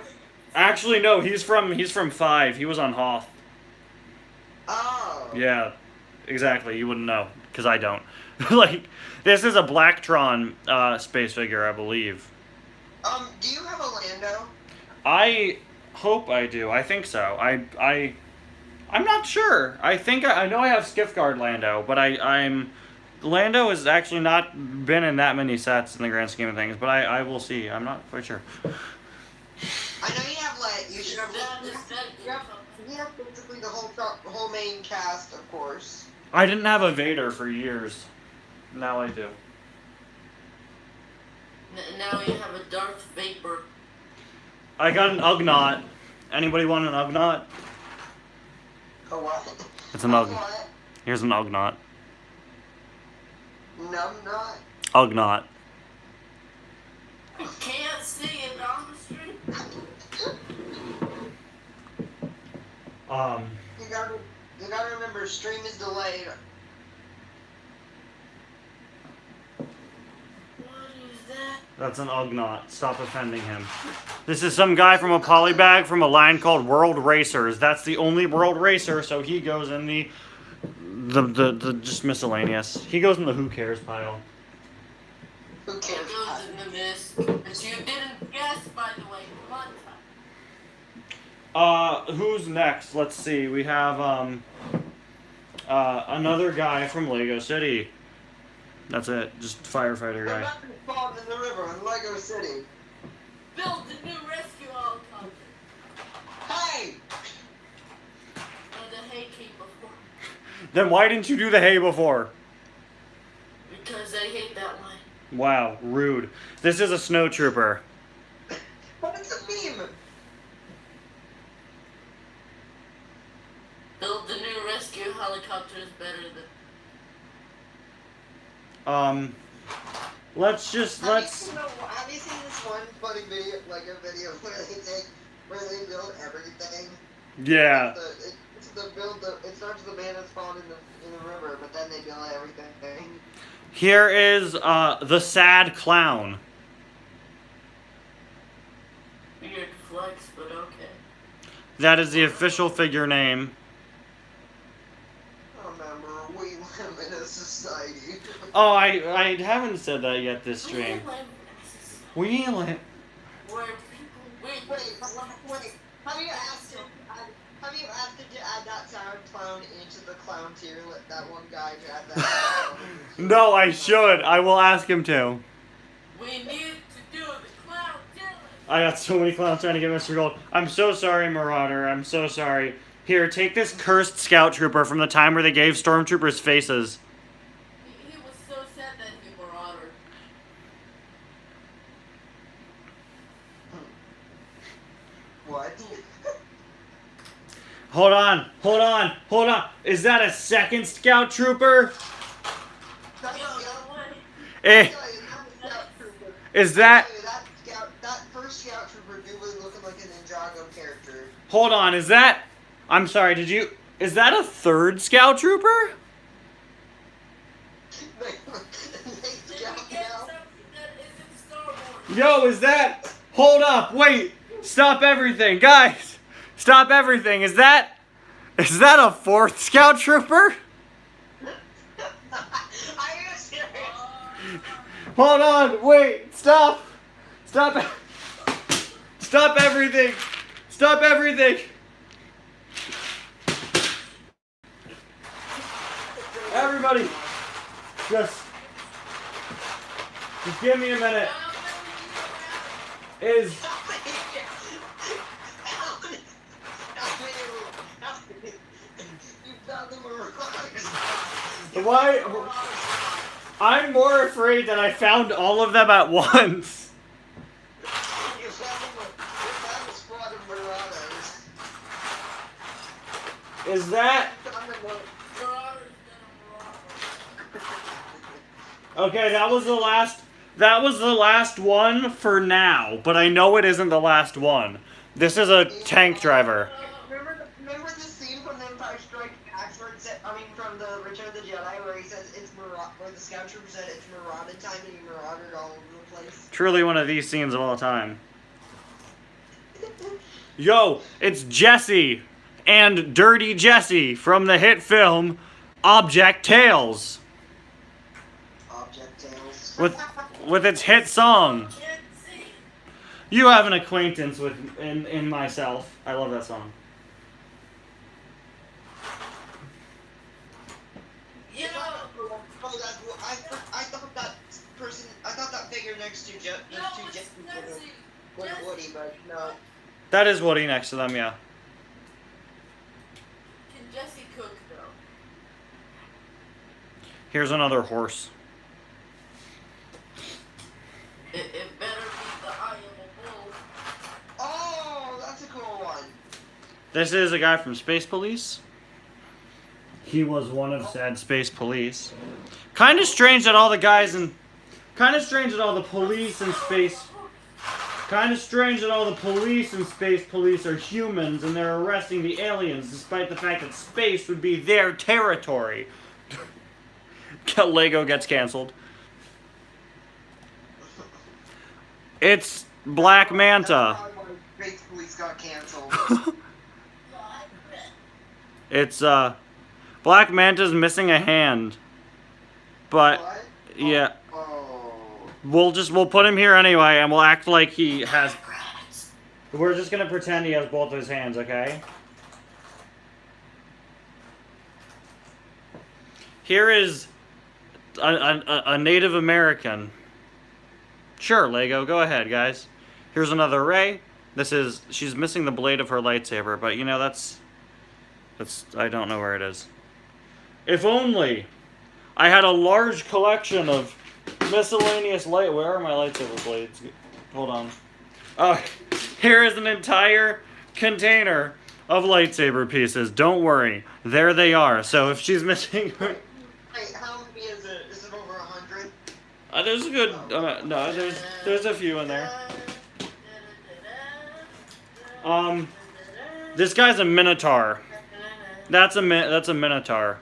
Actually, no, he's from 5. He was on Hoth. Oh. Yeah, exactly. You wouldn't know, because I don't. Like, this is a Blacktron space figure, I believe. Do you have a Lando? I hope I do. I think so. I'm not sure. I know I have Skiffguard Lando, but Lando has actually not been in that many sets in the grand scheme of things, but I will see. I'm not quite sure. I know you have you should have you have basically the whole main cast, of course. I didn't have a Vader for years. Now I do. Now you have a Darth Vapor. I got an Ugnaught. Anybody want an Ugnaught? A what? It's an Ugnaught. Here's an Ugnaught. Numbnaught? Ugnaught. You can't see it on the street. You gotta remember, stream is delayed. That's an Ugnaught. Stop offending him. This is some guy from a polybag from a line called World Racers. That's the only World Racer, so he goes in the just miscellaneous. He goes in the who cares pile. Who cares? It goes in the mist. But you didn't guess, by the way. One time. Who's next? Let's see. We have another guy from Lego City. That's it. Just firefighter guy. Not spawned in the river in Lego City. Build the new rescue helicopter. Hey! And the hay came before. Then why didn't you do the hay before? Because I hate that line. Wow, rude. This is a snow trooper. But it's a meme! Build the new rescue helicopter is better than. Let's. Have you seen this one funny video, like a video where they build everything? Yeah. It starts the man that spawned in the river, but then they build everything. Here is the sad clown. Weird flex, but okay. That is the official figure name. Remember, we live in a society. Oh, I haven't said that yet this stream. We live. Where people Wait. Have you asked him to add that sound clown into the clown tier? Let that one guy to add that. No, I should. I will ask him to. We need to do the clown challenge. I got so many clowns trying to get Mr. Gold. I'm so sorry, Marauder. I'm so sorry. Here, take this cursed scout trooper from the time where they gave stormtroopers faces. He was so sad that he marauded. What? Hold on. Is that a second scout trooper? That's Yo, scout. no way. Eh, Scout trooper. is that... That first scout trooper dude was looking like an Ninjago character. Hold on, is that... I'm sorry, is that a third scout trooper? They Did we scout get now. something that isn't Star Wars? Yo, is that... Hold up, wait. Stop everything. Guys, stop everything. Is that a fourth scout trooper? Are you serious? Hold on, wait, stop everything. Stop everything. Everybody, just give me a minute. Is why? I'm more afraid that I found all of them at once. Is that okay? That was the last. That was the last one for now, but I know it isn't the last one. This is a tank driver. Remember the scene from The Empire Strikes Back where it said, from the Return of the Jedi, where he says it's where the scout trooper said it's marauded time and he marauded all over the place. Truly one of these scenes of all time. Yo, it's Jesse and Dirty Jesse from the hit film Object Tales Object Tales. with its hit song. You have an acquaintance with in myself. I love that song. You know, Oh, that's what I thought that person. I thought that figure next to Jesse was Woody, but no. That is Woody next to them, yeah. Can Jesse cook though? Here's another horse. It better be the eye of a bull. Oh, that's a cool one. This is a guy from Space Police. He was one of said Space Police. Kind of strange that all the guys in... Kind of strange that all the police in space... Kind of strange that all the police in Space Police are humans and they're arresting the aliens despite the fact that space would be their territory. Lego gets canceled. It's Black Manta. That's probably why Space Police got canceled. It's, Black Manta's missing a hand. But, What? yeah. Oh. We'll put him here anyway, and we'll act like he has... We're just gonna pretend he has both his hands, okay? Here is a Native American. Sure, Lego, go ahead, guys. Here's another Ray. She's missing the blade of her lightsaber, but you know, that's, I don't know where it is. If only I had a large collection of miscellaneous light. Where are my lightsaber blades? Hold on. Oh, here is an entire container of lightsaber pieces. Don't worry, there they are. So if she's missing, Wait, how many is it? Is it over 100? there's a good. No, there's a few in there. This guy's a Minotaur. That's a Minotaur.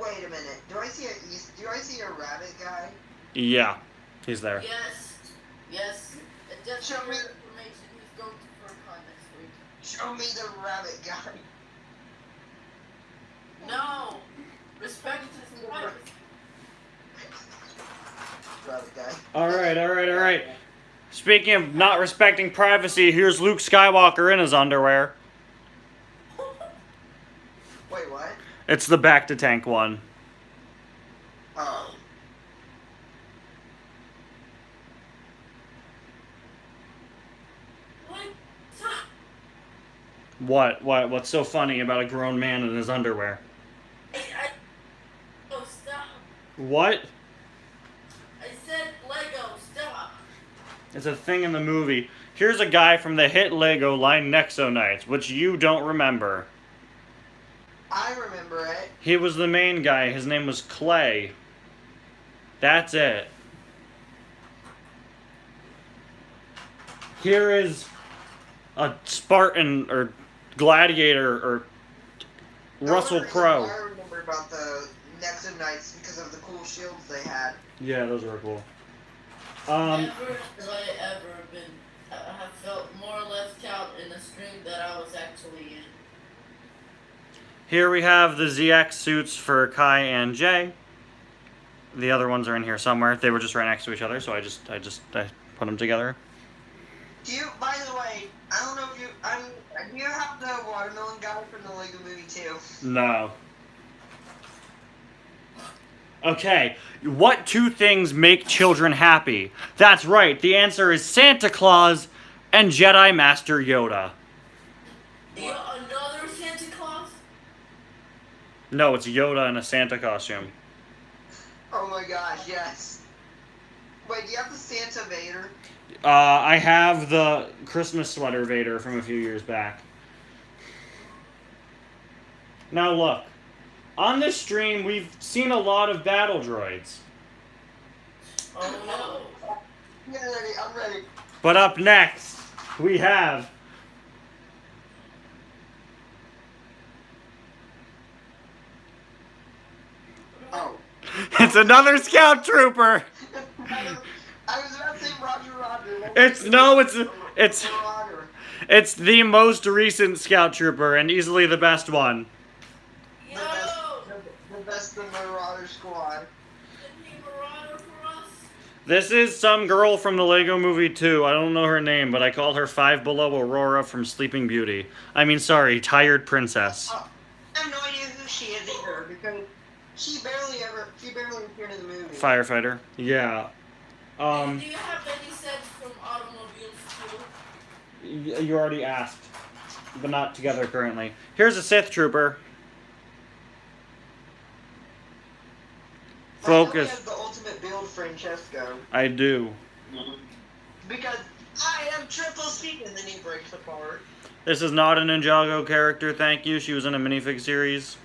Wait a minute. Do I see a rabbit guy? Yeah, he's there. Yes. Yes. It just Show for me- your information, he's going to FurCon next week. Show me the rabbit guy. No! Respect his privacy. Rabbit guy. Alright. Speaking of not respecting privacy, here's Luke Skywalker in his underwear. Wait, what? It's the back to tank one. Oh. What? What's so funny about a grown man in his underwear? Oh, stop. What? I said Lego, stop. It's a thing in the movie. Here's a guy from the hit Lego line Nexo Knights, which you don't remember. I remember it. He was the main guy. His name was Clay. That's it. Here is a Spartan or gladiator or Russell Crowe. I remember about the Nexo Knights because of the cool shields they had. Yeah, those were cool. Never have I ever have felt more left out in a stream that I was actually in. Here we have the ZX suits for Kai and Jay. The other ones are in here somewhere. They were just right next to each other, so I put them together. Do you, by the way, I don't know if you, do you have the watermelon guy from the Lego movie too? No. Okay, what two things make children happy? That's right, the answer is Santa Claus and Jedi Master Yoda. Another Santa Claus? No, it's Yoda in a Santa costume. Oh my gosh, yes. Wait, do you have the Santa Vader? I have the Christmas sweater Vader from a few years back. Now look, on this stream we've seen a lot of battle droids. Oh no. I'm ready. But up next, we have... Oh. It's another scout trooper! I was about to say Roger. It's Roger. It's the most recent scout trooper and easily the best one. Yo! The best of the Marauder squad. Can he marauder for us? This is some girl from the Lego Movie 2. I don't know her name, but I call her Five Below Aurora from Sleeping Beauty. I mean, sorry, Tired Princess. I have no idea who she is either because she barely appeared in the movie. Firefighter. Yeah. Do you have any sets from automobiles too? You already asked, but not together currently. Here's a Sith Trooper. Focus. I have the ultimate build, Francesco. I do. Because I am triple speed, and then he breaks apart. This is not a Ninjago character, thank you. She was in a minifig series.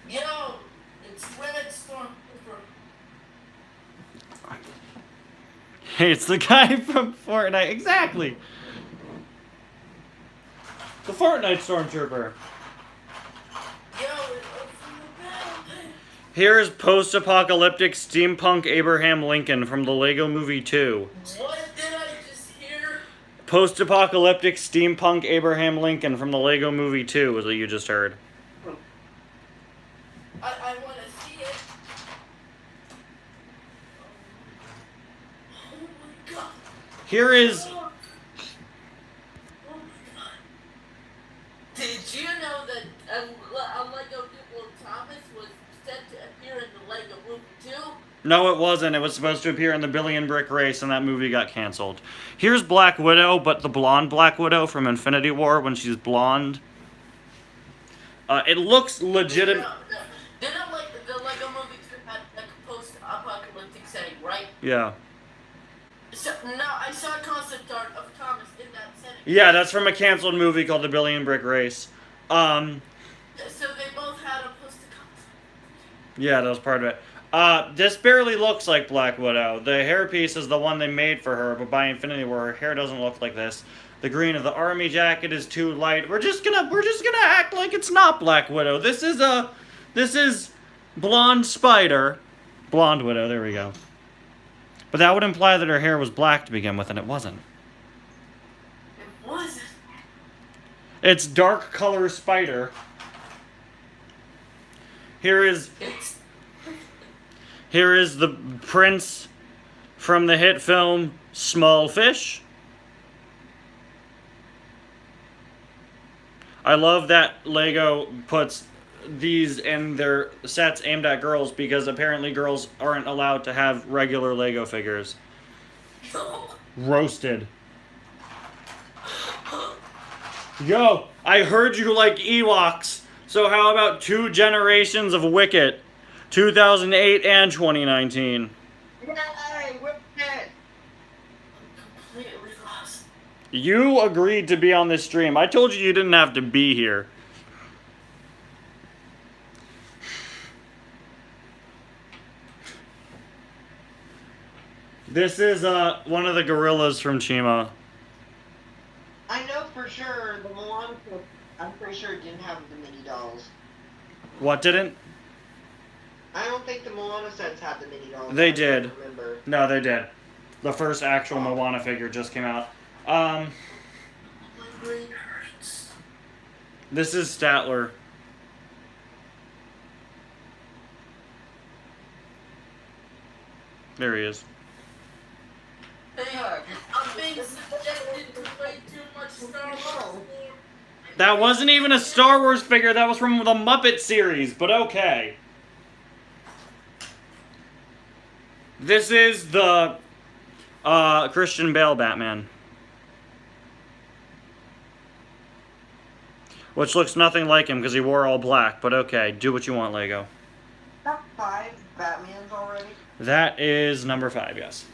Yo, it's Red Stormtrooper. Hey, it's the guy from Fortnite. Exactly. The Fortnite Stormtrooper. Yo, it's from the building. Here is post-apocalyptic steampunk Abraham Lincoln from the Lego Movie 2. What did I just hear? Post-apocalyptic steampunk Abraham Lincoln from the Lego Movie 2 was what you just heard. I want to see it. Oh my god. Here is... Oh my god. Did you know that a Lego Duplo Thomas was set to appear in the Lego Movie 2? No, it wasn't. It was supposed to appear in the Billion Brick Race, and that movie got canceled. Here's Black Widow, but the blonde Black Widow from Infinity War when she's blonde. It looks legitimate. Didn't like the Lego Movie 2 had like a post-apocalyptic setting, right? Yeah. So now I saw concept art of Thomas in that setting. Yeah, that's from a canceled movie called The Billion Brick Race. So they both had a post-apocalyptic. Yeah, that was part of it. This barely looks like Black Widow. The hairpiece is the one they made for her, but by Infinity War, her hair doesn't look like this. The green of the army jacket is too light. We're just gonna act like it's not Black Widow. This is Blonde Spider. Blonde Widow, there we go. But that would imply that her hair was black to begin with, and it wasn't. It wasn't. It's dark color Spider. Here is the prince from the hit film Small Fish. I love that Lego puts these in their sets aimed at girls because apparently girls aren't allowed to have regular Lego figures. Roasted. Yo, I heard you like Ewoks, so how about 2 generations of Wicket? 2008 and 2019. Yay, Wicket! I'm completely lost. You agreed to be on this stream. I told you didn't have to be here. This is one of the gorillas from Chima. I know for sure the Moana, I'm pretty sure it didn't have the mini dolls. What didn't? I don't think the Moana sets had the mini dolls. They I did. don't remember. No, they did. The first actual Moana figure just came out. My brain hurts. This is Statler. There he is. Hey, I'm being subjected to way too much Star Wars. That wasn't even a Star Wars figure, that was from the Muppet series, but okay. This is the Christian Bale Batman. Which looks nothing like him because he wore all black, but okay, do what you want, Lego. That's 5 Batmans already. That is number 5, yes.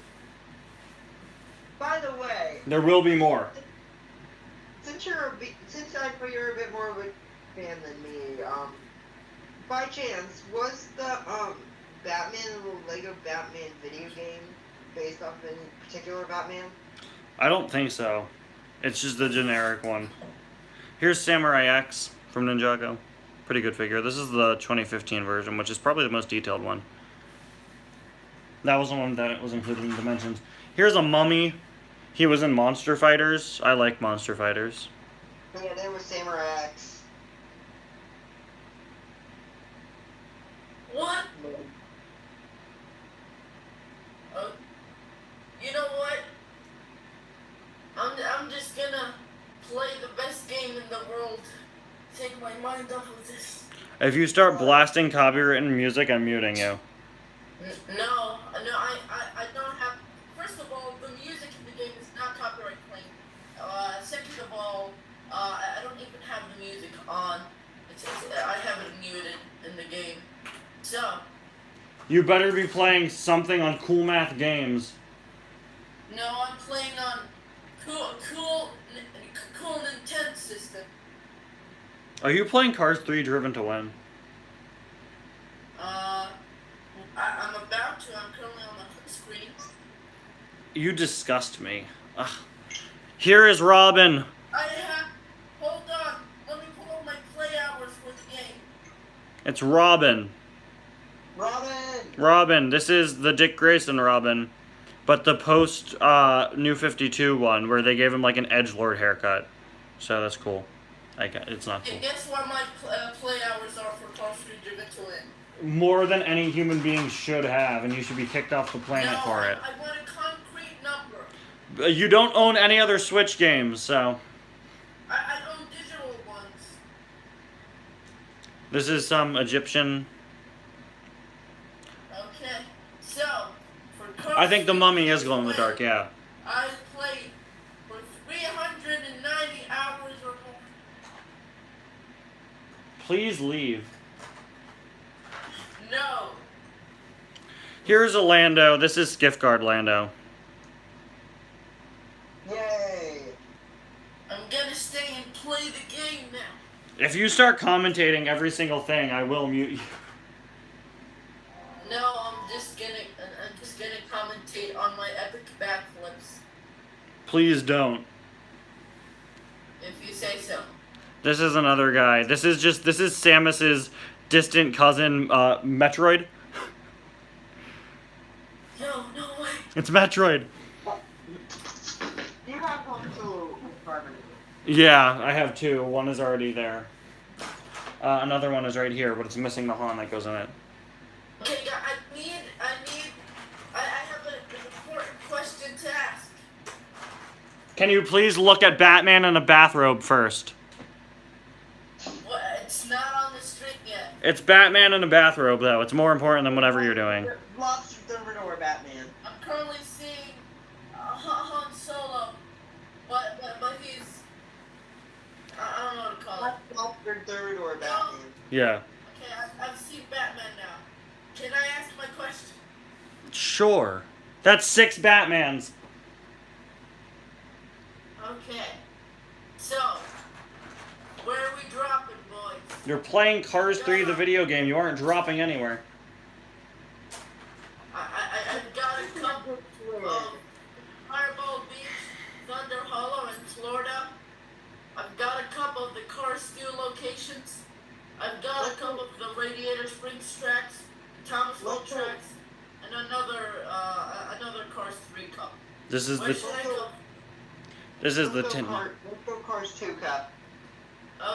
By the way, There will be more. since I know you're a bit more of a fan than me, by chance, was the Batman, the Lego Batman video game based off any particular Batman? I don't think so. It's just the generic one. Here's Samurai X from Ninjago. Pretty good figure. This is the 2015 version, which is probably the most detailed one. That was the one that was included in Dimensions. Here's a Mummy. He was in Monster Fighters. I like Monster Fighters. Yeah, there was Samurai X. What? If you start blasting copywritten music, I'm muting you. No, I don't have. First of all, the music in the game is not copyright claim. Second of all, I don't even have the music on. I have it muted in the game. So. You better be playing something on Cool Math Games. No, I'm playing on cool Nintendo system. Are you playing Cars 3 Driven to Win? I'm about to. I'm currently on the screen. You disgust me. Ugh. Here is Robin. Hold on. Let me pull up my play hours for the game. It's Robin. Robin. This is the Dick Grayson Robin. But the post New 52 one, where they gave him like an edgelord haircut. So that's cool. It's not cool. Guess what my play hours are for Cars 3 Driven to Win? More than any human being should have, and you should be kicked off the planet for it. I want a concrete number. You don't own any other Switch games, so... I own digital ones. This is some Egyptian... Okay, so, for Cars I think the mummy is glow in the dark, yeah. I played for 390 hours or more. Please leave. No. Here's a Lando. This is Skiffguard Lando. Yay! I'm gonna stay and play the game now. If you start commentating every single thing, I will mute you. No, I'm just gonna commentate on my epic backflips. Please don't. If you say so. This is another guy. This is Samus's distant cousin, Metroid. No way. It's Metroid. You have one too, Carmen. Yeah, I have two. One is already there. Another one is right here, but it's missing the horn that goes in it. Okay, I have an important question to ask. Can you please look at Batman in a bathrobe first? What? It's not on the string yet. It's Batman in a bathrobe, though. It's more important than whatever you're doing. Lobster Thermidor Batman. I'm currently seeing Han Solo, but he's I don't know what to call it. Lobster Thermidor Batman. Yeah. Okay, I've seen Batman now. Can I ask my question? Sure. That's 6 Batmans. Okay. So, where are we dropping, boys? You're playing Cars 3, the video game. You aren't dropping anywhere. I've got a couple of Fireball Beach, Thunder Hollow, and Florida. I've got a couple of the Cars 2 locations. I've got a couple of the Radiator Springs tracks, Thomasville tracks, and another Cars 3 cup. This is Where should I go? This is the Let's 10. go Cars 2 Cup.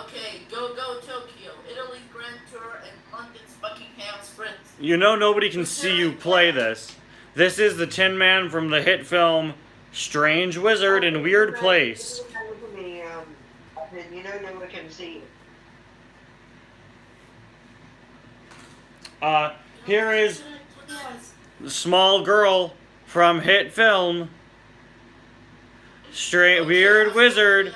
Okay, go Tokyo, Italy's Grand Tour, and London's Buckingham Sprints. You know nobody can see you play this. This is the Tin Man from the hit film Strange Wizard in Weird Place. You know no one can see. Here is the small girl from hit film Weird Wizard.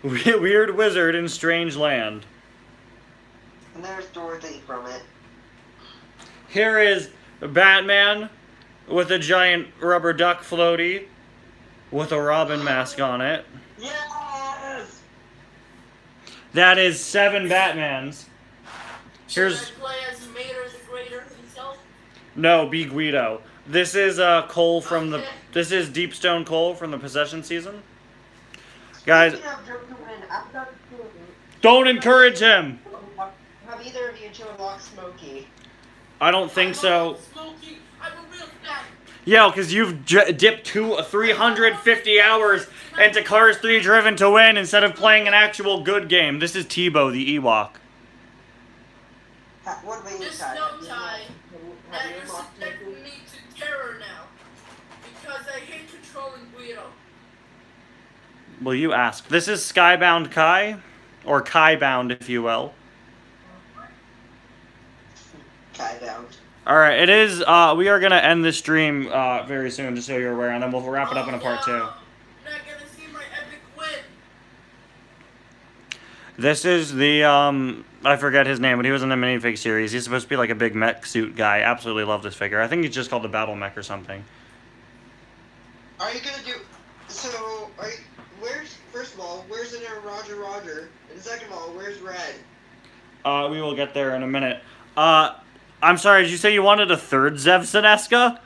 Weird Wizard in Strange Land. And there's Dorothy from it. Here is Batman with a giant rubber duck floaty with a Robin mask on it. Yes! That is 7 Batmans. Here's Should I play as Mater the Greater himself? no, be Guido. This is Cole from the. This is Deepstone Cole from the Possession season. Guys, don't encourage him. Have either of you two unlocked Smokey? I don't think so. Smokey, I'm a real fan. Yeah, because you've dipped 350 hours into Cars 3 Driven to Win instead of playing an actual good game. This is Tebow, the Ewok. What about you, Just Ty? know, Ty, Have that you you're unlocked subjecting Smokey? me to terror now. Because I hate controlling Guido. Well, you asked. This is Skybound Kai. or Kai-bound, if you will. Tie down. All right, it is. We are gonna end this stream very soon, just so you're aware, and then we'll wrap it up in a part 2. Not gonna see my epic win. This is the I forget his name, but he was in the minifig series. He's supposed to be like a big mech suit guy. Absolutely love this figure. I think he's just called the Battle Mech or something. Are you gonna do? So, first of all, where's the Roger? And second of all, where's Red? We will get there in a minute. I'm sorry, did you say you wanted a third Zev Sineska?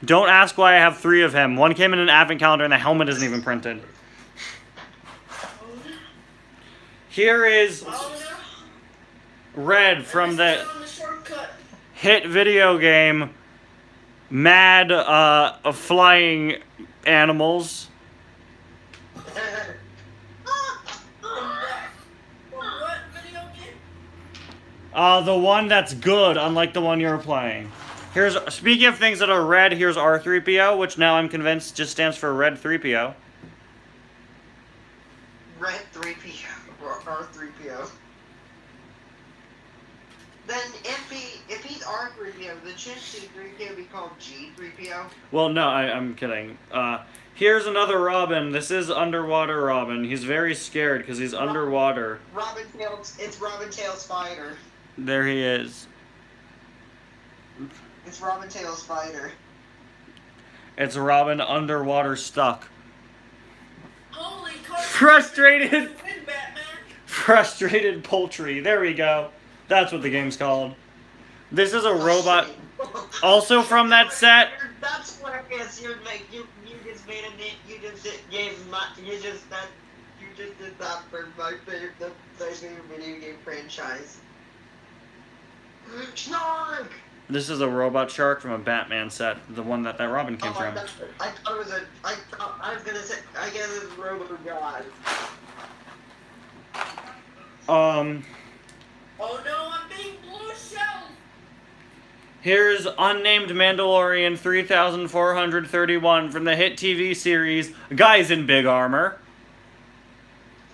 Don't ask why I have 3 of him. One came in an advent calendar and the helmet isn't even printed. Here is Red from the hit video game Mad Flying Animals. The one that's good, unlike the one you're playing. Here's, speaking of things that are red, here's R3PO, which now I'm convinced just stands for Red 3PO. Red 3PO or R3PO. Then if he's R3PO, then shouldn't C3PO be called G3PO? Well, no, I'm kidding. Here's another Robin. This is Underwater Robin. He's very scared because he's underwater. It's Robin Tail Spider. There he is. It's Robin Tail Spider. It's Robin underwater stuck. Holy crap. Frustrated. Batman. Frustrated poultry. There we go. That's what the game's called. This is a robot. Also from that set. That's what I guess you just made a name. You just did that for my favorite video game franchise. Snark! This is a robot shark from a Batman set, the one that Robin came from. I thought it was I was gonna say, I guess it's Robo God. Oh no, I'm being blue shelled! Here's Unnamed Mandalorian 3431 from the hit TV series Guys in Big Armor.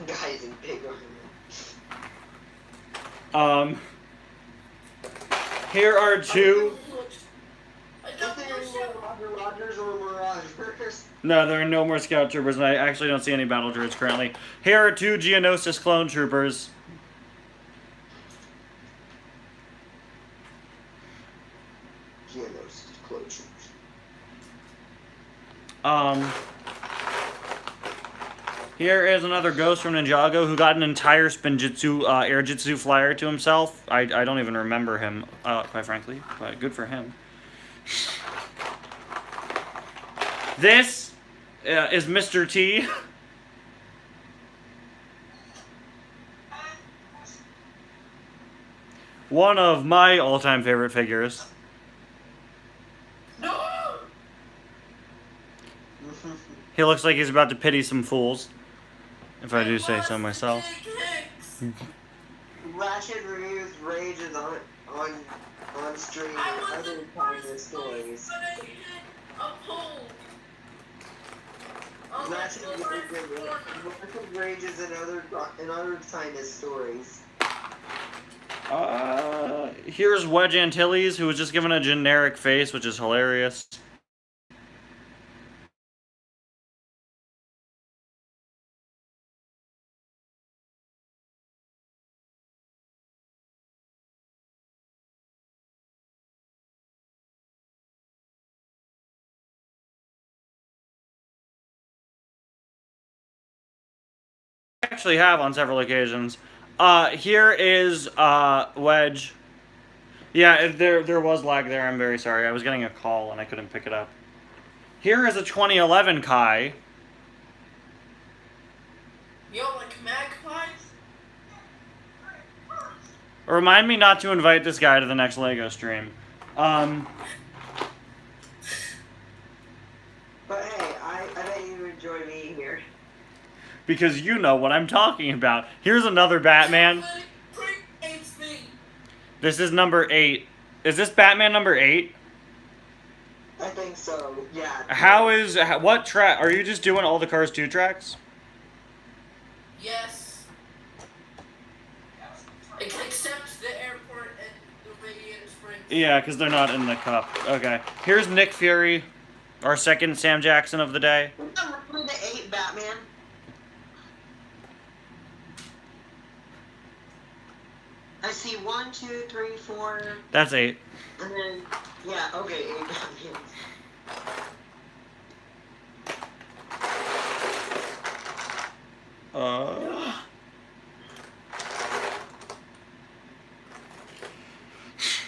Guys in Big Armor. Here are 2. Rogers or Mirage? No, there are no more Scout Troopers, and I actually don't see any Battle Droids currently. Here are 2 Geonosis Clone Troopers. Geonosis Clone Troopers. Here is another Ghost from Ninjago who got an entire Spinjitzu Air Jitsu flyer to himself. I don't even remember him, quite frankly, but good for him. This is Mr. T. One of my all-time favorite figures. No! He looks like he's about to pity some fools, if I do say so myself. Ratchet reviews rages on stream and other kindness stories. Ratchet rages and other kindness stories. Here's Wedge Antilles, who was just given a generic face, which is hilarious. Actually have on several occasions. Here is Wedge. Yeah, there was lag there. I'm very sorry. I was getting a call and I couldn't pick it up. Here is a 2011 Kai. Yo, like magpies? Remind me not to invite this guy to the next LEGO stream. But hey, I bet you enjoy being here. Because you know what I'm talking about. Here's another Batman. This is number 8. Is this Batman number 8? I think so, yeah. What track? Are you just doing all the Cars 2 tracks? Yes. Except the airport and the Radiant Springs. Yeah, because they're not in the cup. Okay. Here's Nick Fury, our second Sam Jackson of the day. Remember the 8 Batman? I see 1, 2, 3, 4. That's 8. And then, yeah, okay, 8 Batmans.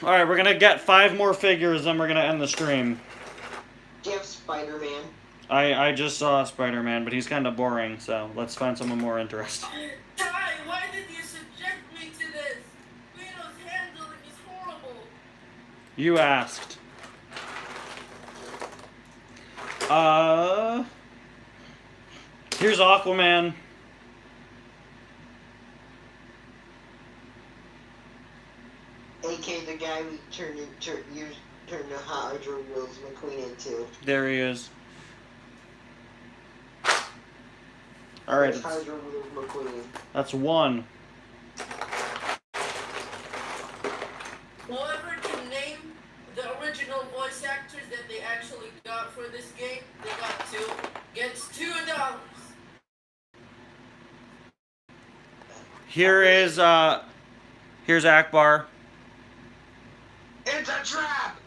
Alright, we're gonna get 5 more figures, then we're gonna end the stream. Do you have Spider-Man? I just saw Spider-Man, but he's kind of boring, so let's find someone more interesting. Ty, why did you subject me to this? Reno's handling is horrible. You asked. Here's Aquaman. AK, the guy we turned the Hydra Wheels McQueen into. There he is. Alright, Hydra Wheels McQueen. that's 1. Whoever can name the original voice actors that they actually got for this game, they got 2, gets $2. Here's Akbar. It's a trap!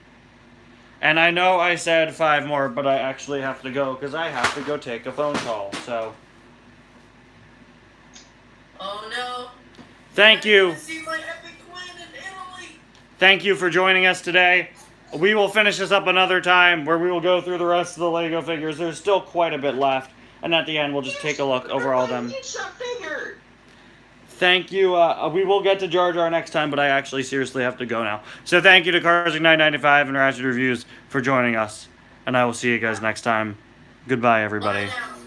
And I know I said 5 more, but I actually have to go because I have to go take a phone call. So, Oh no. thank you. See my epic win in Italy. Thank you for joining us today. We will finish this up another time where we will go through the rest of the Lego figures. There's still quite a bit left. And at the end, we'll just take a look over all of them. It's a figure! Thank you. We will get to Jar Jar next time, but I actually seriously have to go now. So thank you to Carsing995 and Ratchet Reviews for joining us. And I will see you guys next time. Goodbye, everybody. Bye now.